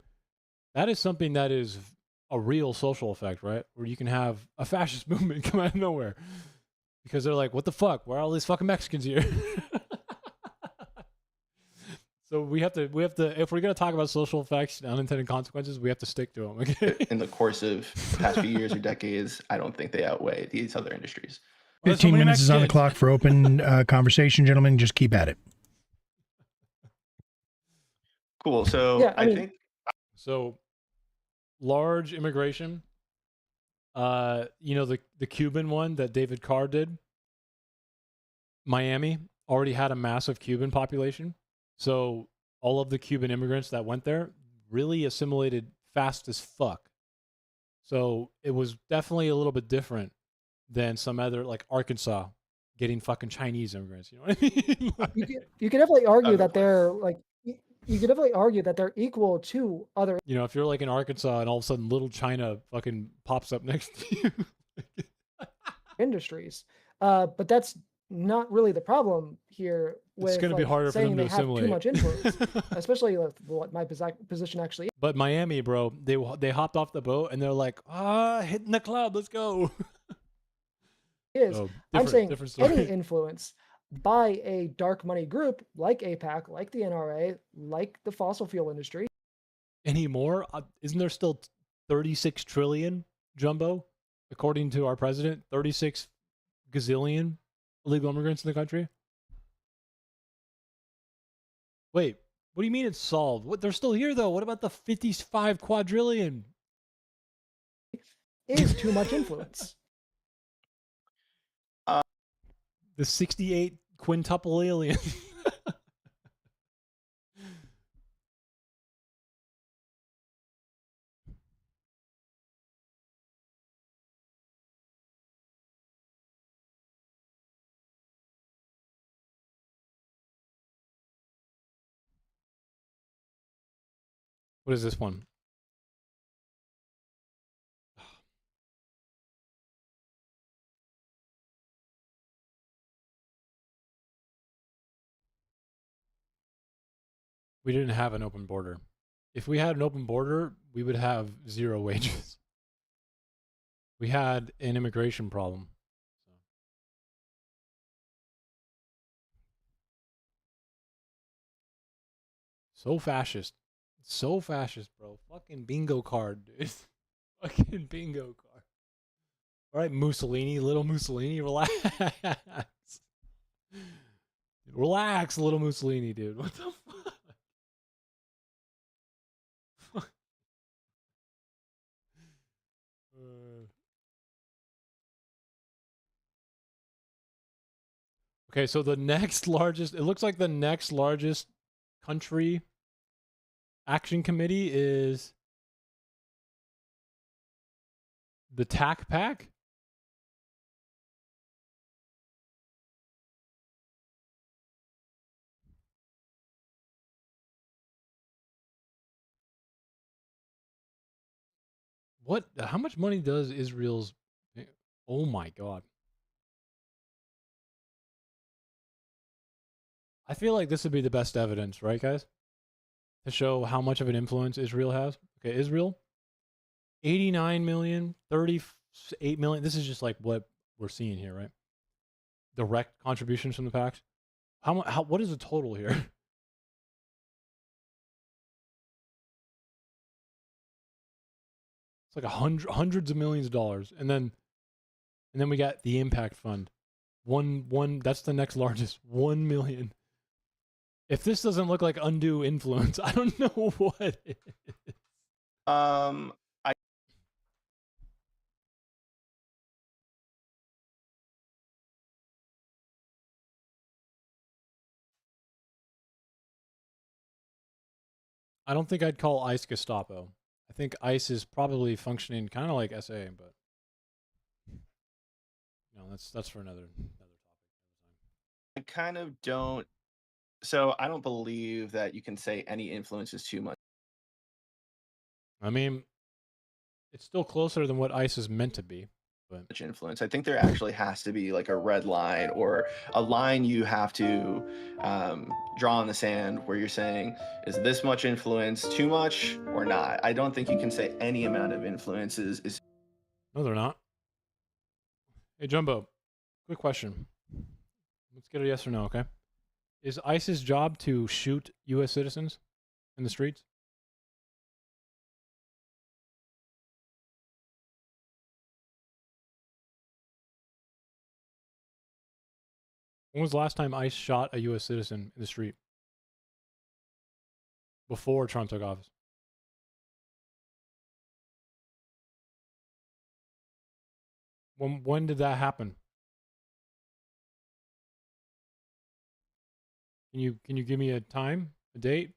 that is something that is a real social effect, right? Where you can have a fascist movement come out of nowhere because they're like, what the fuck? Where are all these fucking Mexicans here? So we have to, if we're going to talk about social effects and unintended consequences, we have to stick to them. Okay? in the course of the past few years or decades, I don't think they outweigh these other industries. 15 minutes is on the clock for open conversation, gentlemen. Just keep at it. Cool. So Yeah, I think so. Large immigration. You know, the Cuban one that David Carr did. Miami already had a massive Cuban population. So all of the Cuban immigrants that went there really assimilated fast as fuck. So it was definitely a little bit different than some other, like Arkansas getting fucking Chinese immigrants. You know what I mean? you could definitely argue that they're like you could definitely argue that they're equal to other You know, if you're like in Arkansas and all of a sudden Little China fucking pops up next to you. industries. But that's not really the problem here It's with going to be like, harder for saying them to they have too assimilate. much influence, especially with what my position actually But Miami, bro, they hopped off the boat and they're like, hitting the cloud, let's go. is. So, I'm saying different any story. influence by a dark money group like APAC, like the NRA, like the fossil fuel industry. Anymore? Isn't there still 36 trillion, Jumbo? According to our president, 36 gazillion illegal immigrants in the country? Wait, what do you mean it's solved? What, they're still here, though. What about the 55 quadrillion? Is too much influence. The 68 quintuple alien. What is this one? We didn't have an open border. If we had an open border, we would have zero wages. We had an immigration problem. So fascist. So fascist, bro. Fucking bingo card, dude. Fucking bingo card. All right, Mussolini, little Mussolini, relax. Relax, little Mussolini, dude. What the fuck? Okay, so the next largest, it looks like the next largest country action committee is the TAC Pack. What? How much money does Israel's? Oh my God! I feel like this would be the best evidence, right, guys, to show how much of an influence Israel has. Okay, Israel, 89 million, 38 million. This is just like what we're seeing here, right? Direct contributions from the PACs. What is the total here? It's like hundreds of millions of dollars, and then we got the Impact Fund, one. That's the next largest, 1 million. If this doesn't look like undue influence, I don't know what it is. I don't think I'd call ICE Gestapo. I think ICE is probably functioning kind of like SA, but no, that's for another topic. I kind of don't. So I don't believe that you can say any influence is too much. I mean, it's still closer than what ICE is meant to be. But Much influence. I think there actually has to be like a red line or a line you have to draw in the sand where you're saying, is this much influence too much or not? I don't think you can say any amount of influence is. No, they're not. Hey, Jumbo, quick question. Let's get a yes or no, okay? Is ICE's job to shoot U.S. citizens in the streets? When was the last time ICE shot a U.S. citizen in the street? Before Trump took office. When did that happen? Can you give me a time, a date?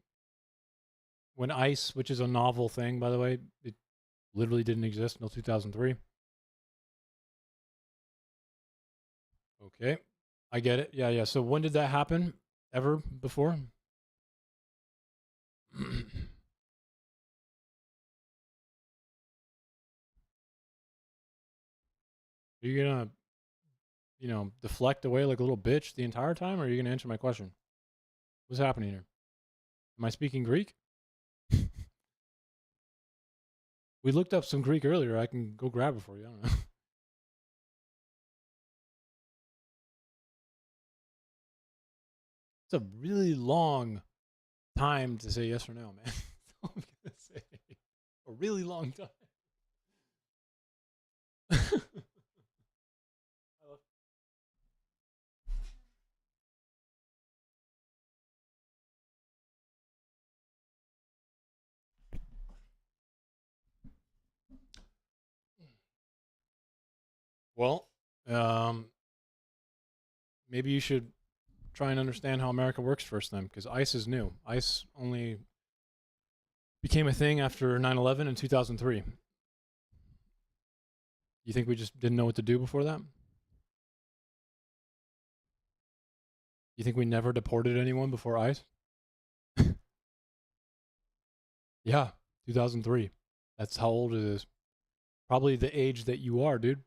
When ICE, which is a novel thing, by the way, it literally didn't exist until 2003. Okay, I get it. Yeah. So when did that happen? Ever before? Are you deflect away like a little bitch the entire time, or are you going to answer my question? What's happening here? Am I speaking Greek? We looked up some Greek earlier. I can go grab it for you. I don't know. It's a really long time to say yes or no, man. That's all I'm going to say. A really long time. Well, maybe you should try and understand how America works first then, because ICE is new. ICE only became a thing after 9/11 in 2003. You think we just didn't know what to do before that? You think we never deported anyone before ICE? Yeah, 2003. That's how old it is. Probably the age that you are, dude.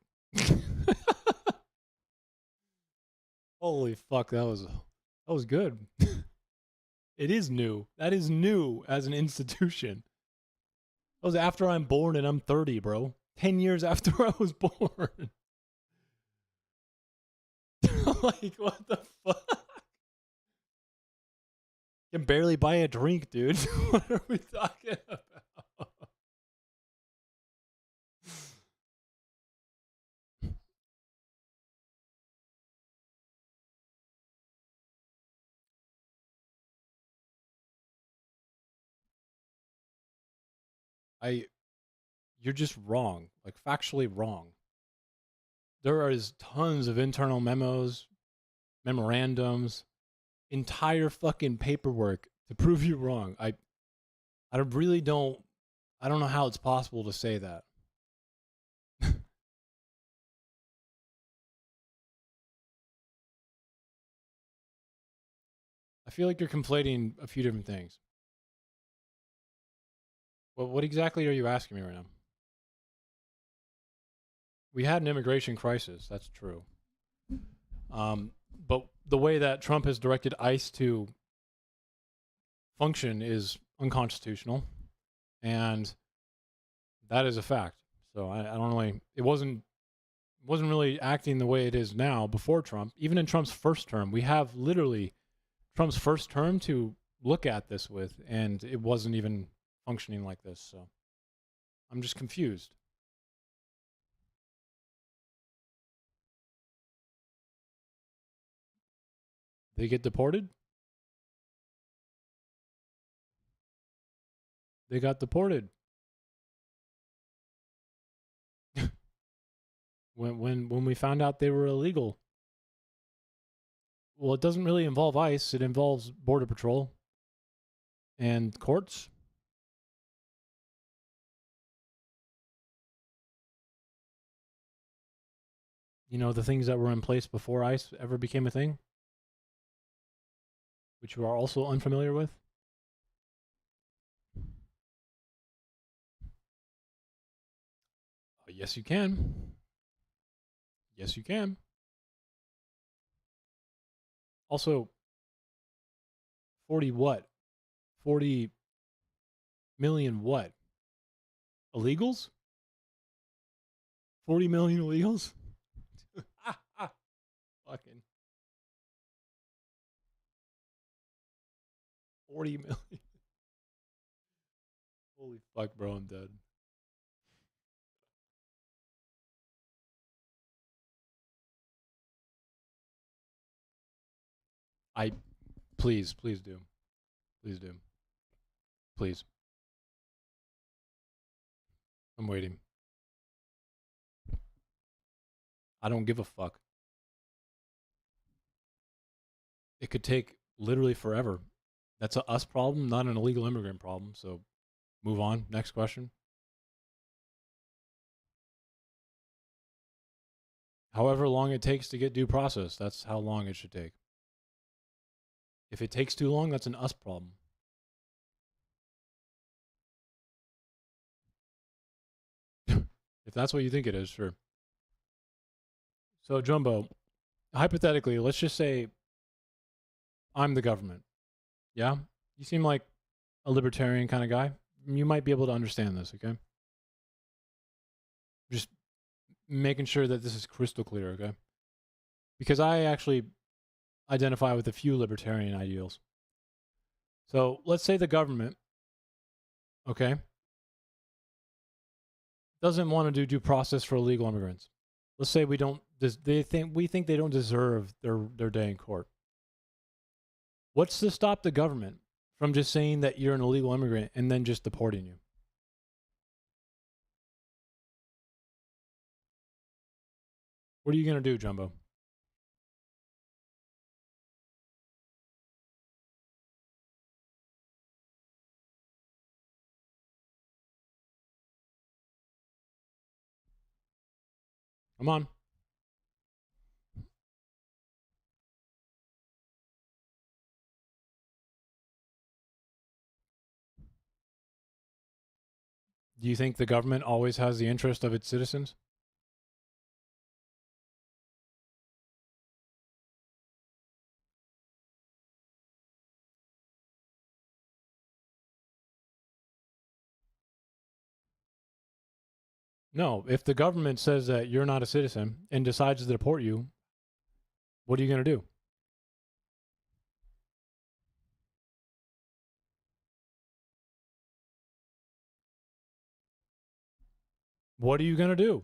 Holy fuck, that was good. It is new. That is new as an institution. That was after I'm born and I'm 30, bro. 10 years after I was born. Like, what the fuck? Can barely buy a drink, dude. What are we talking about? You're just wrong, like factually wrong. There is tons of internal memos, memorandums, entire fucking paperwork to prove you wrong. I really don't know how it's possible to say that. I feel like you're conflating a few different things. Well, what exactly are you asking me right now? We had an immigration crisis, that's true. But the way that Trump has directed ICE to function is unconstitutional, and that is a fact. So I don't really. It wasn't really acting the way it is now before Trump. Even in Trump's first term, we have literally Trump's first term to look at this with, and it wasn't even functioning like this. So I'm just confused. They get deported? They got deported. when we found out they were illegal. Well, it doesn't really involve ICE. It involves Border Patrol and courts. You know, the things that were in place before ICE ever became a thing, which you are also unfamiliar with. Yes, you can. Yes, you can. Also, 40 what? 40 million what? Illegals? 40 million illegals? Fucking 40 million. Holy fuck, bro, I'm dead. Please do. Please do. Please. I'm waiting. I don't give a fuck. It could take literally forever. That's a us problem, not an illegal immigrant problem. So move on. Next question. However long it takes to get due process, that's how long it should take. If it takes too long, that's an us problem. If that's what you think it is, sure. So, Jumbo, hypothetically, let's just say I'm the government. Yeah? You seem like a libertarian kind of guy. You might be able to understand this, okay? Just making sure that this is crystal clear, okay? Because I actually identify with a few libertarian ideals. So let's say the government, okay, doesn't want to do due process for illegal immigrants. Let's say we think they don't deserve their day in court. What's to stop the government from just saying that you're an illegal immigrant and then just deporting you? What are you going to do, Jumbo? Come on. Do you think the government always has the interest of its citizens? No. If the government says that you're not a citizen and decides to deport you, what are you going to do? What are you going to do?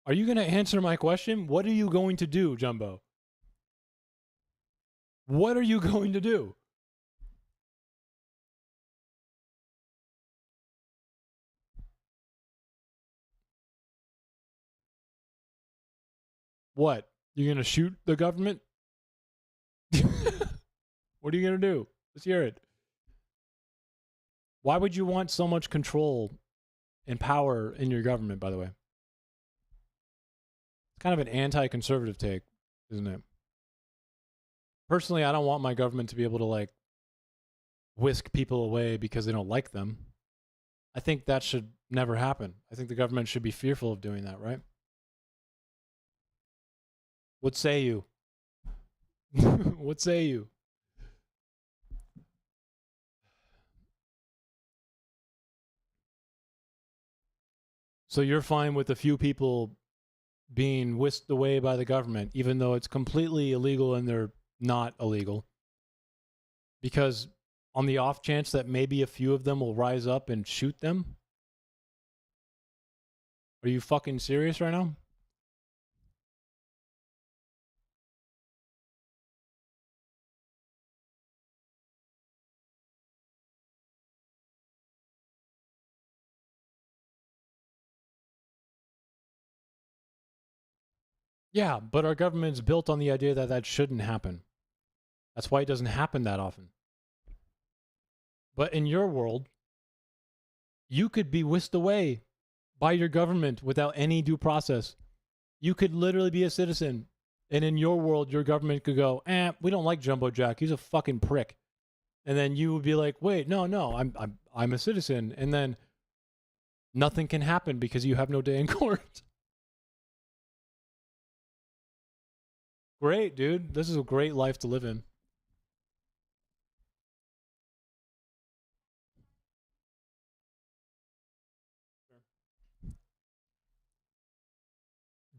Are you going to answer my question? What are you going to do, Jumbo? What are you going to do? What? You going to shoot the government? What are you going to do? Let's hear it. Why would you want so much control and power in your government, by the way? It's kind of an anti-conservative take, isn't it? Personally, I don't want my government to be able to, like, whisk people away because they don't like them. I think that should never happen. I think the government should be fearful of doing that, right? What say you? What say you? So you're fine with a few people being whisked away by the government, even though it's completely illegal and they're not illegal? Because on the off chance that maybe a few of them will rise up and shoot them? Are you fucking serious right now? Yeah, but our government's built on the idea that that shouldn't happen. That's why it doesn't happen that often. But in your world, you could be whisked away by your government without any due process. You could literally be a citizen, and in your world, your government could go, we don't like Jumbo Jack. He's a fucking prick. And then you would be like, wait, no, I'm a citizen. And then nothing can happen because you have no day in court. Great, dude. This is a great life to live in.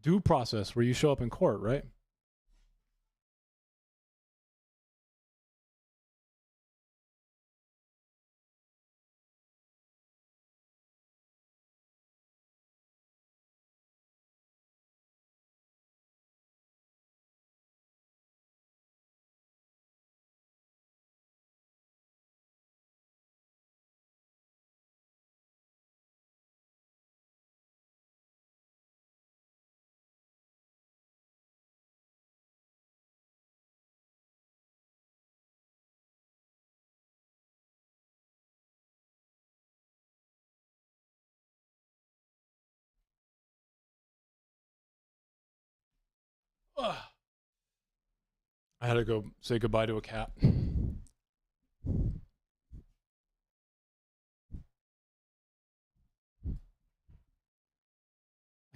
Due process where you show up in court, right? Ugh. I had to go say goodbye to a cat.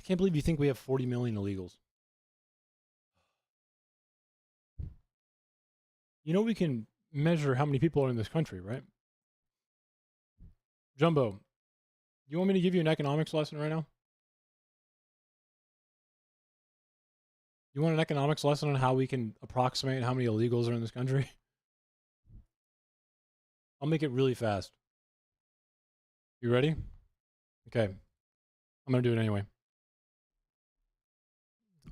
can't believe you think we have 40 million illegals. You know we can measure how many people are in this country, right? Jumbo, you want me to give you an economics lesson right now? You want an economics lesson on how we can approximate how many illegals are in this country? I'll make it really fast. You ready? Okay. I'm going to do it anyway.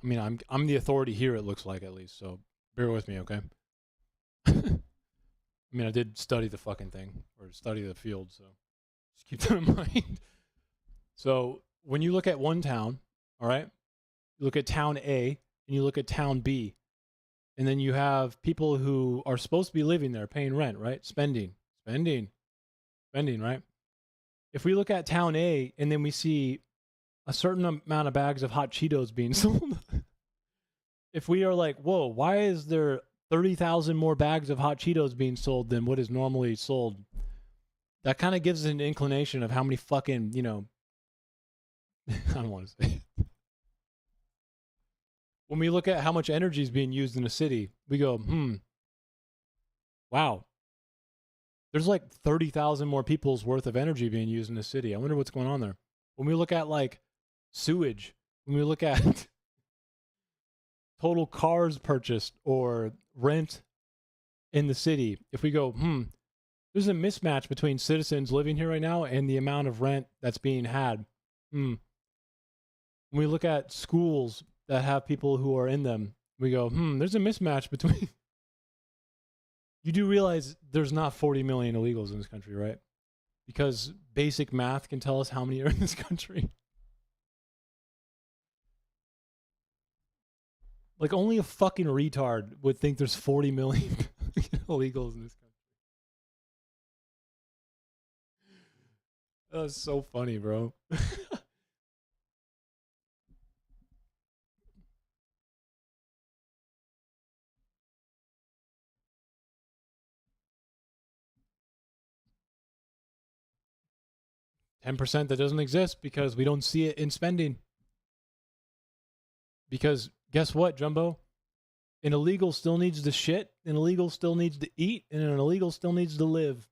I mean, I'm the authority here, it looks like, at least, so bear with me, okay? I mean, I did study the fucking thing, or study the field, so just keep that in mind. So when you look at one town, all right, you look at town A, and you look at town B, and then you have people who are supposed to be living there, paying rent, right? Spending, right? If we look at town A, and then we see a certain amount of bags of hot Cheetos being sold, if we are like, whoa, why is there 30,000 more bags of hot Cheetos being sold than what is normally sold? That kind of gives an inclination of how many fucking, you know, I don't want to say it. When we look at how much energy is being used in a city, we go, wow. There's like 30,000 more people's worth of energy being used in a city. I wonder what's going on there. When we look at like sewage, when we look at total cars purchased or rent in the city, if we go, there's a mismatch between citizens living here right now and the amount of rent that's being had. When we look at schools that have people who are in them, we go, there's a mismatch between... You do realize there's not 40 million illegals in this country, right? Because basic math can tell us how many are in this country. Like, only a fucking retard would think there's 40 million illegals in this country. That's so funny, bro. 10% that doesn't exist because we don't see it in spending. Because guess what, Jumbo? An illegal still needs to shit, an illegal still needs to eat, and an illegal still needs to live.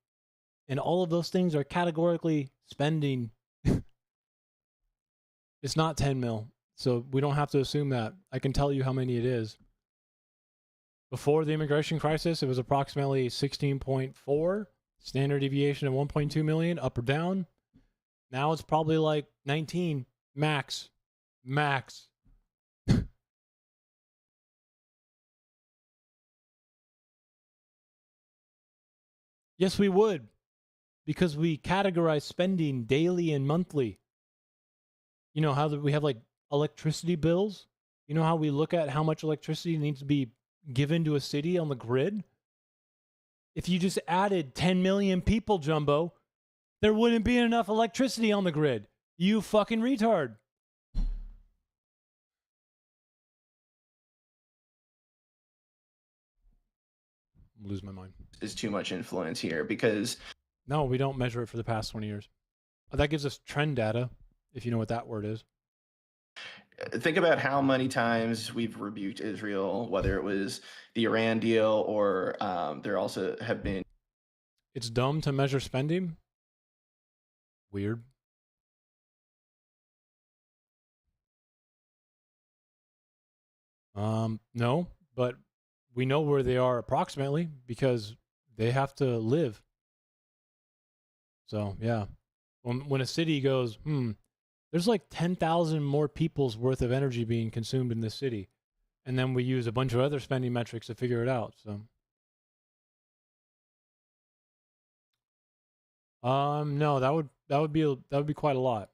And all of those things are categorically spending. It's not 10 mil, so we don't have to assume that. I can tell you how many it is. Before the immigration crisis, it was approximately 16.4, standard deviation of 1.2 million, up or down. Now it's probably like 19, max. Yes, we would, because we categorize spending daily and monthly. You know how we have like electricity bills? You know how we look at how much electricity needs to be given to a city on the grid? If you just added 10 million people, Jumbo, there wouldn't be enough electricity on the grid. You fucking retard. Lose my mind. Is too much influence here because... No, we don't measure it for the past 20 years. That gives us trend data, if you know what that word is. Think about how many times we've rebuked Israel, whether it was the Iran deal or there also have been... It's dumb to measure spending? Weird. No, but we know where they are approximately because they have to live. So, yeah. When a city goes, there's like 10,000 more people's worth of energy being consumed in this city. And then we use a bunch of other spending metrics to figure it out. So, no, that would be quite a lot.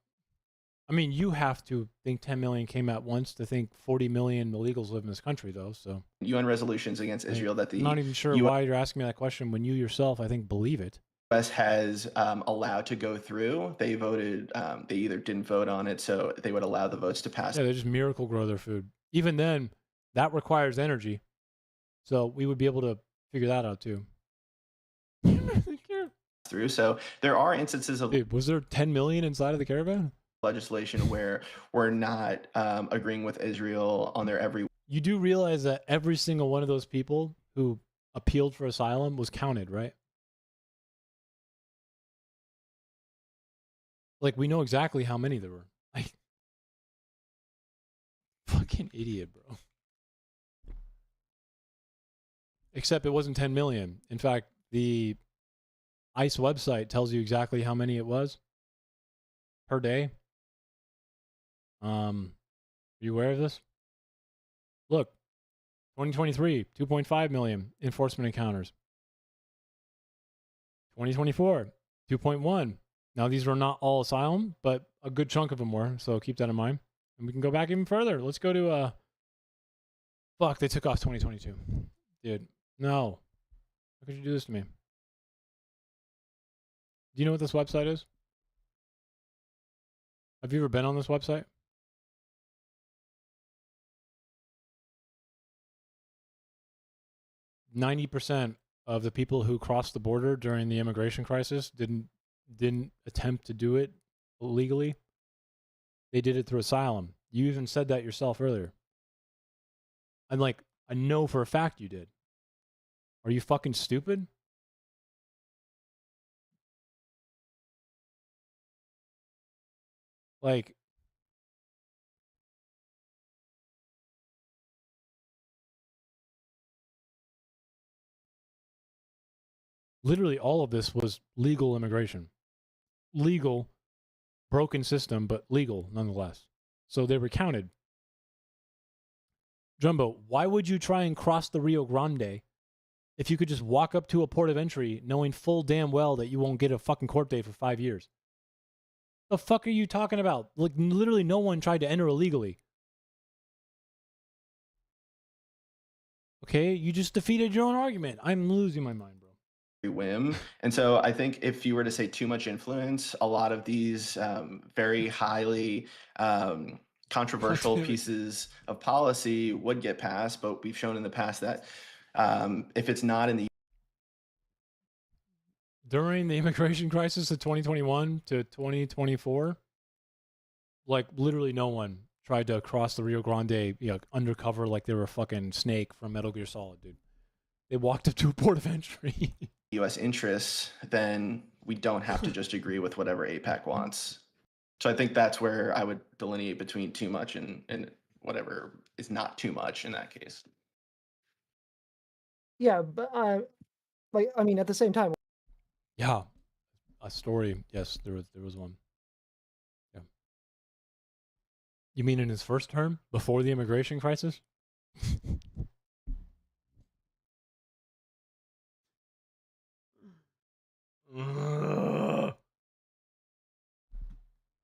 I mean, you have to think 10 million came at once to think 40 million illegals live in this country, though. So UN resolutions against Israel that the... I'm not even sure why you're asking me that question when you yourself, I think, believe it. US has allowed to go through. They voted, they either didn't vote on it, so they would allow the votes to pass. Yeah, they just miracle grow their food. Even then, that requires energy. So we would be able to figure that out, too. Through. So there are instances of... Dude, was there 10 million inside of the caravan? legislation where we're not agreeing with Israel on their every. You do realize that every single one of those people who appealed for asylum was counted, right? Like, we know exactly how many there were. Like, fucking idiot, bro. Except it wasn't 10 million. In fact, the ICE website tells you exactly how many it was per day. Are you aware of this? Look, 2023, 2.5 million enforcement encounters. 2024, 2.1. Now, these were not all asylum, but a good chunk of them were, so keep that in mind. And we can go back even further. Let's go to, fuck, they took off 2022. Dude, no. How could you do this to me? Do you know what this website is? Have you ever been on this website? %90 of the people who crossed the border during the immigration crisis didn't attempt to do it legally. They did it through asylum. You even said that yourself earlier. I'm like, I know for a fact you did. Are you fucking stupid? Like, literally all of this was legal immigration. Legal, broken system, but legal nonetheless. So they were counted. Jumbo, why would you try and cross the Rio Grande if you could just walk up to a port of entry knowing full damn well that you won't get a fucking court date for 5 years? The fuck are you talking about? Like, literally no one tried to enter illegally. Okay, you just defeated your own argument. I'm losing my mind, bro. Whim. And so I think if you were to say too much influence, a lot of these very highly controversial pieces of policy would get passed. But we've shown in the past that if it's not in the During the immigration crisis of 2021 to 2024, like, literally no one tried to cross the Rio Grande, undercover like they were a fucking snake from Metal Gear Solid, dude. They walked up to a port of entry. U.S. interests, then we don't have to just agree with whatever APAC wants. So I think that's where I would delineate between too much and whatever is not too much in that case. Yeah, but I mean, at the same time, Yeah, a story. Yes, there was one. Yeah. You mean in his first term, before the immigration crisis?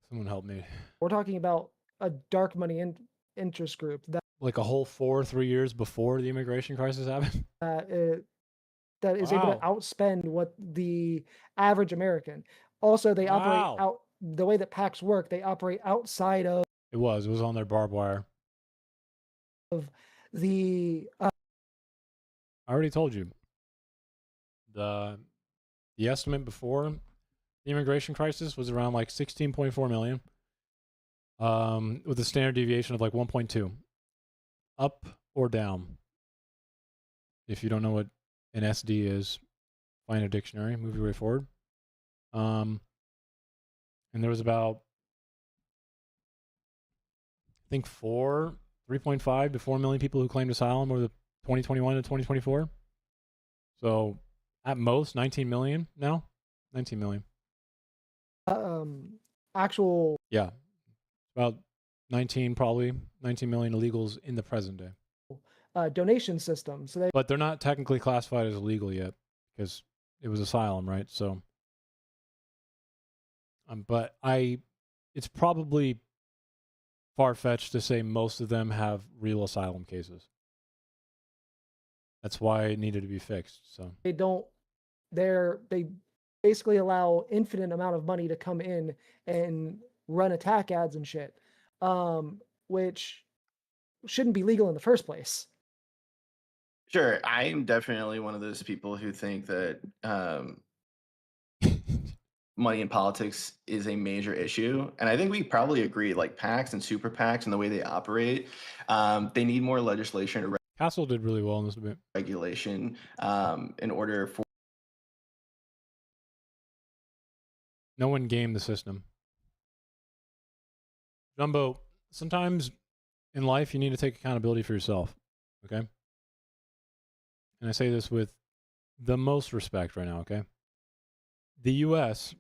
Someone help me. we're talking about a dark money interest group Like a whole 3 years before the immigration crisis happened? that is able to Wow. outspend what the average American. Also, they operate Wow. out the way that PACs work. They operate outside of It was on their barbed wire. the I already told you. The estimate before the immigration crisis was around like 16.4 million. With a standard deviation of like 1.2. Up or down. If you don't know what an SD is, find a dictionary, move your way forward. And there was about, I think 3.5 to 4 million people who claimed asylum over the 2021 to 2024. So at most 19 million now. 19 million. actual Yeah. About 19 million illegals in the present day. donation system. So they But they're not technically classified as illegal yet because it was asylum, right? So, but it's probably far-fetched to say most of them have real asylum cases. That's why it needed to be fixed. So they basically allow infinite amount of money to come in and run attack ads and shit, which shouldn't be legal in the first place. Sure, I'm definitely one of those people who think that money in politics is a major issue, and I think we probably agree. Like PACs and super PACs and the way they operate, they need more legislation or Castle did really well in this debate. regulation in order for. No one gamed the system. Jumbo, sometimes in life you need to take accountability for yourself. Okay? And I say this with the most respect right now, okay? The US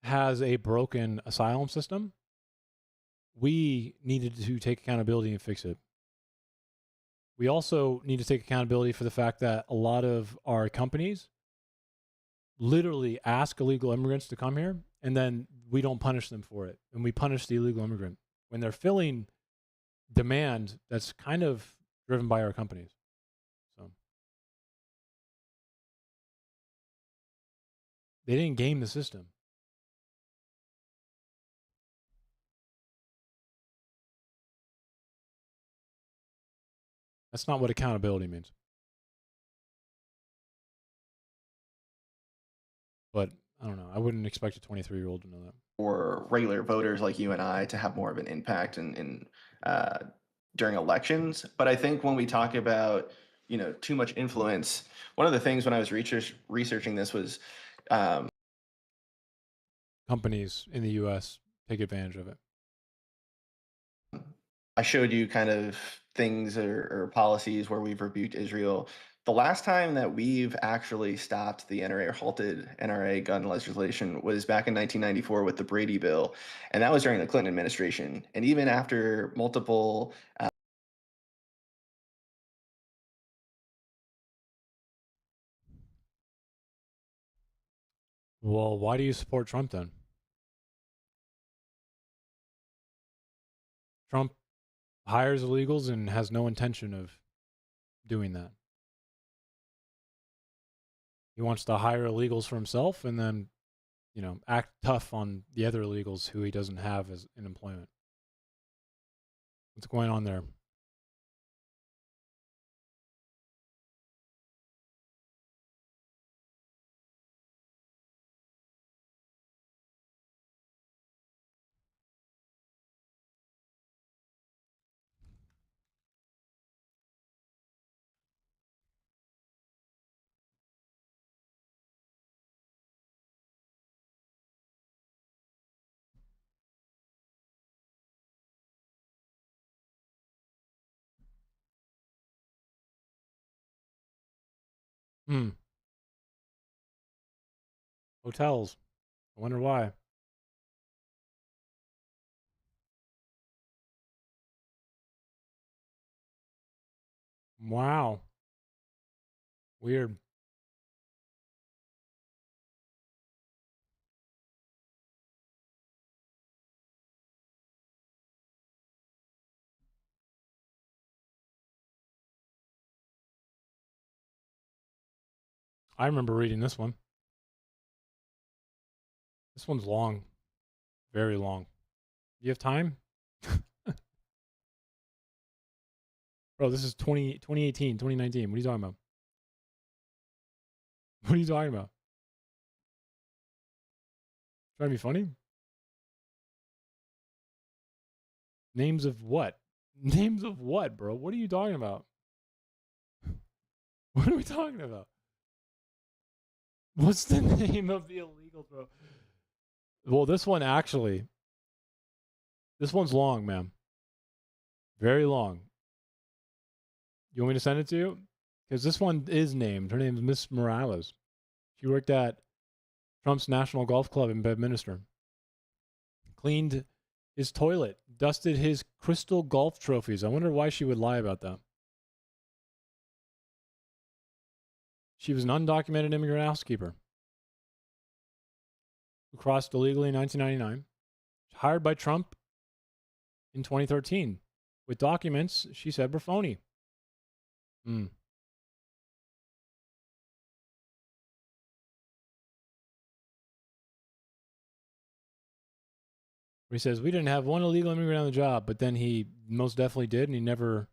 has a broken asylum system. We needed to take accountability and fix it. We also need to take accountability for the fact that a lot of our companies literally ask illegal immigrants to come here, and then we don't punish them for it. And we punish the illegal immigrant when they're filling demand that's kind of driven by our companies. So they didn't game the system. That's not what accountability means. But I don't know. I wouldn't expect a 23-year-old to know that. For regular voters like you and I to have more of an impact in during elections. But I think when we talk about too much influence, one of the things when I was researching this was companies in the U.S. take advantage of it. I showed you kind of things or policies where we've rebuked Israel. The last time that we've actually stopped the NRA or halted NRA gun legislation was back in 1994 with the Brady Bill, and that was during the Clinton administration. And even after multiple Well, why do you support Trump then? Trump hires illegals and has no intention of doing that. He wants to hire illegals for himself and then, act tough on the other illegals who he doesn't have as in employment. What's going on there? Hotels. I wonder why. Wow. Weird. I remember reading this one. This one's long. Very long. You have time? Bro, this is 2018, 2019. What are you talking about? What are you talking about? Trying to be funny? Names of what? Names of what, bro? What are you talking about? What are we talking about? What's the name of the illegal, bro? Well, this one's long, man. Very long. You want me to send it to you? Because this one is named. Her name is Miss Morales. She worked at Trump's National Golf Club in Bedminster. Cleaned his toilet. Dusted his crystal golf trophies. I wonder why she would lie about that. She was an undocumented immigrant housekeeper who crossed illegally in 1999. Hired by Trump in 2013 with documents she said were phony. He says, we didn't have one illegal immigrant on the job, but then he most definitely did, and he never...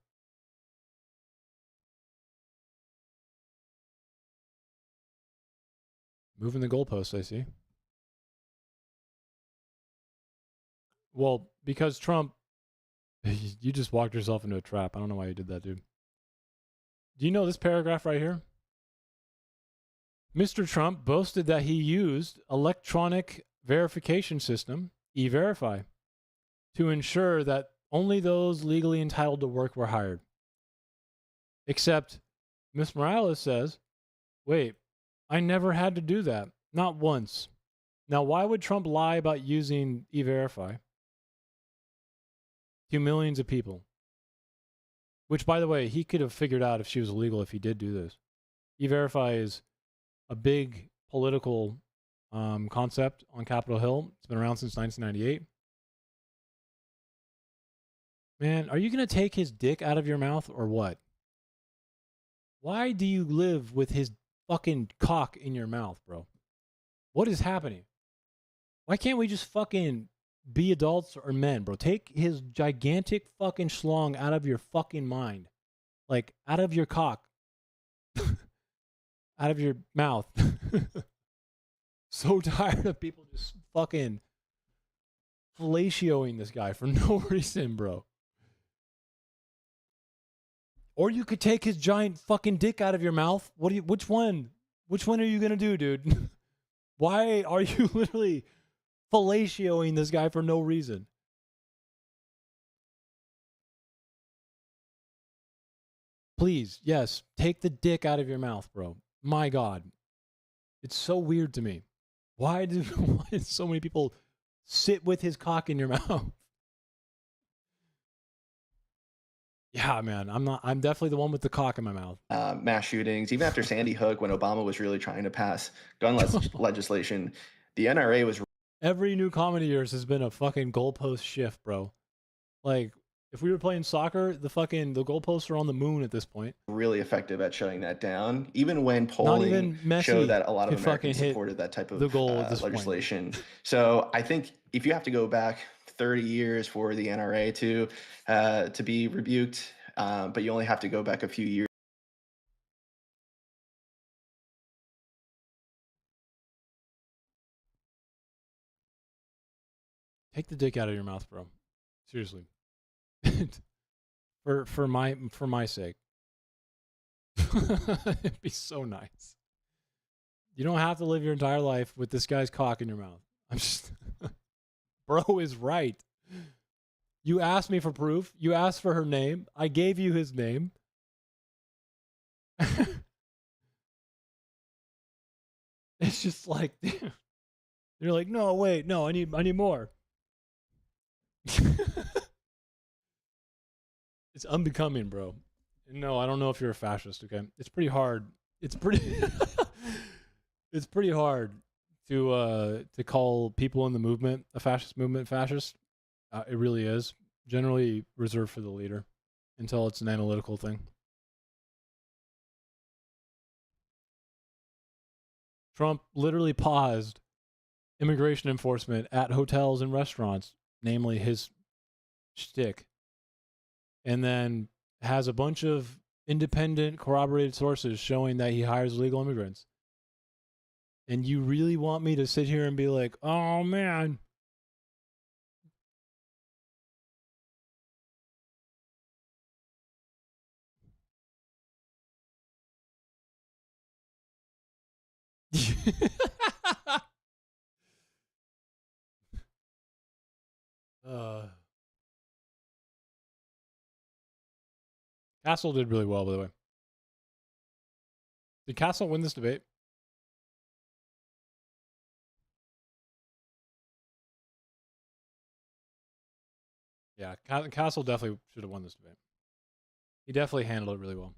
Moving the goalposts, I see. Well, because Trump, you just walked yourself into a trap. I don't know why you did that, dude. Do you know this paragraph right here? Mr. Trump boasted that he used electronic verification system, E-Verify, to ensure that only those legally entitled to work were hired. Except Ms. Morales says, wait, I never had to do that. Not once. Now, why would Trump lie about using E-Verify to millions of people? Which, by the way, he could have figured out if she was illegal if he did do this. E-Verify is a big political concept on Capitol Hill. It's been around since 1998. Man, are you going to take his dick out of your mouth or what? Why do you live with his fucking cock in your mouth, bro? What is happening? Why can't we just fucking be adults or men, bro? Take his gigantic fucking schlong out of your fucking mind. Like, out of your cock. Out of your mouth. So tired of people just fucking fellatioing this guy for no reason, bro. Or you could take his giant fucking dick out of your mouth. Which one? Which one are you gonna do, dude? Why are you literally fellatioing this guy for no reason? Please, yes, take the dick out of your mouth, bro. My God. It's so weird to me. Why do so many people sit with his cock in your mouth? Yeah, man, I'm definitely the one with the cock in my mouth. Mass shootings, even after Sandy Hook, when Obama was really trying to pass gun legislation, the NRA was Every new comedy years has been a fucking goalpost shift, bro. Like, if we were playing soccer, the goalposts are on the moon at this point. really effective at shutting that down, even when Not polling even Messi showed that a lot of could fucking Americans hit supported that type the of goal at this point. legislation. So I think if you have to go back 30 years for the NRA to be rebuked, but you only have to go back a few years. Take the dick out of your mouth, bro. Seriously. for my sake. It'd be so nice. You don't have to live your entire life with this guy's cock in your mouth. I'm just bro is right. You asked me for proof. You asked for her name. I gave you his name. It's just like you're like, no, wait, no, I need more. It's unbecoming, bro. No, I don't know if you're a fascist, okay? It's pretty hard. It's pretty it's pretty hard to call people in the movement, a fascist movement, fascist. It really is. Generally reserved for the leader until it's an analytical thing. Trump literally paused immigration enforcement at hotels and restaurants, namely his shtick, and then has a bunch of independent corroborated sources showing that he hires illegal immigrants. And you really want me to sit here and be like, oh man. Castle did really well, by the way. Did Castle win this debate? Yeah, Castle definitely should have won this debate. He definitely handled it really well.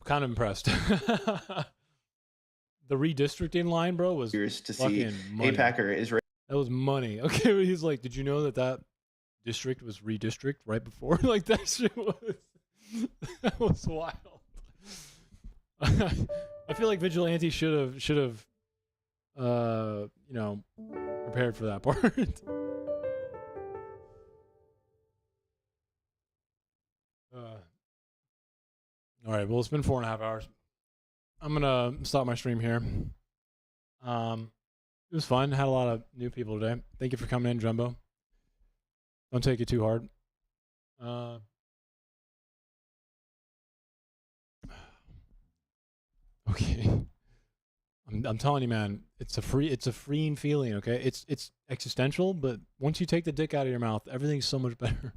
Kind of impressed. The redistricting line, bro, was Years to see fucking money. AIPAC or Israel. That was money. Okay, he's like, did you know that district was redistrict right before? Like, that shit was... that was wild. I feel like Vigilante should have prepared for that part. All right, well, it's been 4.5 hours. I'm gonna stop my stream here. It was fun. Had a lot of new people today. Thank you for coming in, Jumbo. Don't take it too hard. Okay. I'm telling you, man, it's a freeing feeling, okay? It's existential, but once you take the dick out of your mouth, everything's so much better.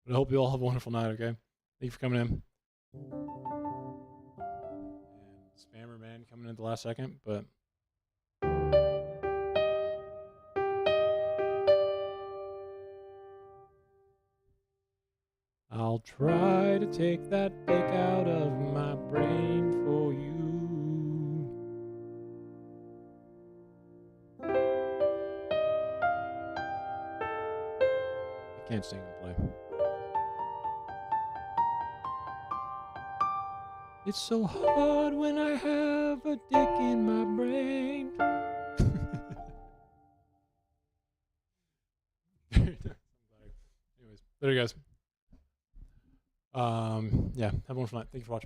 But I hope you all have a wonderful night, okay? Thank you for coming in. And Spammer Man coming in at the last second, but I'll try to take that dick out of my brain for you. I can't sing and play. It's so hard when I have a dick in my brain. Anyways, there you guys. Yeah, have a wonderful night. Thank you for watching.